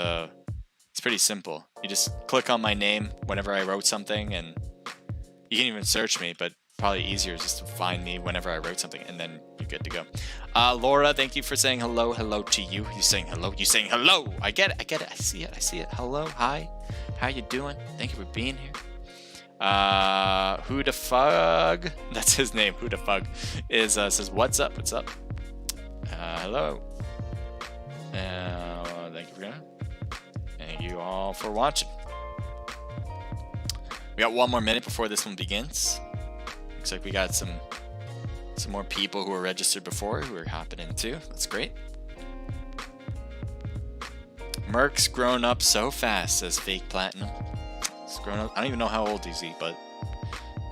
pretty simple. You just click on my name whenever I wrote something, and you can even search me, but probably easier is just to find me whenever I wrote something, and then you're good to go. Laura, thank you for saying hello. Hello to you. You saying hello. You saying hello. I get it. I get it. I see it. I see it. Hello. Hi. How you doing? Thank you for being here. Who the fug? That's his name. Who the fug is says what's up? What's up? Hello. Thank you for coming. Thank you all for watching. We got one more minute before this one begins. Looks like we got some more people who were registered before who are hopping in too. That's great. Merc's grown up so fast, says Fake Platinum. He's grown up. I don't even know how old is he,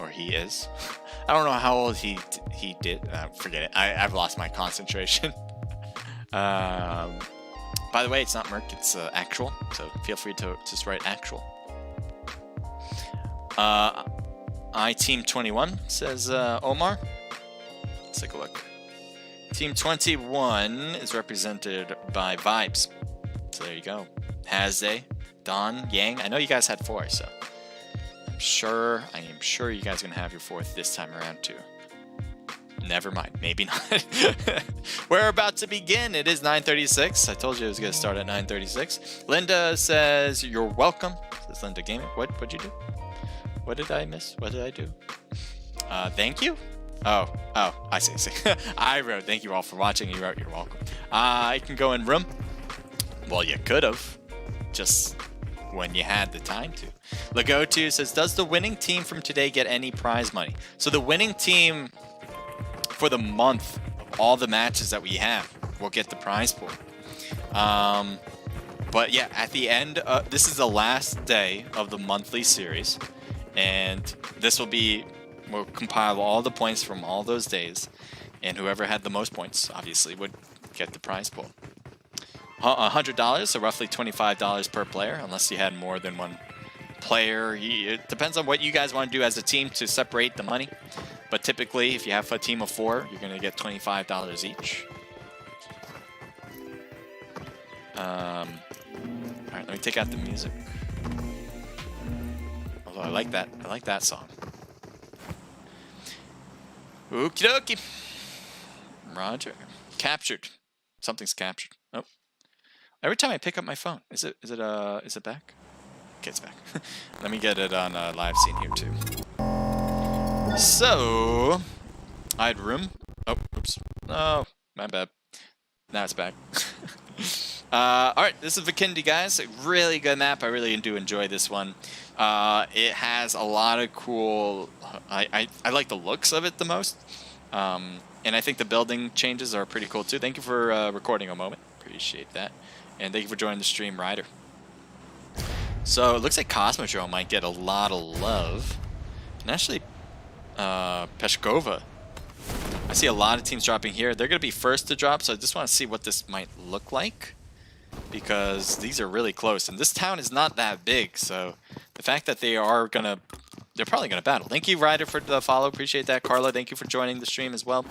or he is. I don't know how old he did. Forget it. I've lost my concentration. By the way, it's not Merc. It's actual. So feel free to just write actual. Team 21 says Omar. Let's take a look. Team 21 is represented by Vibes. So there you go. Haze, Don, Yang. I know you guys had 4, so I am sure you guys are gonna have your 4th this time around too. Never mind. Maybe not. We're about to begin. It is 9:36. I told you it was gonna start at 9:36. Linda says you're welcome. Says Linda Gaming. What'd you do? What did I miss? What did I do? Thank you? Oh, I see. I wrote, thank you all for watching. You wrote, you're welcome. I can go in room. Well, you could have. Just when you had the time to. Lagotu says, does the winning team from today get any prize money? So the winning team for the month, all the matches that we have, will get the prize pool. But yeah, at the end, this is the last day of the monthly series. And this we'll compile all the points from all those days, and whoever had the most points obviously would get the prize pool. $100, so roughly $25 per player, unless you had more than one player. It depends on what you guys want to do as a team to separate the money, but typically if you have a team of 4, you're going to get $25 each. Alright, let me take out the music. Although I like that song. Okie dokie. Roger. Captured. Something's captured. Oh. Every time I pick up my phone, is it back? Okay, it's back. Let me get it on live scene here too. So, I had room. Oh, oops. Oh, my bad. Now it's back. Alright, this is Vikendi, guys. A really good map. I really do enjoy this one. It has a lot of cool... I like the looks of it the most. And I think the building changes are pretty cool too. Thank you for recording a moment. Appreciate that. And thank you for joining the stream, Ryder. So it looks like Cosmodrome might get a lot of love. And actually, Peshkova. I see a lot of teams dropping here. They're going to be first to drop, so I just want to see what this might look like. Because these are really close. And this town is not that big, so the fact that they're probably going to battle. Thank you, Ryder, for the follow. Appreciate that. Carla, thank you for joining the stream as well.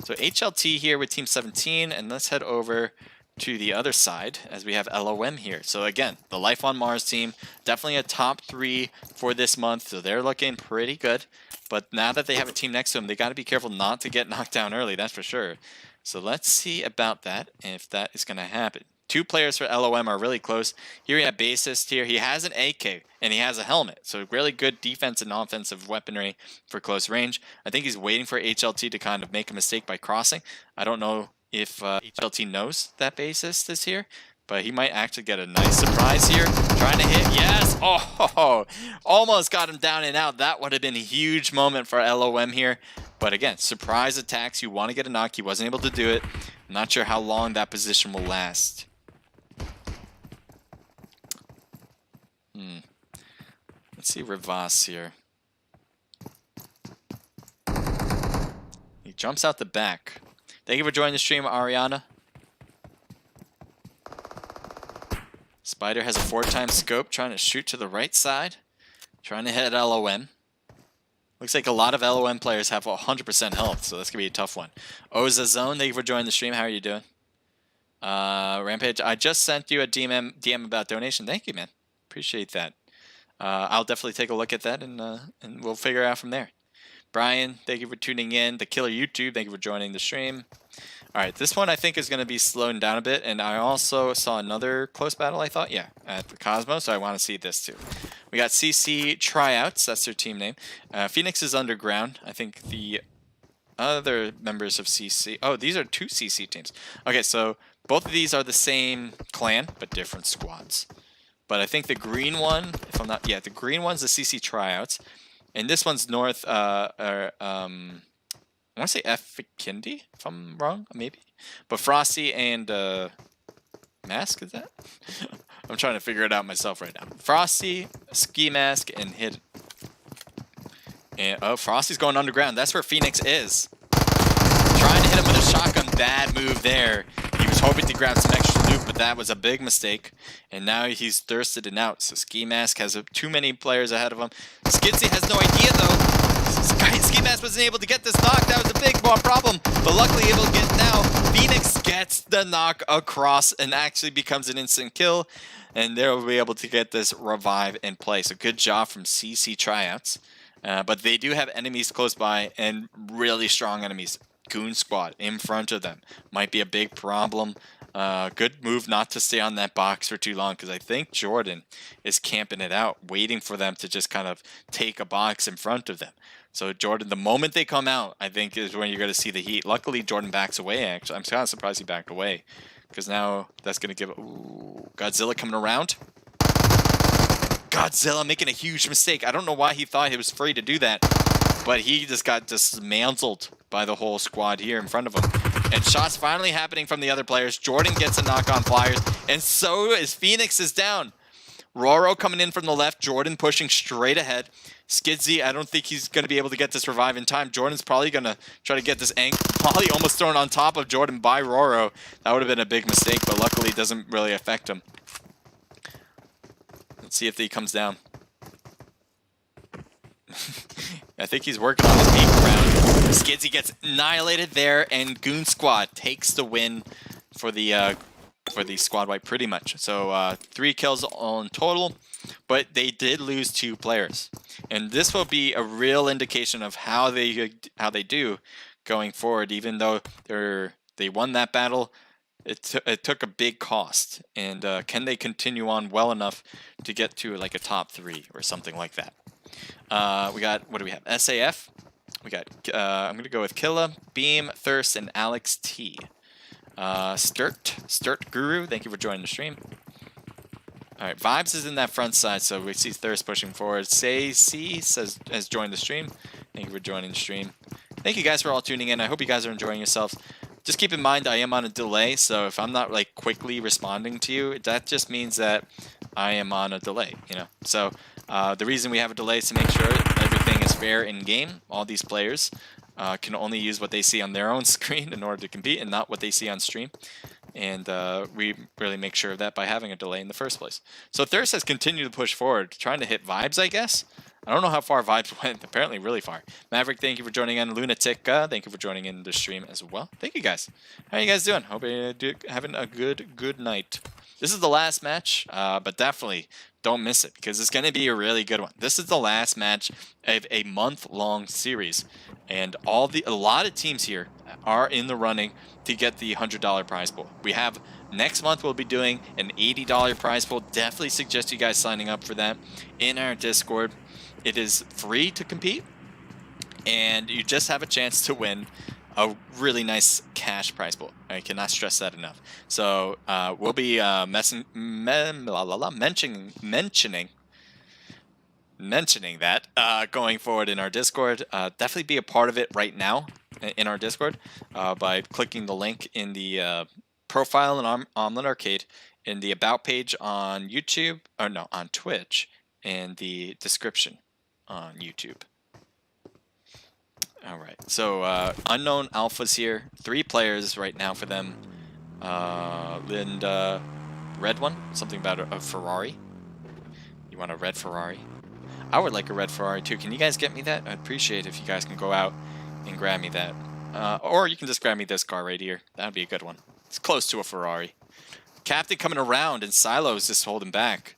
So HLT here with Team 17, and let's head over to the other side as we have LOM here. So again, the Life on Mars team, definitely a top 3 for this month, so they're looking pretty good. But now that they have a team next to them, they got to be careful not to get knocked down early, that's for sure. So let's see about that, and if that is going to happen. two players for LOM are really close. Here we have Bassist here. He has an AK and he has a helmet. So really good defense and offensive weaponry for close range. I think he's waiting for HLT to kind of make a mistake by crossing. I don't know if HLT knows that Bassist is here, but he might actually get a nice surprise here. Trying to hit, yes! Oh, almost got him down and out. That would have been a huge moment for LOM here. But again, surprise attacks. You want to get a knock. He wasn't able to do it. I'm not sure how long that position will last. Let's see Rivas here. He jumps out the back. Thank you for joining the stream, Ariana. Spider has a 4x scope, trying to shoot to the right side. Trying to hit LOM. Looks like a lot of LOM players have 100% health, so that's going to be a tough one. Oza Zone, thank you for joining the stream. How are you doing? Rampage, I just sent you a DM about donation. Thank you, man. Appreciate that. I'll definitely take a look at that, and we'll figure it out from there. Brian, thank you for tuning in. The Killer YouTube, thank you for joining the stream. All right, this one I think is going to be slowing down a bit, and I also saw another close battle, I thought, yeah, at the Cosmo, so I want to see this too. We got CC Tryouts, that's their team name. Phoenix is underground. I think the other members of CC, oh, these are two CC teams. Okay, so both of these are the same clan, but different squads. But I think the green one, if I'm not, yeah, the green one's the CC Tryouts, and this one's North, I want to say F. Kindi, if I'm wrong, maybe. But Frosty and Mask, is that? I'm trying to figure it out myself right now. Frosty, Ski Mask, and Hidden. And oh, Frosty's going underground. That's where Phoenix is. Trying to hit him with a shotgun. Bad move there. He was hoping to grab some extra loot, but that was a big mistake. And now he's thirsted and out. So Ski Mask has too many players ahead of him. Skidsy has no idea, though. Ski Mask wasn't able to get this knock. That was a big problem. But luckily able to get it now. Phoenix gets the knock across and actually becomes an instant kill. And they'll be able to get this revive in place. So good job from CC Tryouts. But they do have enemies close by and really strong enemies. Goon Squad in front of them. Might be a big problem. Good move not to stay on that box for too long, because I think Jordan is camping it out, waiting for them to just kind of take a box in front of them. So Jordan, the moment they come out, I think is when you're going to see the heat. Luckily, Jordan backs away, actually. I'm kind of surprised he backed away, because now that's going to give... Ooh, Godzilla coming around. Godzilla making a huge mistake. I don't know why he thought he was free to do that, but he just got dismantled by the whole squad here in front of him. And shots finally happening from the other players. Jordan gets a knock on Flyers, and so is Phoenix is down. Roro coming in from the left. Jordan pushing straight ahead. Skidsy, I don't think he's going to be able to get this revive in time. Jordan's probably going to try to get this probably almost thrown on top of Jordan by Roro. That would have been a big mistake, but luckily it doesn't really affect him. Let's see if he comes down. I think he's working on his 8th round. Skidsy gets annihilated there, and Goon Squad takes the win for the squad wipe pretty much. So 3 kills all in total, but they did lose 2 players, and this will be a real indication of how they do going forward. Even though they won that battle, it took a big cost, and can they continue on well enough to get to like a top 3 or something like that? We got, what do we have? SAF. We got, I'm going to go with Killa, Beam, Thirst, and Alex T. Sturt Guru, thank you for joining the stream. Alright, Vibes is in that front side, so we see Thirst pushing forward. Say C has joined the stream. Thank you for joining the stream. Thank you guys for all tuning in. I hope you guys are enjoying yourselves. Just keep in mind I am on a delay, so if I'm not like quickly responding to you, that just means that I am on a delay, you know. So the reason we have a delay is to make sure everything is fair in game. All these players can only use what they see on their own screen in order to compete, and not what they see on stream. And we really make sure of that by having a delay in the first place. So Thirst has continued to push forward, trying to hit Vibes, I guess. I don't know how far Vibes went. Apparently really far. Maverick, thank you for joining in. Lunatic, thank you for joining in the stream as well. Thank you guys. How are you guys doing? Hope you're having a good night. This is the last match, but definitely don't miss it, because it's going to be a really good one. This is the last match of a month-long series, and a lot of teams here are in the running to get the $100 prize pool. We have Next month, we'll be doing an $80 prize pool. Definitely suggest you guys signing up for that in our Discord. It is free to compete, and you just have a chance to win a really nice cash prize pool. I cannot stress that enough. So we'll be mentioning that going forward in our Discord. Definitely be a part of it right now in our Discord by clicking the link in the profile in Omelet Arcade, in the About page on YouTube, or no, on Twitch, and the description on YouTube. All right, so Unknown Alpha's here. 3 players right now for them. Linda, red one, something about a Ferrari. You want a red Ferrari? I would like a red Ferrari too. Can you guys get me that? I'd appreciate if you guys can go out and grab me that. Or you can just grab me this car right here. That'd be a good one. It's close to a Ferrari. Captain coming around, and Silo is just holding back.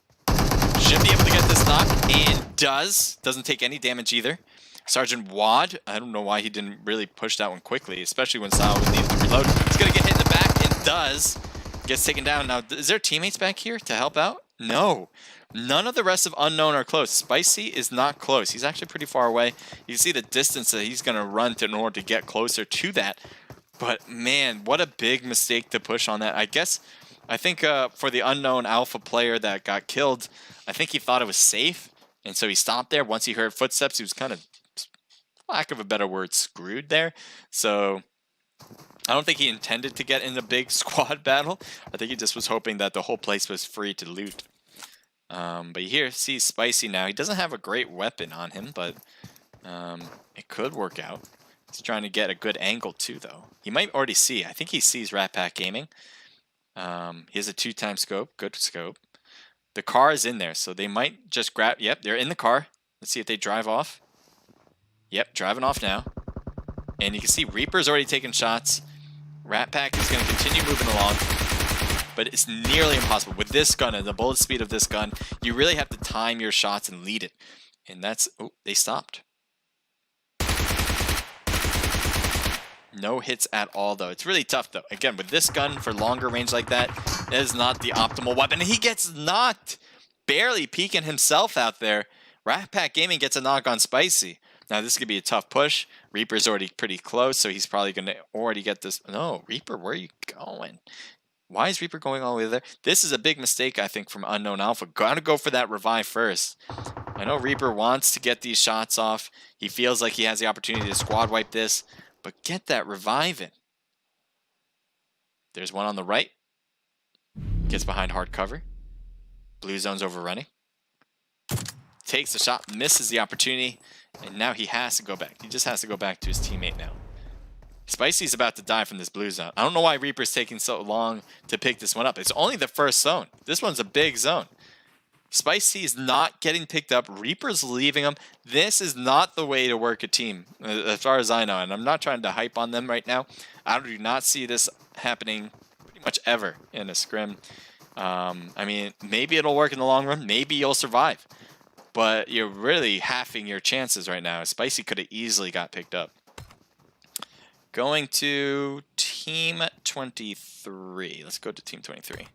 Should be able to get this knock, and does. Doesn't take any damage either. Sergeant Wad, I don't know why he didn't really push that one quickly, especially when Silo was needed to reload. He's going to get hit in the back, and does. Gets taken down. Now, is there teammates back here to help out? No. None of the rest of Unknown are close. Spicy is not close. He's actually pretty far away. You can see the distance that he's going to run in order to get closer to that. But, man, what a big mistake to push on that. I think for the Unknown Alpha player that got killed, I think he thought it was safe. And so he stopped there. Once he heard footsteps, he was kind of, lack of a better word, screwed there. So I don't think he intended to get in a big squad battle. I think he just was hoping that the whole place was free to loot. But you hear, see Spicy now. He doesn't have a great weapon on him, but it could work out. He's trying to get a good angle too, though. He might already see. I think he sees Rat Pack Gaming. He has a 2-time scope. Good scope. The car is in there, so they might just grab... Yep, they're in the car. Let's see if they drive off. Yep, driving off now. And you can see Reaper's already taking shots. Rat Pack is going to continue moving along. But it's nearly impossible. With this gun and the bullet speed of this gun, you really have to time your shots and lead it. And that's... Oh, they stopped. No hits at all, though. It's really tough, though. Again, with this gun for longer range like that, it is not the optimal weapon. And he gets knocked. Barely peeking himself out there. Rat Pack Gaming gets a knock on Spicy. Now, this could be a tough push. Reaper's already pretty close, so he's probably going to already get this. No, Reaper, where are you going? Why is Reaper going all the way there? This is a big mistake, I think, from Unknown Alpha. Gotta go for that revive first. I know Reaper wants to get these shots off. He feels like he has the opportunity to squad wipe this, but get that revive in. There's one on the right. Gets behind hard cover. Blue zone's overrunning. Takes the shot, misses the opportunity, and now he has to go back. He just has to go back to his teammate now. Spicy's about to die from this blue zone. I don't know why Reaper's taking so long to pick this one up. It's only the first zone. This one's a big zone. Spicy is not getting picked up. Reaper's leaving him. This is not the way to work a team, as far as I know. And I'm not trying to hype on them right now. I do not see this happening pretty much ever in a scrim. I mean, maybe it'll work in the long run. Maybe you'll survive. But you're really halving your chances right now. Spicy could have easily got picked up. Going to Team 23. Let's go to Team 23.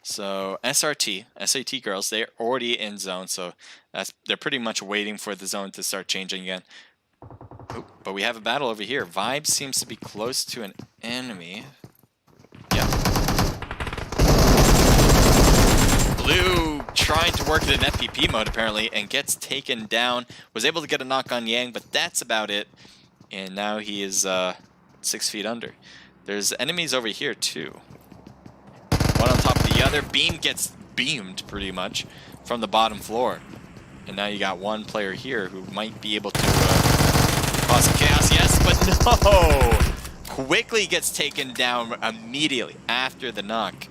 So SRT, SAT girls, they're already in zone, so they're pretty much waiting for the zone to start changing again. Ooh, but we have a battle over here. Vibe seems to be close to an enemy. Yep. Blue trying to work it in FPP mode apparently and gets taken down. Was able to get a knock on Yang, but that's about it. And now he is 6 feet under. There's enemies over here too. One on top of the other. Beam gets beamed pretty much from the bottom floor. And now you got one player here who might be able to cause some chaos. Yes, but no! Quickly gets taken down immediately after the knock.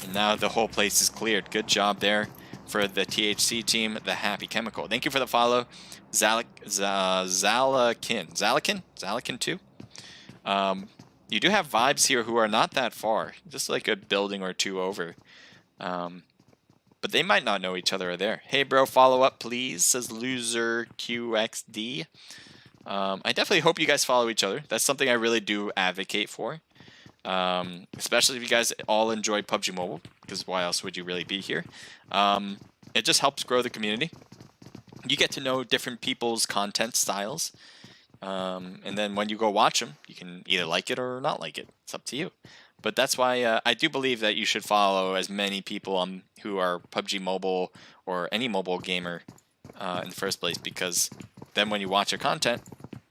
And now the whole place is cleared. Good job there for the THC team, the Happy Chemical. Thank you for the follow, Zalakin 2. You do have vibes here who are not that far, just like a building or two over. But they might not know each other are there. Hey bro, follow up please, says Loser QXD. I definitely hope you guys follow each other. That's something I really do advocate for. Especially if you guys all enjoy PUBG Mobile, because why else would you really be here? It just helps grow the community. You get to know different people's content styles. And then when you go watch them, you can either like it or not like it. It's up to you. But that's why I do believe that you should follow as many people who are PUBG Mobile or any mobile gamer in the first place, because then when you watch their content,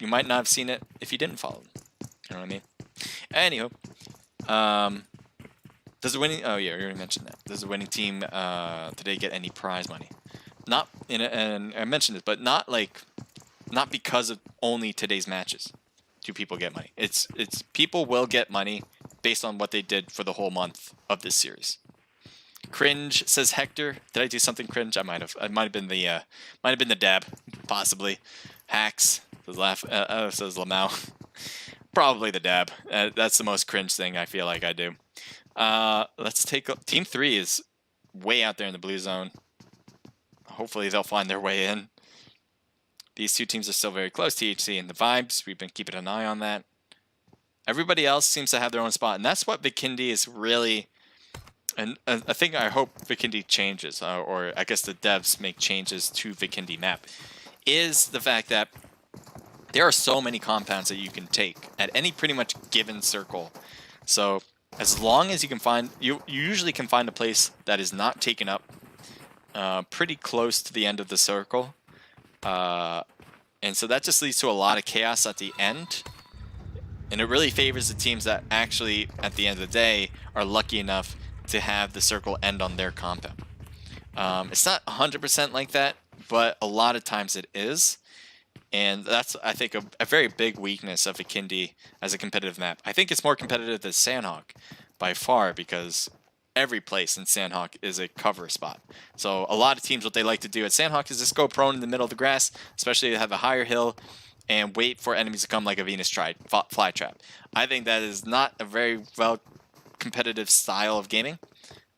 you might not have seen it if you didn't follow them. You know what I mean? Anywho, does the winning? Oh yeah, you already mentioned that. Does the winning team today get any prize money? Not and I mentioned this, but not because of only today's matches do people get money. It's people will get money based on what they did for the whole month of this series. Cringe, says Hector. Did I do something cringe? I might have. It might have been the dab, possibly. Hacks, says says Lamau. Probably the dab. That's the most cringe thing I feel like I do. Let's take Team 3 is way out there in the blue zone. Hopefully they'll find their way in. These two teams are still very close, THC and the Vibes. We've been keeping an eye on that. Everybody else seems to have their own spot, and that's what Vikendi is really... And I hope Vikendi changes, or I guess the devs make changes to Vikendi map, is the fact that there are so many compounds that you can take at any pretty much given circle. So as long as you can find... You usually can find a place that is not taken up pretty close to the end of the circle. And so that just leads to a lot of chaos at the end. And it really favors the teams that actually, at the end of the day, are lucky enough to have the circle end on their compound. It's not 100% like that, but a lot of times it is. And that's, I think, a very big weakness of Vikendi as a competitive map. I think it's more competitive than Sandhawk by far, because every place in Sandhawk is a cover spot. So a lot of teams, what they like to do at Sandhawk is just go prone in the middle of the grass, especially to have a higher hill, and wait for enemies to come like a Venus fly trap. I think that is not a very well competitive style of gaming.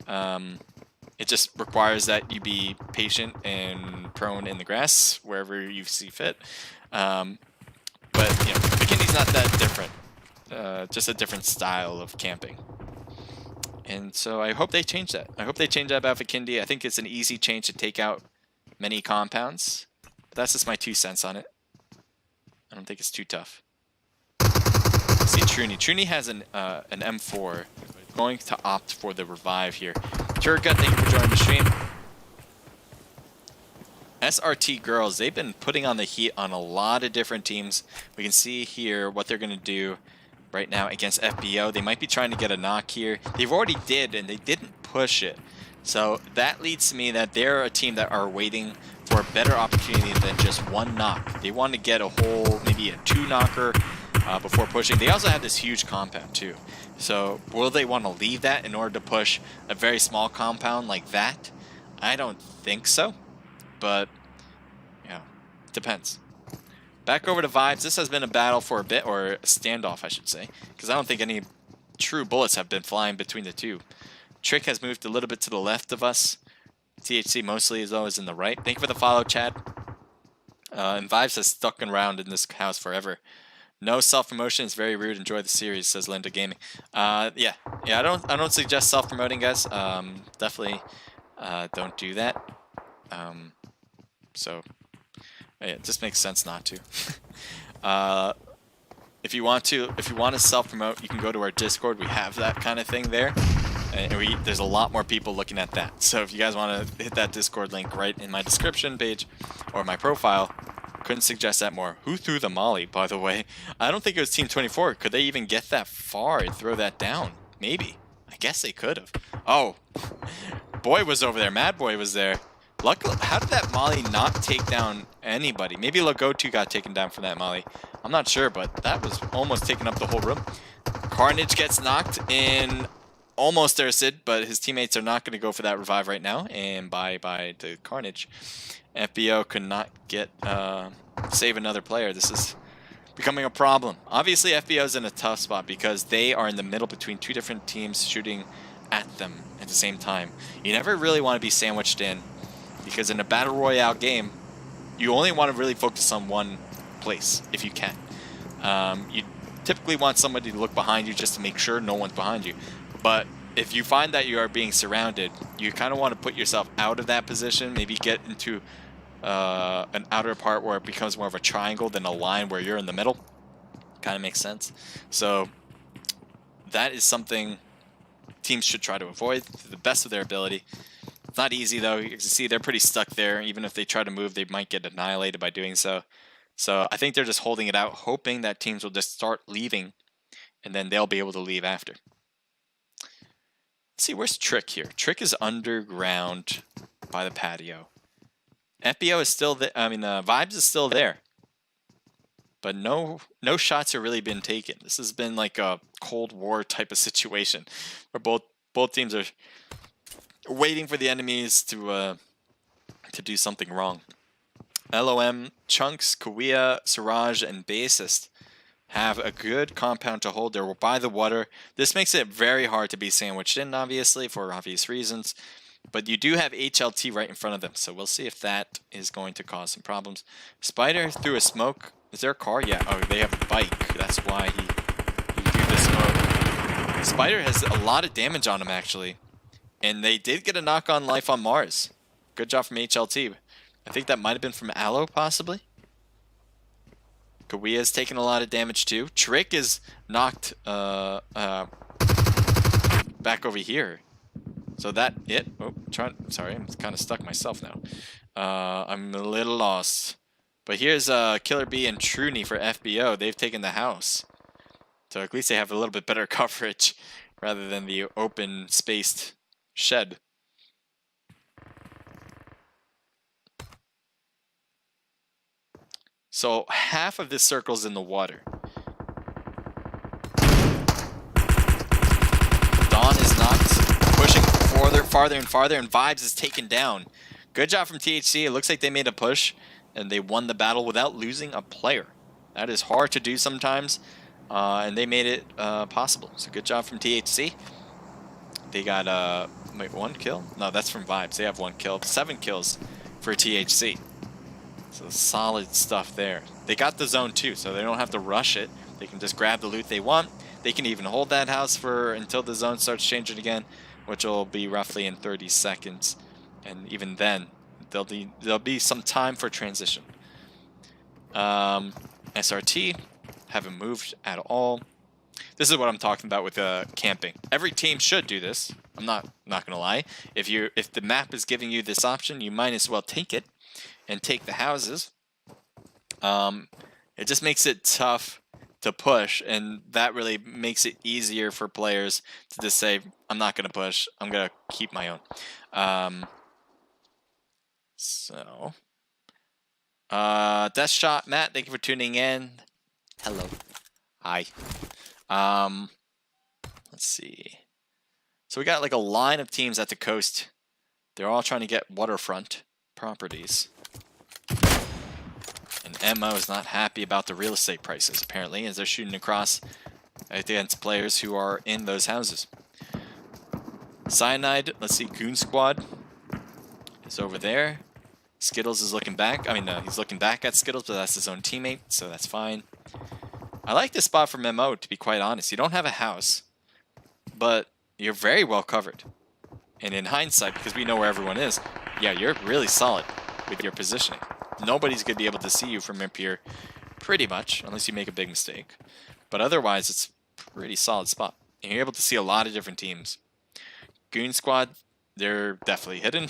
It just requires that you be patient and prone in the grass wherever you see fit. But you know, Vikendi's not that different. Just a different style of camping. And so I hope they change that. I hope they change that about Vikendi. I think it's an easy change to take out many compounds. But that's just my 2 cents on it. I don't think it's too tough. See Truny. Truny has an M4. Going to opt for the revive here. Turgut, thank you for joining the stream. SRT girls, they've been putting on the heat on a lot of different teams. We can see here what they're going to do right now against FBO. They might be trying to get a knock here. They've already did, and they didn't push it. So that leads to me that they're a team that are waiting for a better opportunity than just one knock. They want to get a whole, maybe a 2-knocker before pushing. They also have this huge compound too. So will they want to leave that in order to push a very small compound like that? I don't think so. But, yeah, depends. Back over to Vibes. This has been a battle for a bit, or a standoff, I should say, because I don't think any true bullets have been flying between the two. Trick has moved a little bit to the left of us. THC mostly is always in the right. Thank you for the follow, Chad. And Vibes has stuck around in this house forever. No self-promotion is very rude. Enjoy the series, says Linda Gaming. Yeah. I don't suggest self-promoting, guys. Definitely don't do that. So yeah, it just makes sense not to. If you want to self-promote, you can go to our Discord. We have that kind of thing there. And there's a lot more people looking at that. So if you guys want to hit that Discord link right in my description page or my profile, couldn't suggest that more. Who threw the molly, by the way? I don't think it was Team 24. Could they even get that far and throw that down? Maybe. I guess they could have. Oh, Boy was over there. Mad Boy was there. Luckily, how did that molly not take down anybody? Maybe Lagotu got taken down for that molly. I'm not sure, but that was almost taking up the whole room. Carnage gets knocked in. Almost there, Sid, but his teammates are not going to go for that revive right now. And bye to Carnage. FBO could not get save another player. This is becoming a problem. Obviously, FBO is in a tough spot because they are in the middle between two different teams shooting at them at the same time. You never really want to be sandwiched in because in a battle royale game, you only want to really focus on one place if you can. You typically want somebody to look behind you just to make sure no one's behind you. But if you find that you are being surrounded, you kind of want to put yourself out of that position, maybe get into an outer part where it becomes more of a triangle than a line where you're in the middle. Kind of makes sense. So that is something teams should try to avoid to the best of their ability. It's not easy though. You can see they're pretty stuck there. Even if they try to move, they might get annihilated by doing so. So I think they're just holding it out, hoping that teams will just start leaving, and then they'll be able to leave after. Let's see, where's Trick here? Trick is underground by the patio. FBO is still there. I mean, Vibes is still there. But no shots have really been taken. This has been like a Cold War type of situation where both teams are waiting for the enemies to do something wrong. LOM, Chunks, Kawia, Siraj, and Bassist have a good compound to hold. They're by the water. This makes it very hard to be sandwiched in, obviously, for obvious reasons. But you do have HLT right in front of them, so we'll see if that is going to cause some problems. Spider threw a smoke. Is there a car? Yeah. Oh, they have a bike. That's why he threw the smoke. Spider has a lot of damage on him, actually. And they did get a knock on life on Mars. Good job from HLT. I think that might have been from Aloe, possibly. Kawia's taken a lot of damage, too. Trick is knocked back over here. So that it. Oh, sorry, I'm kind of stuck myself now. I'm a little lost. But here's Killer B and Truny for FBO. They've taken the house. So at least they have a little bit better coverage rather than the open spaced shed. So half of this circle's in the water. Dawn is knocked, pushing farther and farther, and Vibes is taken down. Good job from THC. It looks like they made a push, and they won the battle without losing a player. That is hard to do sometimes, and they made it possible. So good job from THC. They got, wait, 1 kill? No, that's from Vibes. They have 1 kill. 7 kills for THC. So solid stuff there. They got the zone too, so they don't have to rush it. They can just grab the loot they want. They can even hold that house until the zone starts changing again, which will be roughly in 30 seconds. And even then, there'll be some time for transition. SRT haven't moved at all. This is what I'm talking about with camping. Every team should do this. I'm not gonna lie. If the map is giving you this option, you might as well take it and take the houses. It just makes it tough to push, and that really makes it easier for players to just say, I'm not going to push, I'm going to keep my own. Death Shot, Matt, thank you for tuning in. Hello. Hi. Let's see. So we got like a line of teams at the coast. They're all trying to get waterfront properties. And MO is not happy about the real estate prices, apparently, as they're shooting across against players who are in those houses. Cyanide, let's see, Goon Squad is over there. Skittles is looking back. I mean, he's looking back at Skittles, but that's his own teammate, so that's fine. I like this spot from MO, to be quite honest. You don't have a house, but you're very well covered. And in hindsight, because we know where everyone is, yeah, you're really solid with your positioning. Nobody's going to be able to see you from up here, pretty much, unless you make a big mistake. But otherwise, it's a pretty solid spot. And you're able to see a lot of different teams. Goon Squad, they're definitely hidden.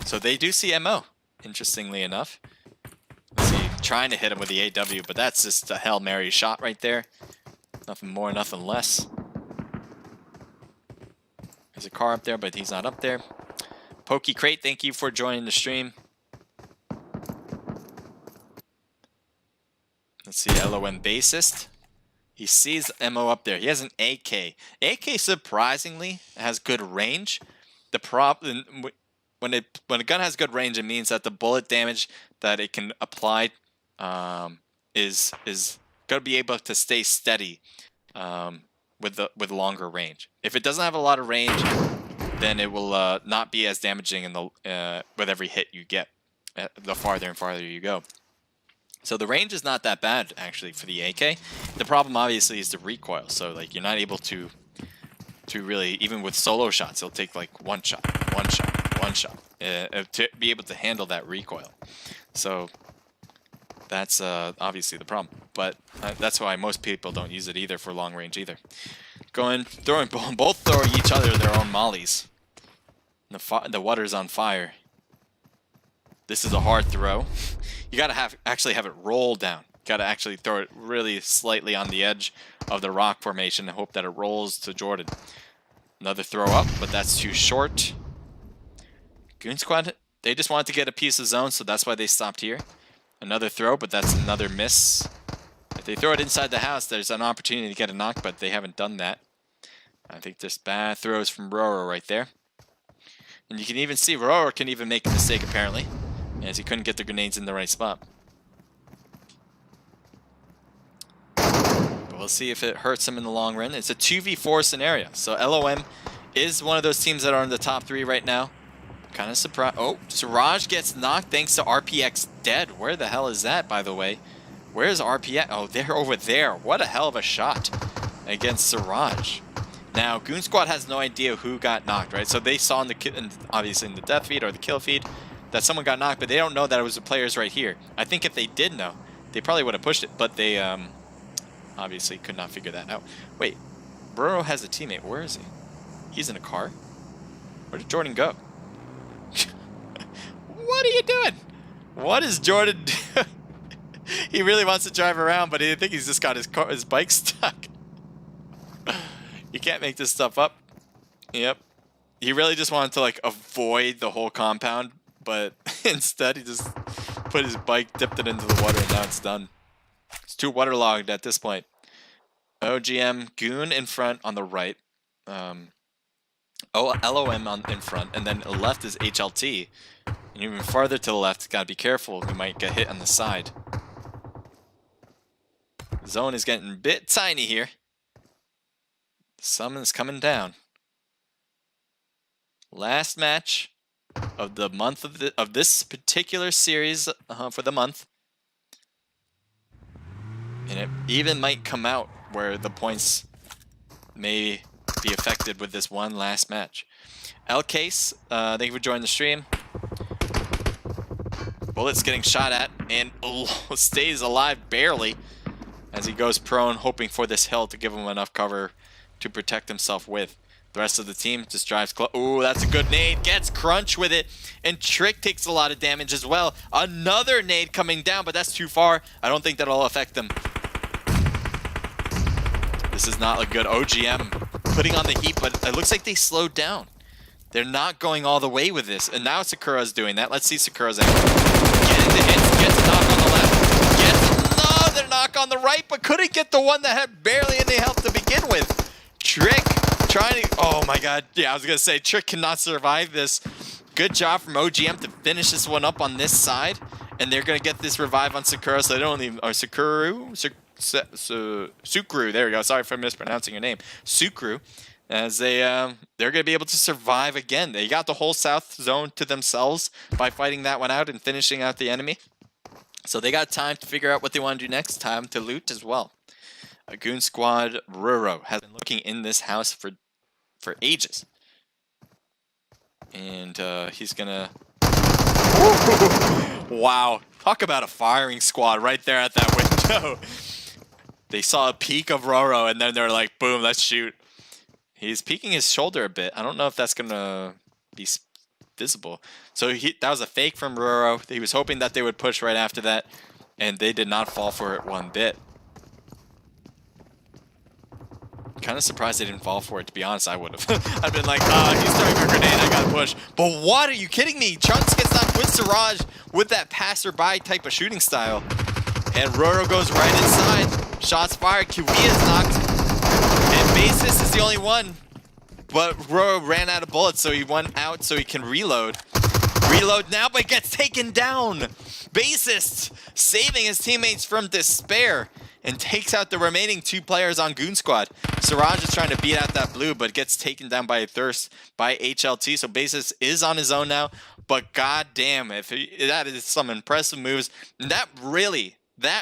So they do see MO, interestingly enough. Let's see, trying to hit him with the AW, but that's just a Hail Mary shot right there. Nothing more, nothing less. There's a car up there, but he's not up there. Pokey Crate, thank you for joining the stream. Let's see, LOM Bassist. He sees MO up there. He has an AK. AK surprisingly has good range. The problem when a gun has good range, it means that the bullet damage that it can apply is gonna be able to stay steady with longer range. If it doesn't have a lot of range, then it will not be as damaging with every hit you get. the farther and farther you go. So the range is not that bad, actually, for the AK. The problem, obviously, is the recoil. So, like, you're not able to really, even with solo shots, it'll take, like, one shot, to be able to handle that recoil. So that's obviously the problem. But that's why most people don't use it either for long range either. Both throwing each other their own mollies. The water's on fire. This is a hard throw. You gotta actually have it roll down. Gotta actually throw it really slightly on the edge of the rock formation and hope that it rolls to Jordan. Another throw up, but that's too short. Goon Squad, they just wanted to get a piece of zone, so that's why they stopped here. Another throw, but that's another miss. If they throw it inside the house, there's an opportunity to get a knock, but they haven't done that. I think there's bad throws from Roro right there. And you can even see Roro can even make a mistake, apparently, as he couldn't get the grenades in the right spot. But we'll see if it hurts him in the long run. It's a 2v4 scenario, so LOM is one of those teams that are in the top 3 right now. Kind of surprised. Oh, Siraj gets knocked thanks to RPX dead. Where the hell is that, by the way? Where's RPX? Oh, they're over there. What a hell of a shot against Siraj. Now, Goon Squad has no idea who got knocked, right? So they saw obviously in the death feed or the kill feed that someone got knocked, but they don't know that it was the players right here. I think if they did know, they probably would have pushed it, but they obviously could not figure that out. Wait, Burrow has a teammate. Where is he? He's in a car? Where did Jordan go? What are you doing? What is Jordan doing? He really wants to drive around, but I think he's just got his bike stuck. You can't make this stuff up. Yep. He really just wanted to, like, avoid the whole compound, but instead he just put his bike, dipped it into the water, and now it's done. It's too waterlogged at this point. OGM, Goon in front on the right. LOM in front, and then left is HLT. And even farther to the left, gotta be careful. We might get hit on the side. Zone is getting a bit tiny here. The sun is coming down. Last match of the month of this particular series for the month, and it even might come out where the points may be affected with this one last match. L Case, thank you for joining the stream. Bullets getting shot at and stays alive barely as he goes prone, hoping for this hill to give him enough cover to protect himself with. The rest of the team just drives close. Ooh, that's a good nade. Gets Crunch with it. And Trick takes a lot of damage as well. Another nade coming down, but that's too far. I don't think that'll affect them. This is not a good OGM putting on the heat, but it looks like they slowed down. They're not going all the way with this. And now Sakura's doing that. Let's see Sakura's angle. Getting the hits. Gets a knock on the left. Gets another knock on the right, but couldn't get the one that had barely any health to begin with. Trick trying to... Oh my god. Yeah, I was going to say, Trick cannot survive this. Good job from OGM to finish this one up on this side. And they're going to get this revive on Sakura, so they don't even... Or Sukuru? Sukru. There we go. Sorry for mispronouncing your name. Sukru. As they're going to be able to survive again. They got the whole south zone to themselves by fighting that one out and finishing out the enemy. So they got time to figure out what they want to do next. Time to loot as well. A Goon Squad Ruro has been looking in this house for ages. And he's going to... Wow. Talk about a firing squad right there at that window. They saw a peek of Roro and then they're like, boom, let's shoot. He's peeking his shoulder a bit. I don't know if that's going to be visible. So that was a fake from Roro. He was hoping that they would push right after that, and they did not fall for it one bit. Kind of surprised they didn't fall for it, to be honest. I would have. I've been like, he's throwing a grenade, I gotta push. But what? Are you kidding me? Chunks gets knocked with Siraj with that passerby type of shooting style. And Roro goes right inside. Shots fired. Kiwi is knocked. And Basis is the only one. But Roro ran out of bullets, so he went out so he can reload. Reload now, but gets taken down. Basis saving his teammates from despair. and takes out the remaining 2 players on Goon Squad. Siraj is trying to beat out that blue, but gets taken down by a Thirst by HLT. So Basis is on his own now, but goddamn, that is some impressive moves. And that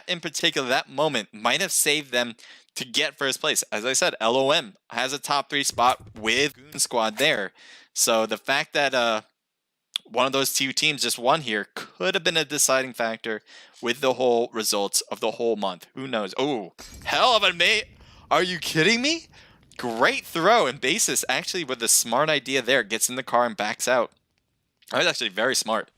in particular, that moment might have saved them to get first place. As I said, LOM has a top 3 spot with Goon Squad there. So the fact that one of those 2 teams just won here could have been a deciding factor with the whole results of the whole month. Who knows? Oh, hell of a mate. Are you kidding me? Great throw. And Basis actually with a smart idea there gets in the car and backs out. That was actually very smart.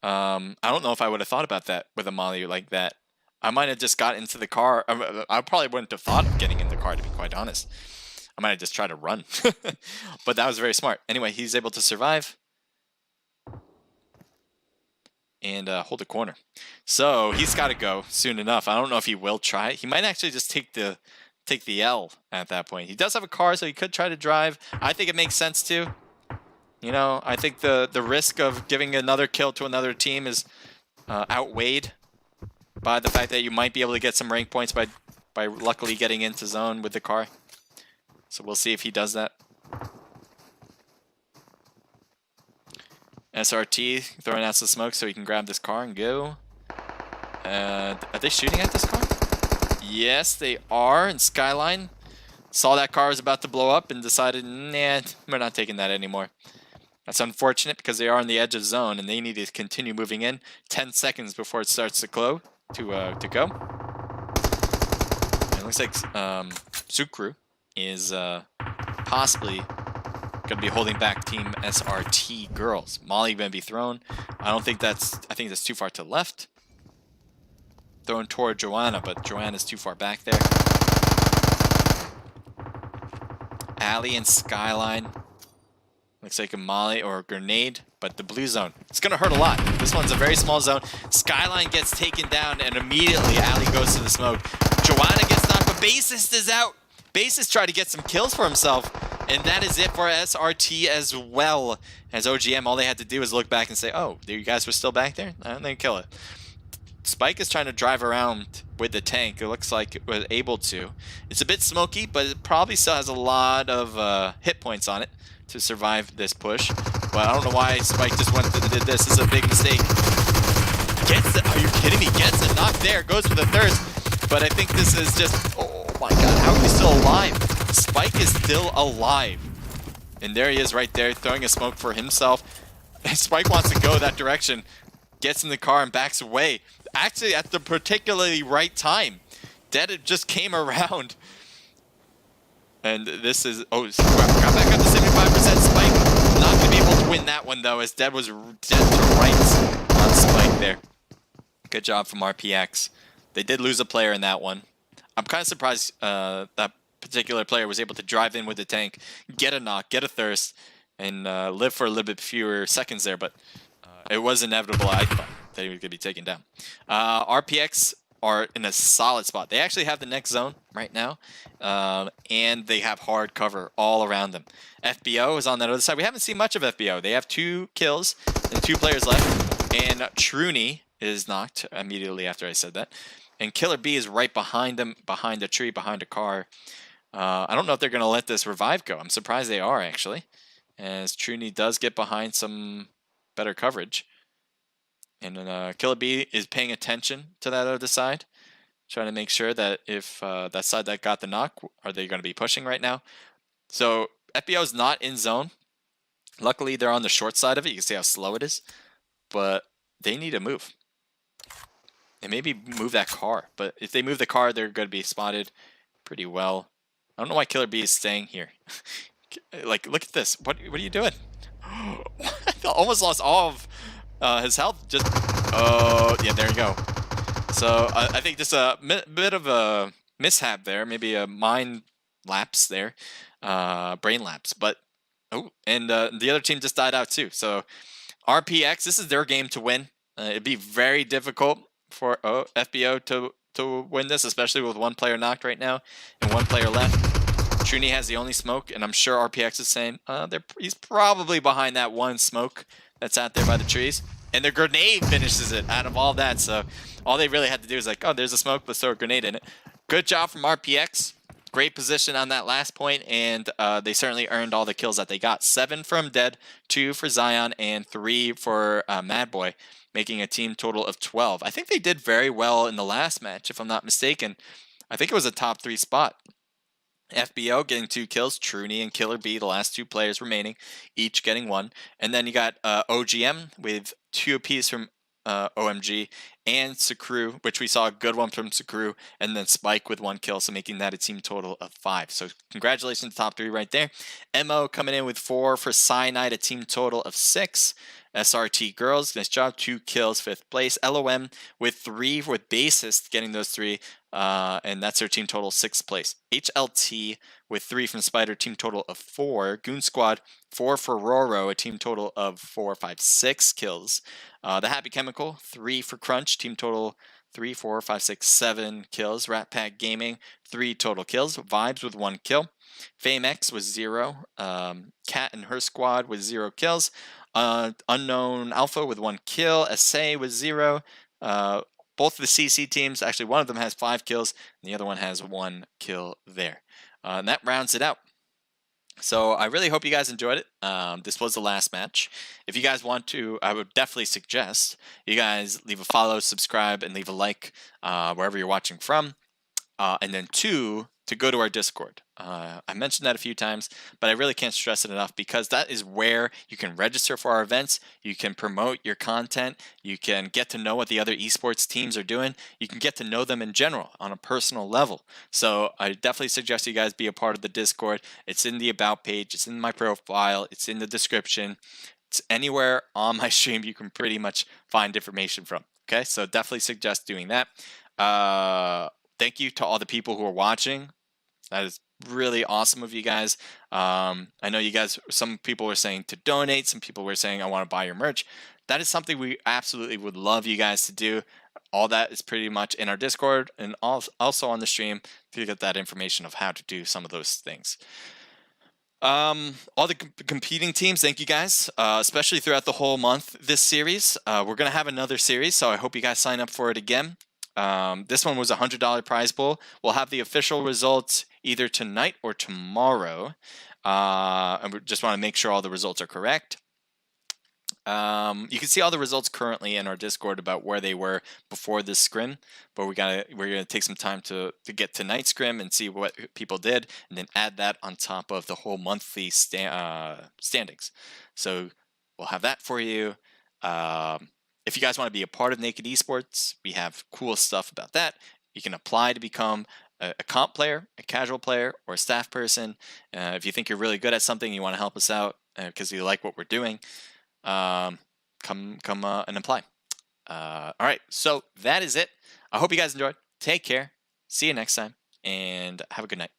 I don't know if I would have thought about that with a molly like that. I might have just got into the car. I probably wouldn't have thought of getting in the car, to be quite honest. I might have just tried to run. But that was very smart. Anyway, he's able to survive and hold the corner. So he's got to go soon enough. I don't know if he will try it. He might actually just take the L at that point. He does have a car, so he could try to drive. I think it makes sense too. You know, I think the risk of giving another kill to another team is outweighed by the fact that you might be able to get some rank points by luckily getting into zone with the car. So we'll see if he does that. SRT throwing out some smoke so he can grab this car and go. Are they shooting at this car? Yes, they are. And Skyline saw that car was about to blow up and decided, nah, we're not taking that anymore. That's unfortunate because they are on the edge of zone and they need to continue moving in 10 seconds before it starts to go. And it looks like Sukru is possibly going to be holding back Team SRT girls. Molly going to be thrown. I think that's too far to the left. Thrown toward Joanna, but Joanna's too far back there. Alley and Skyline. Looks like a molly or a grenade, but the blue zone. It's going to hurt a lot. This one's a very small zone. Skyline gets taken down, and immediately Alley goes to the smoke. Joanna gets knocked, but Bassist is out. Bassist tried to get some kills for himself, and that is it for SRT as well. As OGM, all they had to do was look back and say, oh, you guys were still back there? And then kill it. Spike is trying to drive around with the tank. It looks like it was able to. It's a bit smoky, but it probably still has a lot of hit points on it to survive this push. But I don't know why Spike just went and did this. This is a big mistake. Are you kidding me? Gets a knock there. Goes for the Thirst. But I think this is just... Oh my god, how are we still alive? Spike is still alive. And there he is right there, throwing a smoke for himself. Spike wants to go that direction. Gets in the car and backs away. Actually, at the particularly right time. Dead just came around. And this is... Oh, got back up to 75%. Spike not going to be able to win that one, though, as Dead was dead to rights on Spike there. Good job from RPX. They did lose a player in that one. I'm kind of surprised that particular player was able to drive in with the tank, get a knock, get a Thirst, and live for a little bit fewer seconds there, but it was inevitable. I thought that he was going to be taken down. RPX are in a solid spot. They actually have the next zone right now, and they have hard cover all around them. FBO is on that other side. We haven't seen much of FBO. They have 2 kills and 2 players left, and Truny is knocked immediately after I said that. And Killer B is right behind them, behind a tree, behind a car. I don't know if they're going to let this revive go. I'm surprised they are, actually. As Truny does get behind some better coverage. And Killer B is paying attention to that other side. Trying to make sure that if that side that got the knock, are they going to be pushing right now? So FBO is not in zone. Luckily, they're on the short side of it. You can see how slow it is. But they need to move. And maybe move that car. But if they move the car, they're going to be spotted pretty well. I don't know why Killer B is staying here. Like, look at this. What are you doing? Almost lost all of his health. Just, oh, yeah, there you go. So I think just a bit of a mishap there. Maybe a mind lapse there. Brain lapse. But, oh, and the other team just died out too. So RPX, this is their game to win. It'd be very difficult for FBO to win this, especially with 1 player knocked right now and 1 player left. Truny has the only smoke, and I'm sure RPX is saying he's probably behind that 1 smoke that's out there by the trees. And their grenade finishes it out of all that, so all they really had to do is like, oh, there's a smoke, let's throw a grenade in it. Good job from RPX. Great position on that last point, and they certainly earned all the kills that they got. 7 from Dead, 2 for Zion, and 3 for Madboy, making a team total of 12. I think they did very well in the last match, if I'm not mistaken. I think it was a top 3 spot. FBO getting 2 kills, Truny and Killer B, the last 2 players remaining, each getting 1. And then you got OGM with 2 apiece from OMG, and Sakru, which we saw a good one from Sakru, and then Spike with 1 kill, so making that a team total of 5. So congratulations, top 3 right there. MO coming in with 4 for Cyanide, a team total of 6. SRT Girls, nice job, 2 kills, 5th place. LOM with 3 with Bassist, getting those 3, and that's their team total, 6th place. HLT with 3 from Spider, team total of 4. Goon Squad, 4 for Roro, a team total of 4, 5, 6 kills. The Happy Chemical, 3 for Crunch, team total 3, 4, 5, 6, 7 kills. Rat Pack Gaming, 3 total kills. Vibes with 1 kill. FameX was 0. Cat and her squad with 0 kills. Unknown Alpha with 1 kill. SA with 0. Both of the CC teams, actually one of them has 5 kills, and the other one has 1 kill there. And that rounds it out. So I really hope you guys enjoyed it. This was the last match. If you guys want to, I would definitely suggest you guys leave a follow, subscribe, and leave a like wherever you're watching from. And then 2, to go to our Discord. I mentioned that a few times, but I really can't stress it enough because that is where you can register for our events, you can promote your content, you can get to know what the other esports teams are doing, you can get to know them in general on a personal level. So I definitely suggest you guys be a part of the Discord. It's in the About page, it's in my profile, it's in the description. It's anywhere on my stream you can pretty much find information from. Okay, so definitely suggest doing that. Thank you to all the people who are watching. That is really awesome of you guys. I know you guys, some people were saying to donate, some people were saying I want to buy your merch. That is something we absolutely would love you guys to do. All that is pretty much in our Discord and also on the stream to get that information of how to do some of those things. All the competing teams, thank you guys, especially throughout the whole month this series. We're going to have another series, so I hope you guys sign up for it again. This one was a $100 prize pool. We'll have the official results either tonight or tomorrow. And we just want to make sure all the results are correct. You can see all the results currently in our Discord about where they were before this scrim, but we're gonna take some time to get tonight's scrim and see what people did, and then add that on top of the whole monthly standings. So we'll have that for you. If you guys want to be a part of Naked Esports, we have cool stuff about that. You can apply to become a comp player, a casual player, or a staff person. If you think you're really good at something, you want to help us out because you like what we're doing, come and apply. All right, so that is it. I hope you guys enjoyed. Take care. See you next time, and have a good night.